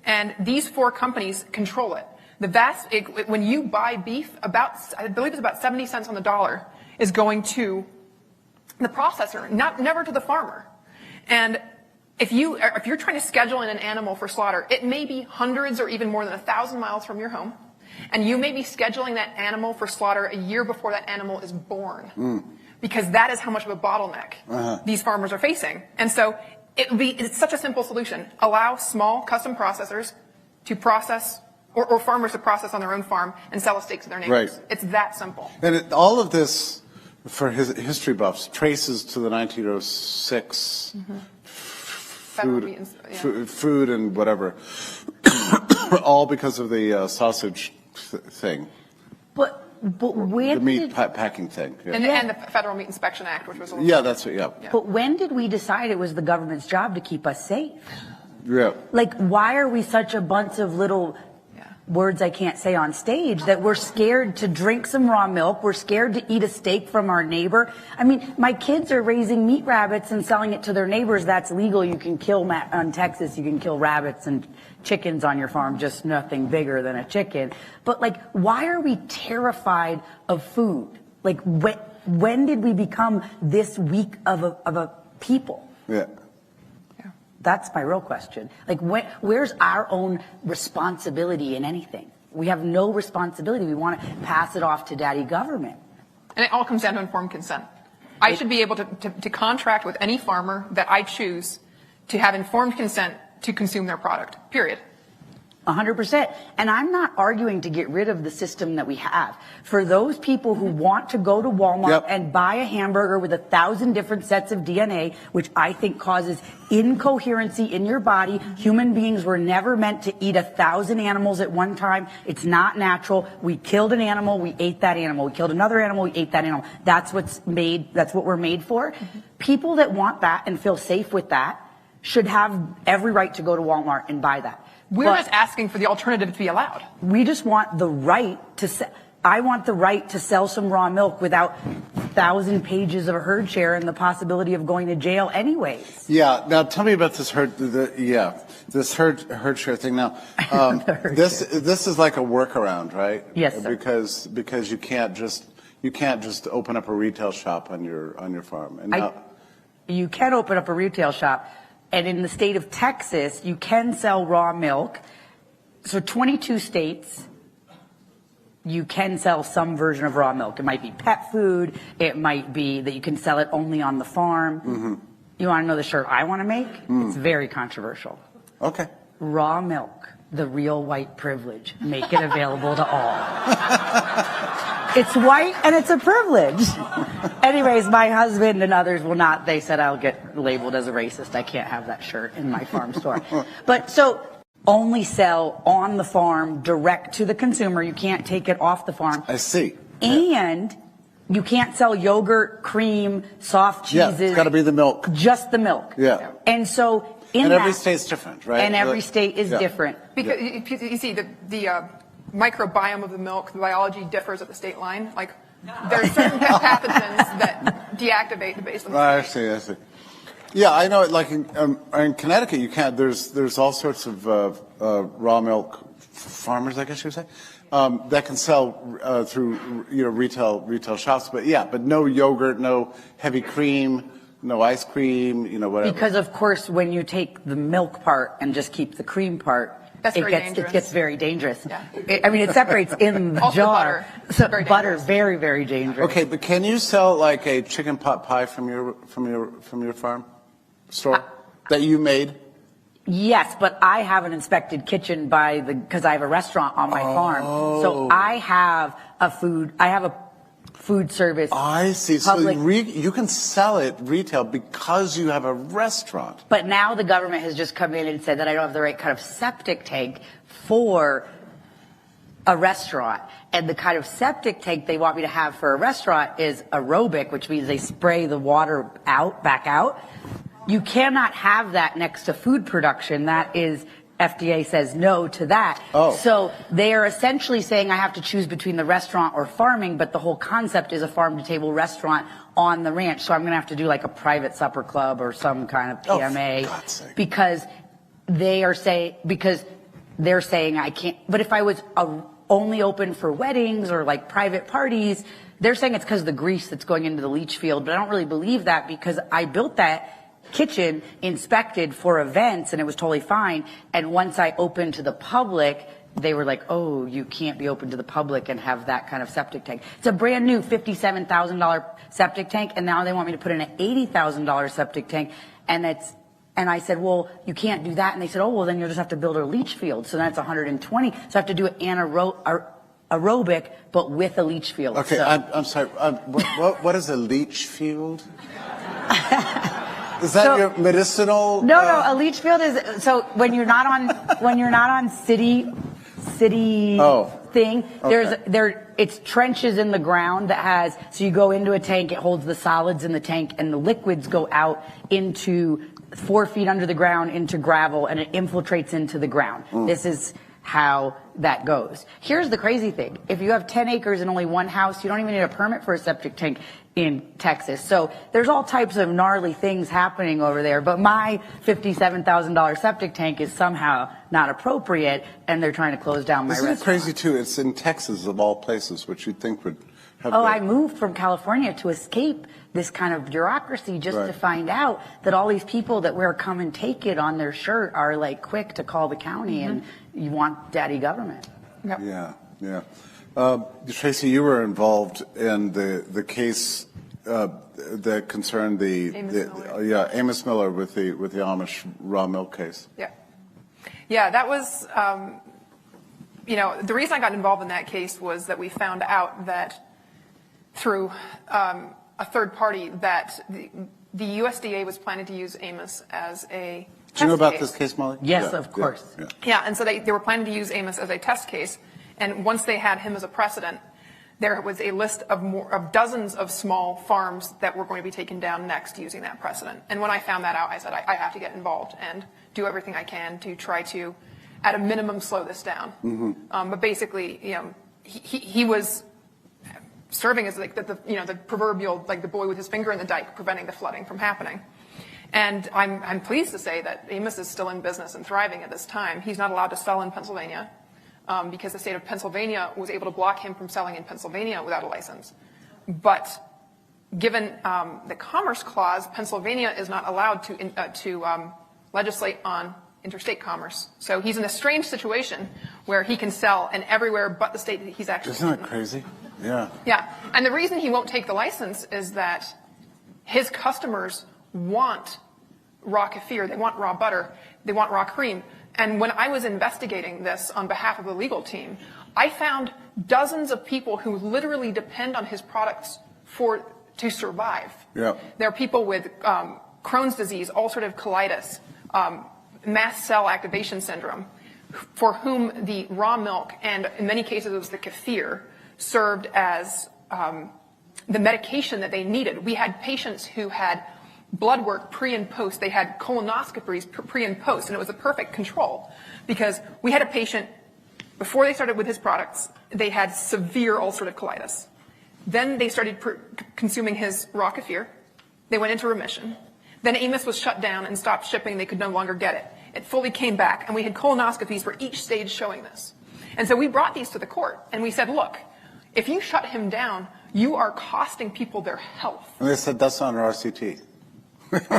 And these 4 companies control it. When you buy beef, I believe it's about 70 cents on the dollar is going to the processor, never to the farmer. And if you're trying to schedule in an animal for slaughter, it may be hundreds or even more than 1,000 miles from your home. And you may be scheduling that animal for slaughter a year before that animal is born. Because that is how much of a bottleneck these farmers are facing. And so it's such a simple solution. Allow small custom processors to process, or farmers to process on their own farm and sell a steak to their neighbors. Right. It's that simple. And all of this, for history buffs, traces to the 1906 food and whatever, all because of the sausage thing. But when the meat packing thing. Yeah. And the Federal Meat Inspection Act, which was a little that's it, yeah. But when did we decide it was the government's job to keep us safe? Yeah. Like, why are we such a bunch of little words I can't say on stage that we're scared to drink some raw milk, we're scared to eat a steak from our neighbor? I mean, my kids are raising meat rabbits and selling it to their neighbors. That's legal. You can kill, in Texas, you can kill rabbits and chickens on your farm, just nothing bigger than a chicken. But like, why are we terrified of food? Like, when did we become this weak of a people? Yeah. That's my real question. Like, where's our own responsibility in anything? We have no responsibility. We want to pass it off to daddy government. And it all comes down to informed consent. I should be able to contract with any farmer that I choose to have informed consent to consume their product, period. 100%. And I'm not arguing to get rid of the system that we have. For those people who want to go to Walmart and buy a hamburger with 1,000 different sets of DNA, which I think causes incoherency in your body. Human beings were never meant to eat 1,000 animals at one time. It's not natural. We killed an animal, we ate that animal. We killed another animal, we ate that animal. That's what we're made for. People that want that and feel safe with that should have every right to go to Walmart and buy that. We're just asking for the alternative to be allowed. We just want the right to I want the right to sell some raw milk without 1,000 pages of herd share and the possibility of going to jail anyways. Yeah. Now tell me about this herd share thing. Now, this is like a workaround, right? Yes, sir. Because you can't just open up a retail shop on your farm. And you can open up a retail shop. And in the state of Texas, you can sell raw milk. So 22 states, you can sell some version of raw milk. It might be pet food. It might be that you can sell it only on the farm. Mm-hmm. You want to know the shirt I want to make? It's very controversial. Okay. Raw milk, the real white privilege. Make it available to all. It's white and it's a privilege. Anyways, my husband and others will not. They said I'll get labeled as a racist. I can't have that shirt in my farm store. But so only sell on the farm, direct to the consumer. You can't take it off the farm. I see. And you can't sell yogurt, cream, soft cheeses. Yeah, it's got to be the milk. Just the milk. Yeah. And so in and that. every state's different, right? And every state is different. Because you see, the microbiome of the milk, the biology differs at the state line. Like, there's certain pathogens that deactivate based on the I see. Yeah, I know. Like in Connecticut, you can't. There's all sorts of raw milk farmers, I guess you would say, that can sell through retail shops. But no yogurt, no heavy cream, no ice cream, whatever. Because of course, when you take the milk part and just keep the cream part, it gets very dangerous. Yeah. It separates in the also jar. Butter. So very butter, dangerous. very, very dangerous. Okay, but can you sell like a chicken pot pie from your farm store that you made? Yes, but I have an inspected kitchen because I have a restaurant on my farm. So I have a food service. I see. So you can sell it retail because you have a restaurant. But now the government has just come in and said that I don't have the right kind of septic tank for a restaurant. And the kind of septic tank they want me to have for a restaurant is aerobic, which means they spray the water back out. You cannot have that next to food production. That is, FDA says no to that. So they are essentially saying I have to choose between the restaurant or farming, but the whole concept is a farm-to-table restaurant on the ranch. So I'm going to have to do like a private supper club or some kind of PMA because they're saying I can't. But if I was only open for weddings or like private parties, they're saying it's because of the grease that's going into the leach field. But I don't really believe that because I built that kitchen inspected for events and it was totally fine. And once I opened to the public, they were like, oh, you can't be open to the public and have that kind of septic tank. It's a brand new $57,000 septic tank. And now they want me to put in an $80,000 septic tank. And I said, well, you can't do that. And they said, oh, well, then you'll just have to build a leach field. So that's 120. So I have to do it aerobic, but with a leach field. Okay, so. I'm sorry. What is a leach field? Is that your medicinal? No, a leach field is so when you're not on city thing. It's trenches in the ground so you go into a tank, it holds the solids in the tank, and the liquids go out into 4 feet under the ground into gravel, and it infiltrates into the ground. This is how that goes. Here's the crazy thing. If you have 10 acres and only one house, you don't even need a permit for a septic tank in Texas. So there's all types of gnarly things happening over there. But my $57,000 septic tank is somehow not appropriate, and they're trying to close down my restaurant. Isn't it crazy, too? It's in Texas, of all places, which you'd think would have... I moved from California to escape this kind of bureaucracy just to find out that all these people that wear come and take it on their shirt are like quick to call the county and you want daddy government. Yep. Yeah. Tracy, you were involved in the case that concerned Amos Miller with the Amish raw milk case. Yeah, that was the reason I got involved in that case was that we found out that through a third party that the USDA was planning to use Amos as a test case. Do you know about this case, Molly? Yes, of course. Yeah, and so they were planning to use Amos as a test case. And once they had him as a precedent, there was a list of dozens of small farms that were going to be taken down next using that precedent. And when I found that out, I said, I have to get involved and do everything I can to try to, at a minimum, slow this down. But basically, he was serving as like the proverbial, like the boy with his finger in the dike, preventing the flooding from happening. And I'm pleased to say that Amos is still in business and thriving at this time. He's not allowed to sell in Pennsylvania. Because the state of Pennsylvania was able to block him from selling in Pennsylvania without a license. But given the Commerce Clause, Pennsylvania is not allowed to legislate on interstate commerce. So he's in a strange situation where he can sell in everywhere but the state that he's actually in. Isn't that crazy? Yeah. Yeah, and the reason he won't take the license is that his customers want raw kefir, they want raw butter, they want raw cream. And when I was investigating this on behalf of the legal team, I found dozens of people who literally depend on his products to survive. Yeah. There are people with Crohn's disease, ulcerative colitis, mast cell activation syndrome, for whom the raw milk, and in many cases it was the kefir, served as the medication that they needed. We had patients who had blood work pre and post. They had colonoscopies pre and post, and it was a perfect control because we had a patient, before they started with his products, they had severe ulcerative colitis. Then they started consuming his raw kefir. They went into remission. Then Amos was shut down and stopped shipping. They could no longer get it. It fully came back, and we had colonoscopies for each stage showing this. And so we brought these to the court, and we said, look, if you shut him down, you are costing people their health. And they said that's not an RCT. But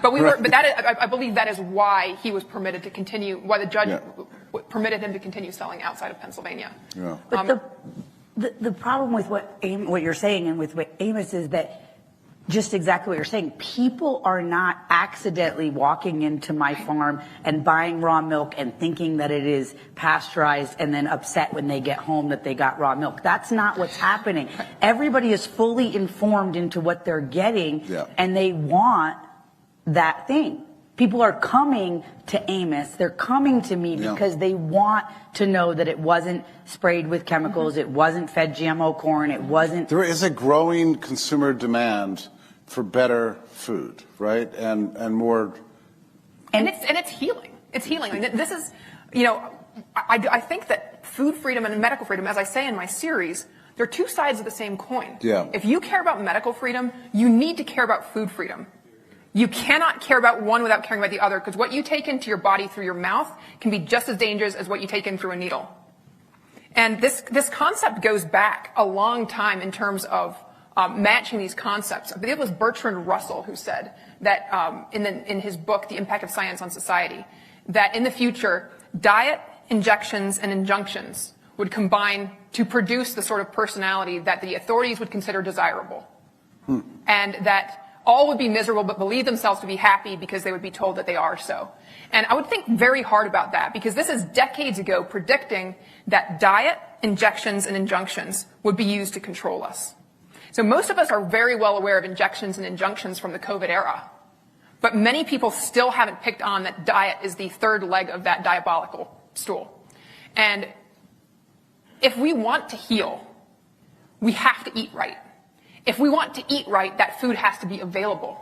I believe that is why he was permitted to continue, why the judge permitted him to continue selling outside of Pennsylvania. Yeah. But the problem with what you're saying and with what Amos is that just exactly what you're saying, people are not accidentally walking into my farm and buying raw milk and thinking that it is pasteurized and then upset when they get home that they got raw milk. That's not what's happening. Everybody is fully informed into what they're getting, and they want that thing. People are coming to Amos. They're coming to me because they want to know that it wasn't sprayed with chemicals. It wasn't fed GMO corn. It wasn't. There is a growing consumer demand for better food, right? And more. And it's healing. It's healing. I mean, this is, you know, I think that food freedom and medical freedom, as I say in my series, they're two sides of the same coin. Yeah. If you care about medical freedom, you need to care about food freedom. You cannot care about one without caring about the other, because what you take into your body through your mouth can be just as dangerous as what you take in through a needle. And this concept goes back a long time in terms of matching these concepts. I believe it was Bertrand Russell who said that in his book, The Impact of Science on Society, that in the future, diet, injections, and injunctions would combine to produce the sort of personality that the authorities would consider desirable. And that all would be miserable but believe themselves to be happy because they would be told that they are so. And I would think very hard about that, because this is decades ago predicting that diet, injections, and injunctions would be used to control us. So most of us are very well aware of injections and injunctions from the COVID era. But many people still haven't picked on that diet is the third leg of that diabolical stool. And if we want to heal, we have to eat right. If we want to eat right, that food has to be available.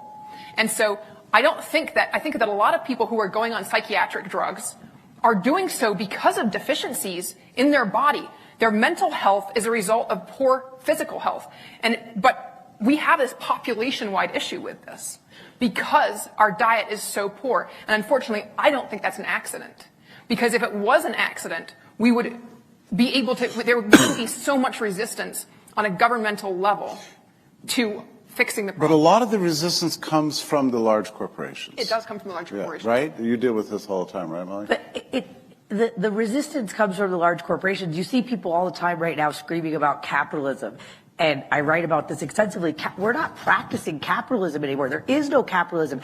And so I think that a lot of people who are going on psychiatric drugs are doing so because of deficiencies in their body. Their mental health is a result of poor physical health. But we have this population-wide issue with this because our diet is so poor. And unfortunately, I don't think that's an accident. Because if it was an accident, we would be able to, there would be so much resistance on a governmental level to fixing the problem. But a lot of the resistance comes from the large corporations. It does come from the large corporations. Right? You deal with this all the time, right, Molly? But the resistance comes from the large corporations. You see people all the time right now screaming about capitalism. And I write about this extensively. We're not practicing capitalism anymore. There is no capitalism.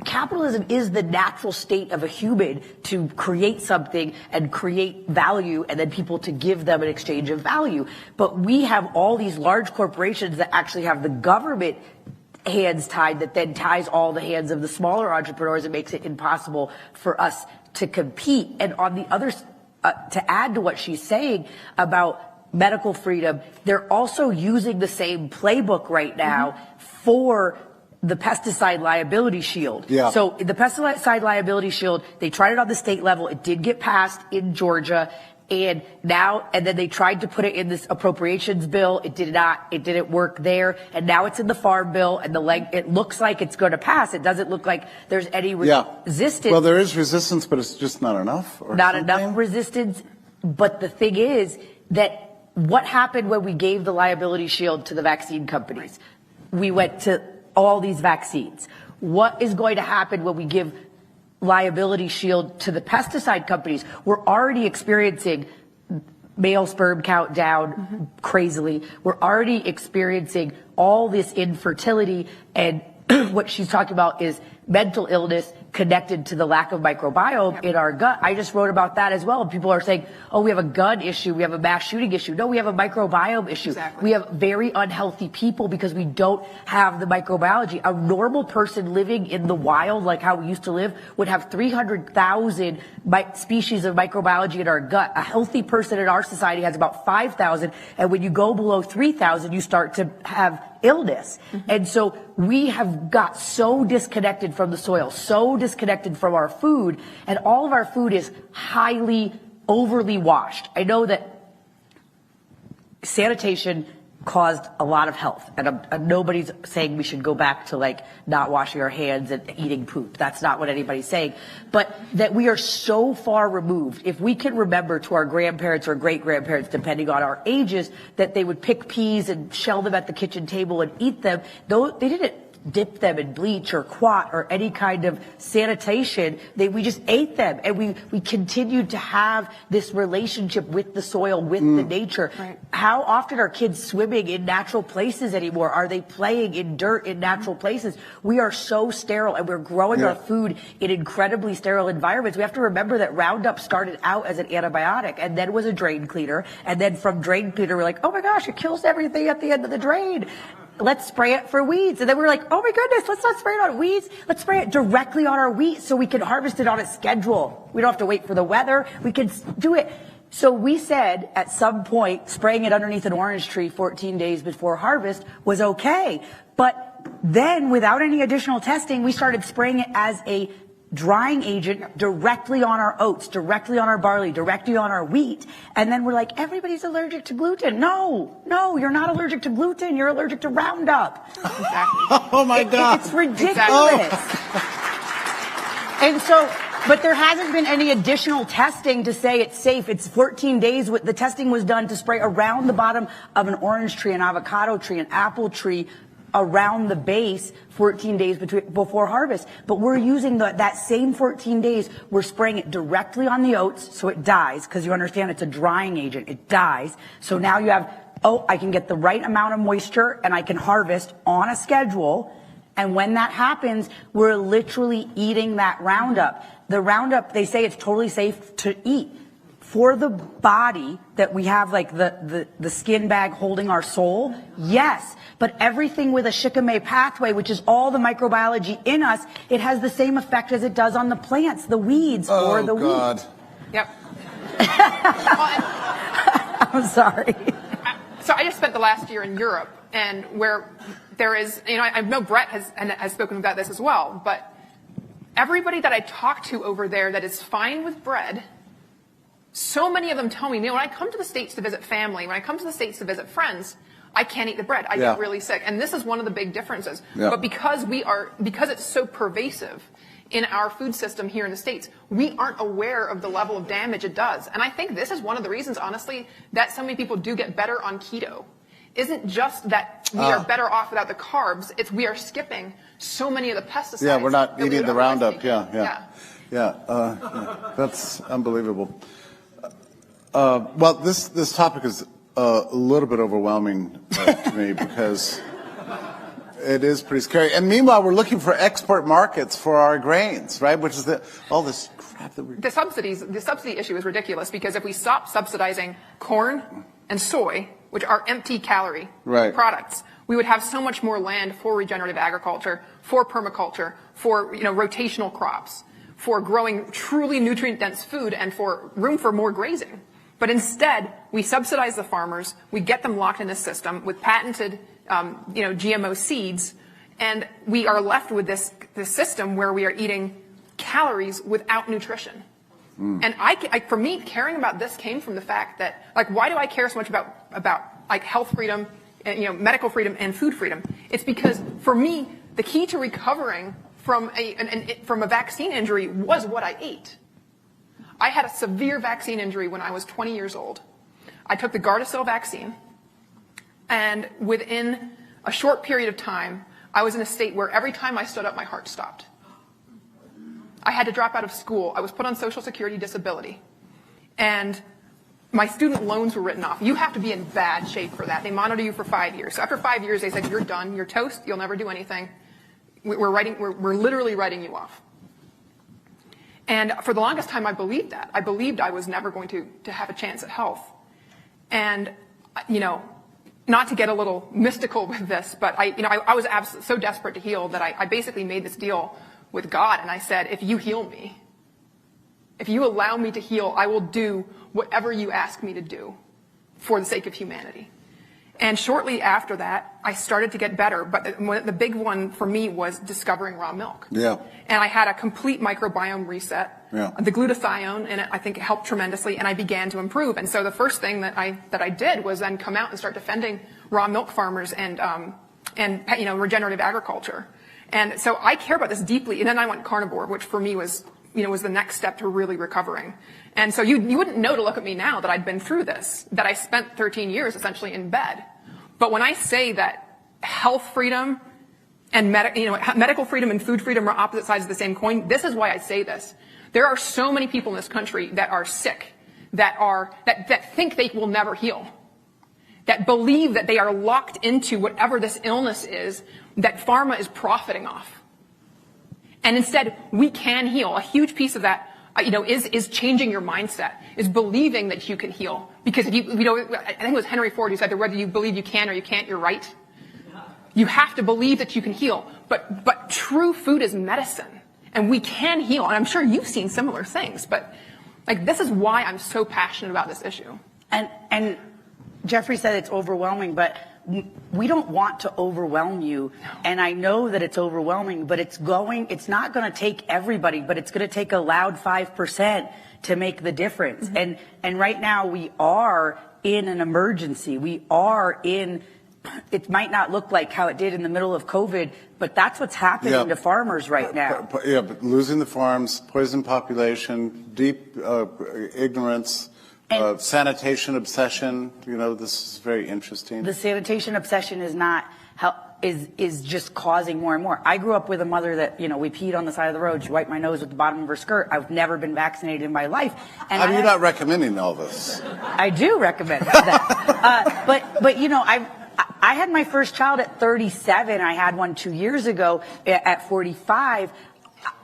Capitalism is the natural state of a human to create something and create value and then people to give them an exchange of value. But we have all these large corporations that actually have the government hands tied that then ties all the hands of the smaller entrepreneurs and makes it impossible for us to compete. And on the other, to add to what she's saying about medical freedom, they're also using the same playbook right now for the pesticide liability shield. Yeah. So the pesticide liability shield, they tried it on the state level. It did get passed in Georgia. And then they tried to put it in this appropriations bill. It didn't work there. And now it's in the farm bill, and it looks like it's going to pass. It doesn't look like there's any resistance. Well, there is resistance, but it's just not enough. Enough resistance. But the thing is that what happened when we gave the liability shield to the vaccine companies? We went to all these vaccines. What is going to happen when we give liability shield to the pesticide companies? We're already experiencing male sperm count down crazily. We're already experiencing all this infertility, and what she's talking about is mental illness connected to the lack of microbiome in our gut. I just wrote about that as well. People are saying, oh, we have a gun issue, we have a mass shooting issue. No, we have a microbiome issue. Exactly. We have very unhealthy people because we don't have the microbiology. A normal person living in the wild, like how we used to live, would have 300,000 species of microbiology in our gut. A healthy person in our society has about 5,000, and when you go below 3,000, you start to have illness. And so we have got so disconnected from the soil, so disconnected from our food, and all of our food is highly overly washed. I know that sanitation caused a lot of health, and nobody's saying we should go back to like not washing our hands and eating poop. That's not what anybody's saying. But that we are so far removed. If we can remember to our grandparents or great-grandparents, depending on our ages, that they would pick peas and shell them at the kitchen table and eat them, though they didn't dip them in bleach or quat or any kind of sanitation. We just ate them, and we continued to have this relationship with the soil, with the nature. Right. How often are kids swimming in natural places anymore? Are they playing in dirt in natural places? We are so sterile, and we're growing our food in incredibly sterile environments. We have to remember that Roundup started out as an antibiotic and then was a drain cleaner, and then from drain cleaner we're like, oh my gosh, it kills everything at the end of the drain. Let's spray it for weeds. And then we're like, oh my goodness, let's not spray it on weeds. Let's spray it directly on our wheat so we can harvest it on its schedule. We don't have to wait for the weather. We can do it. So we said at some point, spraying it underneath an orange tree 14 days before harvest was okay. But then without any additional testing, we started spraying it as a drying agent directly on our oats, directly on our barley, directly on our wheat. And then we're like, everybody's allergic to gluten. No, you're not allergic to gluten. You're allergic to Roundup. Exactly. Oh my God. It's ridiculous. And so, but there hasn't been any additional testing to say it's safe. It's 14 days. The testing was done to spray around the bottom of an orange tree, an avocado tree, an apple tree, around the base 14 days before harvest. But we're using that same 14 days, we're spraying it directly on the oats so it dies, because you understand it's a drying agent. It dies. So now you have, I can get the right amount of moisture and I can harvest on a schedule. And when that happens, we're literally eating that Roundup. The Roundup, they say it's totally safe to eat. For the body that we have, like the skin bag holding our soul, yes. But everything with a shikimate pathway, which is all the microbiology in us, it has the same effect as it does on the plants, the weeds, or the God. wheat. Yep. I'm sorry. So I just spent the last year in Europe, and where there is, I know Brett has spoken about this as well, but everybody that I talk to over there that is fine with bread, so many of them tell me, when I come to the States to visit family, when I come to the States to visit friends, I can't eat the bread. I get really sick. And this is one of the big differences. Yeah. But because it's so pervasive in our food system here in the States, we aren't aware of the level of damage it does. And I think this is one of the reasons, honestly, that so many people do get better on keto. Isn't just that we are better off without the carbs, it's we are skipping so many of the pesticides. Yeah, we're not that we eating would the Roundup. otherwise take. Yeah. That's unbelievable. Well, this topic is a little bit overwhelming to me because it is pretty scary. And meanwhile, we're looking for export markets for our grains, right? Which is all this crap that we're... The subsidy issue is ridiculous because if we stop subsidizing corn and soy, which are empty calorie products, we would have so much more land for regenerative agriculture, for permaculture, for rotational crops, for growing truly nutrient-dense food, and for room for more grazing. But instead, we subsidize the farmers, we get them locked in this system with patented, GMO seeds, and we are left with this system where we are eating calories without nutrition. And for me, caring about this came from the fact that, why do I care so much about health freedom, and, medical freedom and food freedom? It's because, for me, the key to recovering from a vaccine injury was what I ate. I had a severe vaccine injury when I was 20 years old. I took the Gardasil vaccine, and within a short period of time, I was in a state where every time I stood up, my heart stopped. I had to drop out of school. I was put on Social Security disability, and my student loans were written off. You have to be in bad shape for that. They monitor you for 5 years. So after 5 years, they said, you're done. You're toast. You'll never do anything. We're literally writing you off. And for the longest time, I believed that. I believed I was never going to have a chance at health. And, not to get a little mystical with this, but I was so desperate to heal that I basically made this deal with God, and I said, if you heal me, if you allow me to heal, I will do whatever you ask me to do for the sake of humanity. And shortly after that, I started to get better, but the big one for me was discovering raw milk. Yeah. And I had a complete microbiome reset. Yeah. The glutathione in it, I think it helped tremendously, and I began to improve. And so the first thing that I did was then come out and start defending raw milk farmers and regenerative agriculture. And so I care about this deeply. And then I went carnivore, which for me was the next step to really recovering. And so you wouldn't know to look at me now that I'd been through this, that I spent 13 years essentially in bed. But when I say that health freedom and medical freedom and food freedom are opposite sides of the same coin, this is why I say this. There are so many people in this country that are sick, that think they will never heal, that believe that they are locked into whatever this illness is that pharma is profiting off. And instead, we can heal. A huge piece of that is changing your mindset, is believing that you can heal. Because I think it was Henry Ford who said that whether you believe you can or you can't, you're right. You have to believe that you can heal. But true food is medicine, and we can heal. And I'm sure you've seen similar things, but this is why I'm so passionate about this issue. And Jeffrey said it's overwhelming, but we don't want to overwhelm you. And I know that it's overwhelming, but it's not going to take everybody, but it's going to take a loud 5% to make the difference. Mm-hmm. And right now we are in an emergency. It might not look like how it did in the middle of COVID, but that's what's happening to farmers right now. But losing the farms, poison population, deep ignorance, sanitation obsession, this is very interesting. The sanitation obsession is just causing more and more. I grew up with a mother that, we peed on the side of the road. She wiped my nose with the bottom of her skirt. I've never been vaccinated in my life. And you're not recommending all this. I do recommend that. But I had my first child at 37. I had one 2 years ago at 45.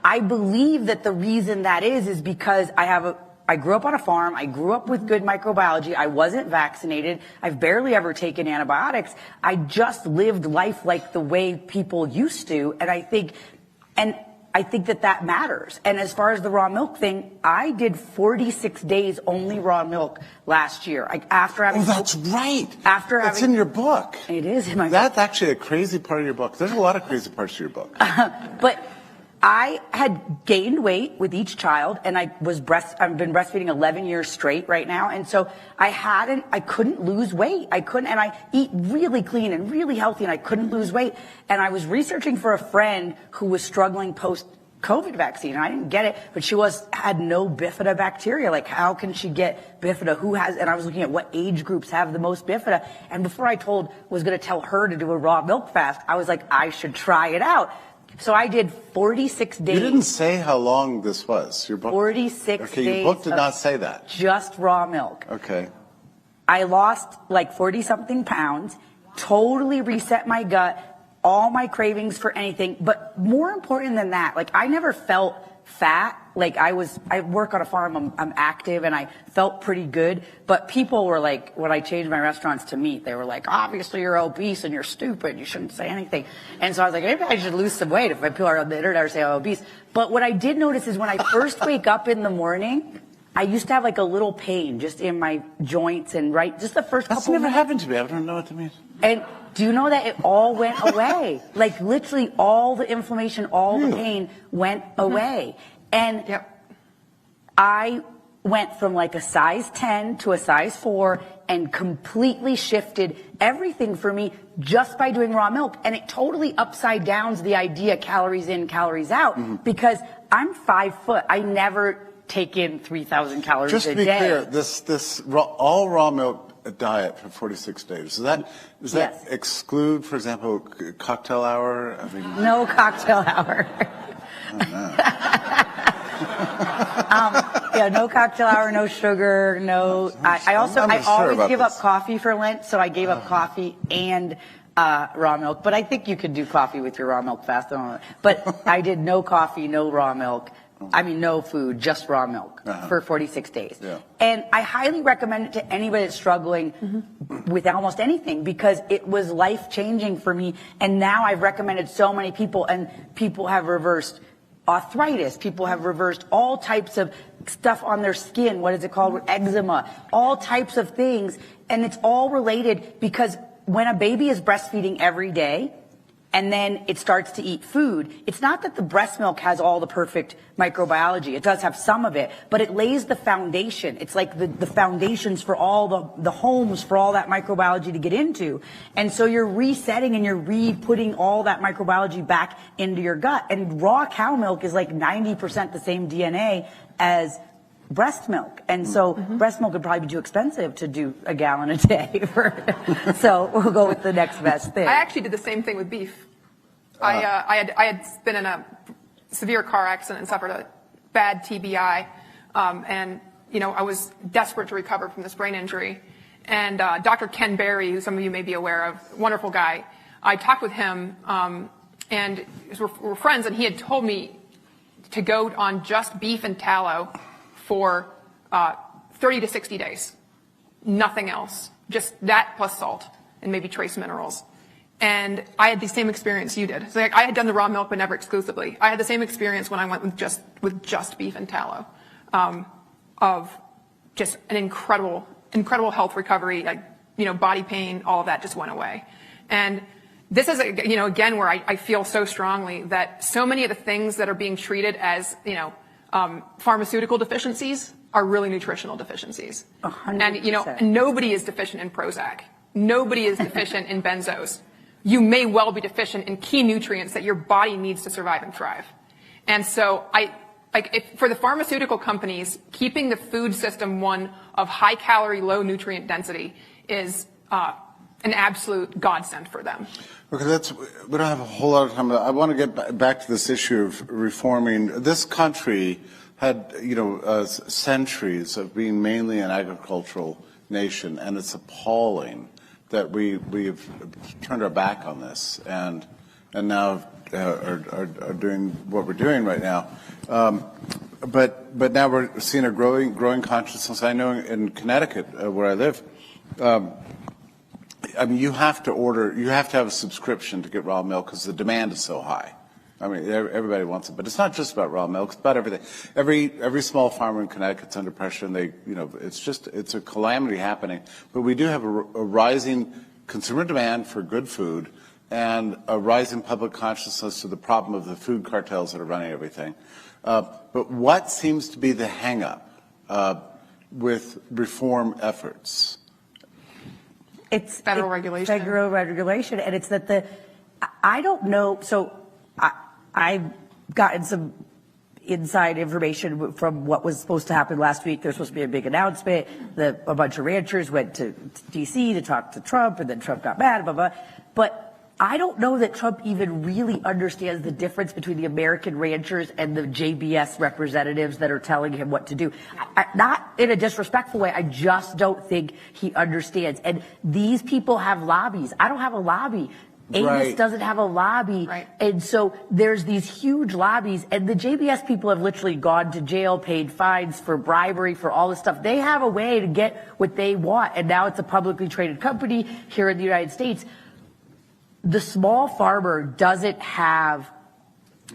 I believe that the reason that is because I grew up on a farm. I grew up with good microbiology. I wasn't vaccinated. I've barely ever taken antibiotics. I just lived life like the way people used to. And I think that matters. And as far as the raw milk thing, I did 46 days only raw milk last year. That's right. That's in your book. It is in my book. That's actually a crazy part of your book. There's a lot of crazy parts of your book. But I had gained weight with each child, and I've been breastfeeding 11 years straight right now. And so I couldn't lose weight. And I eat really clean and really healthy, and I couldn't lose weight. And I was researching for a friend who was struggling post-COVID vaccine. And I didn't get it, but she had no bifida bacteria. Like, how can she get bifida? And I was looking at what age groups have the most bifida. And before I was going to tell her to do a raw milk fast, I was like, I should try it out. So I did 46 days. You didn't say how long this was. Your book. 46 days. Okay, your book did not say that. Just raw milk. Okay. I lost 40-something pounds, totally reset my gut, all my cravings for anything. But more important than that, I never felt fat. I work on a farm, I'm active, and I felt pretty good. But people were like, when I changed my restaurants to meat, they were like, obviously you're obese and you're stupid. You shouldn't say anything. And so I was like, maybe I should lose some weight if people are on the internet or say I'm obese. But what I did notice is when I first wake up in the morning, I used to have a little pain just in my joints and just the first couple That's never happened to me. I don't know what that means. And do you know that it all went away? Literally all the inflammation, all the pain went away. And I went from a size 10 to a size 4 and completely shifted everything for me just by doing raw milk. And it totally upside downs the idea calories in, calories out, because I'm 5 foot. I never take in 3,000 calories a day. Just to be clear, this all raw milk diet for 46 days, does that exclude, for example, cocktail hour? No cocktail hour. No cocktail hour, no sugar, no. I always give up coffee for Lent, so I gave up coffee and raw milk, but I think you could do coffee with your raw milk fast. But I did no coffee, no raw milk. I mean, no food, just raw milk for 46 days. Yeah. And I highly recommend it to anybody that's struggling with almost anything, because it was life-changing for me. And now I've recommended so many people, and people have reversed arthritis. People have reversed all types of stuff on their skin. What is it called? Eczema. All types of things. And it's all related, because when a baby is breastfeeding every day, and then it starts to eat food, it's not that the breast milk has all the perfect microbiology. It does have some of it, but it lays the foundation. It's like the foundations for all the homes for all that microbiology to get into. And so you're resetting and you're re-putting all that microbiology back into your gut. And raw cow milk is like 90% the same DNA as breast milk. And so breast milk would probably be too expensive to do a gallon a day. So we'll go with the next best thing. I actually did the same thing with beef. I had been in a severe car accident and suffered a bad TBI. And, you know, I was desperate to recover from this brain injury. And Dr. Ken Berry, who some of you may be aware of, wonderful guy, I talked with him, and we're friends, and he had told me to go on just beef and tallow for 30 to 60 days. Nothing else. Just that plus salt and maybe trace minerals. And I had the same experience you did. So like, I had done the raw milk, but never exclusively. I had the same experience when I went with just beef and tallow, of just an incredible health recovery, like, you know, body pain, all of that just went away. And this is, you know, again, where I feel so strongly that so many of the things that are being treated as, you know, pharmaceutical deficiencies are really nutritional deficiencies. 100%. And, you know, nobody is deficient in Prozac. Nobody is deficient in benzos. You may well be deficient in key nutrients that your body needs to survive and thrive. And so for the pharmaceutical companies, keeping the food system one of high calorie, low nutrient density is an absolute godsend for them. Okay, we don't have a whole lot of time. I want to get back to this issue of reforming. This country had, you know, centuries of being mainly an agricultural nation, and it's appalling that we've turned our back on this and now are doing what we're doing right now. But now we're seeing a growing consciousness. I know in Connecticut, where I live, I mean, you have to have a subscription to get raw milk because the demand is so high. I mean, everybody wants it, but it's not just about raw milk; it's about everything. Every small farmer in Connecticut's under pressure, and it's a calamity happening. But we do have a rising consumer demand for good food, and a rising public consciousness to the problem of the food cartels that are running everything. But what seems to be the hang-up with reform efforts? It's federal regulation. Federal regulation, and it's that I don't know. So I've gotten some inside information from what was supposed to happen last week. There's supposed to be a big announcement. A bunch of ranchers went to D.C. to talk to Trump, and then Trump got mad, blah, blah. But I don't know that Trump even really understands the difference between the American ranchers and the JBS representatives that are telling him what to do. Not in a disrespectful way. I just don't think he understands. And these people have lobbies. I don't have a lobby. Amos doesn't have a lobby. Right. And so there's these huge lobbies, and the JBS people have literally gone to jail, paid fines for bribery, for all this stuff. They have a way to get what they want, and now it's a publicly traded company here in the United States. The small farmer doesn't have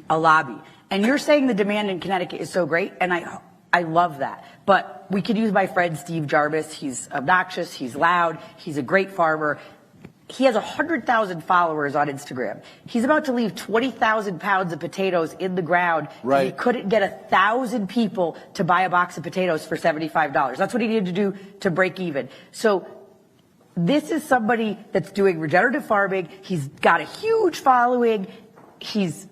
a lobby. And you're saying the demand in Connecticut is so great, and I love that. But we could use my friend Steve Jarvis. He's obnoxious, he's loud, he's a great farmer. He has 100,000 followers on Instagram. He's about to leave 20,000 pounds of potatoes in the ground. Right. He couldn't get 1,000 people to buy a box of potatoes for $75. That's what he needed to do to break even. So this is somebody that's doing regenerative farming. He's got a huge following. He's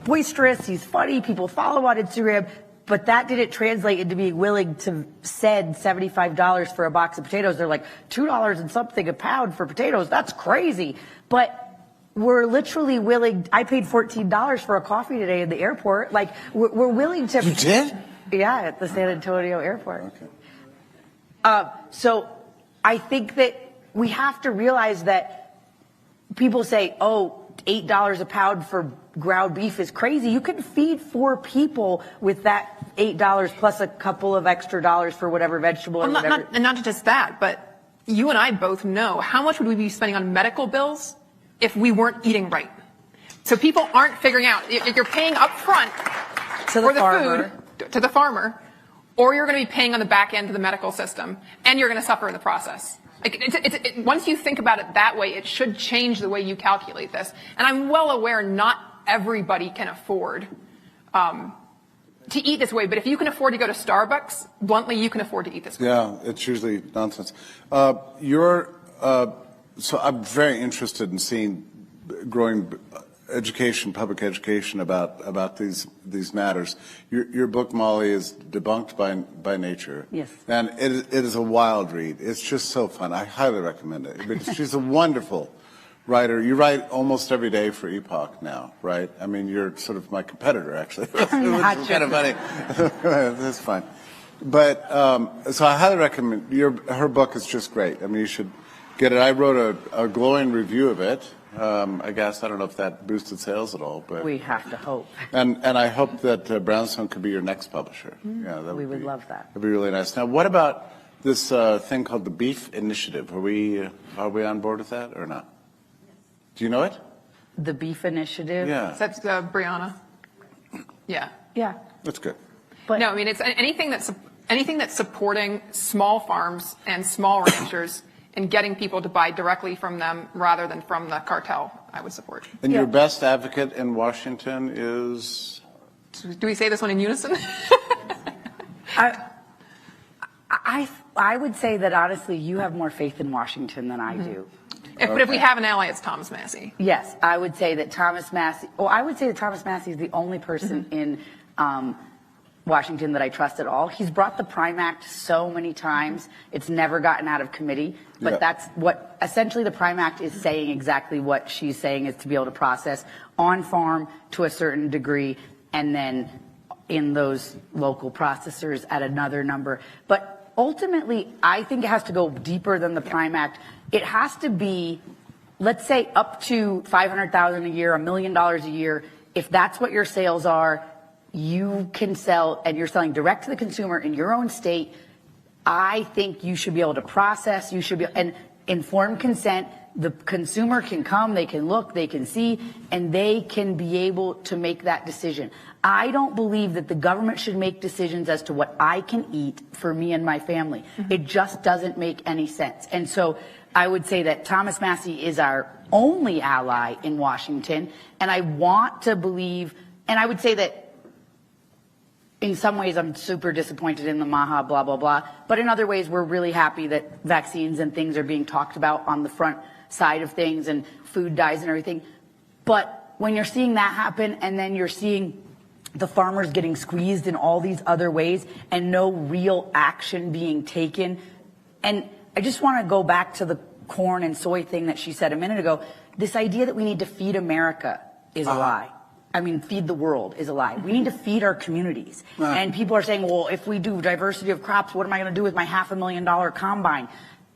boisterous. He's funny. People follow on Instagram. But that didn't translate into being willing to send $75 for a box of potatoes. They're like $2 and something a pound for potatoes. That's crazy. But we're literally willing. I paid $14 for a coffee today in the airport. Like, we're willing to. You did? Yeah, at the San Antonio airport. Okay. So I think that we have to realize that people say, oh, $8 a pound for ground beef is crazy. You can feed 4 people with that $8 plus a couple of extra dollars for whatever vegetable or whatever. Not just that, but you and I both know how much would we be spending on medical bills if we weren't eating right. So people aren't figuring out if you're paying up front for the food to the farmer, or you're going to be paying on the back end to the medical system, and you're going to suffer in the process. Like, once you think about it that way, it should change the way you calculate this. And I'm well aware not everybody can afford to eat this way, but if you can afford to go to Starbucks, bluntly, you can afford to eat this way. Yeah, it's usually nonsense. So I'm very interested in seeing growing education, public education about these matters. Your book, Molly, is debunked by nature. Yes. And it is a wild read. It's just so fun. I highly recommend it. Because she's a wonderful writer. You write almost every day for Epoch now, right? I mean, you're sort of my competitor, actually. It's kind of funny. That's fine. But so I highly recommend her book is just great. I mean, you should get it. I wrote a glowing review of it. I guess I don't know if that boosted sales at all, but we have to hope. And I hope that Brownstone could be your next publisher. Yeah, we would love that. That'd be really nice. Now, what about this thing called the Beef Initiative? Are we on board with that or not? Do you know it? The Beef Initiative? Yeah. That's Brianna. Yeah. Yeah. That's good. But no, I mean, it's anything that's supporting small farms and small ranchers and getting people to buy directly from them rather than from the cartel, I would support. And your best advocate in Washington is? Do we say this one in unison? I would say that, honestly, you have more faith in Washington than I do. But if we have an ally, it's Thomas Massie. Yes, I would say that Thomas Massie is the only person in Washington that I trust at all. He's brought the Prime Act so many times. It's never gotten out of committee. But that's what essentially the Prime Act is saying, exactly what she's saying, is to be able to process on farm to a certain degree and then in those local processors at another number. But ultimately, I think it has to go deeper than the Prime Act. It has to be, let's say, up to $500,000 a year, $1 million a year. If that's what your sales are, you can sell, and you're selling direct to the consumer in your own state. I think you should be able to process. You should be, and informed consent. The consumer can come, they can look, they can see, and they can be able to make that decision. I don't believe that the government should make decisions as to what I can eat for me and my family. It just doesn't make any sense. And so I would say that Thomas Massie is our only ally in Washington, and I want to believe, and I would say that in some ways I'm super disappointed in the Maha blah, blah, blah, but in other ways we're really happy that vaccines and things are being talked about on the front side of things and food dyes and everything. But when you're seeing that happen and then you're seeing the farmers getting squeezed in all these other ways and no real action being taken, and I just want to go back to the corn and soy thing that she said a minute ago. This idea that we need to feed America is a lie. I mean, feed the world is a lie. We need to feed our communities. And people are saying, well, if we do diversity of crops, what am I going to do with my $500,000 combine?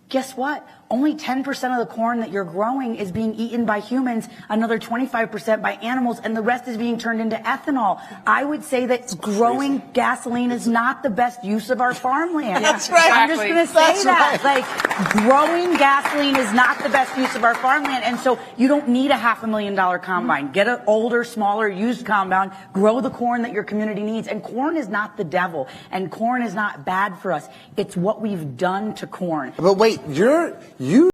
Guess what? Only 10% of the corn that you're growing is being eaten by humans, another 25% by animals, and the rest is being turned into ethanol. I would say that growing gasoline is not the best use of our farmland. That's right. I'm just going to say that. Like, growing gasoline is not the best use of our farmland, and so you don't need a $500,000 combine. Get an older, smaller, used combine, grow the corn that your community needs. And corn is not the devil, and corn is not bad for us. It's what we've done to corn. But wait, you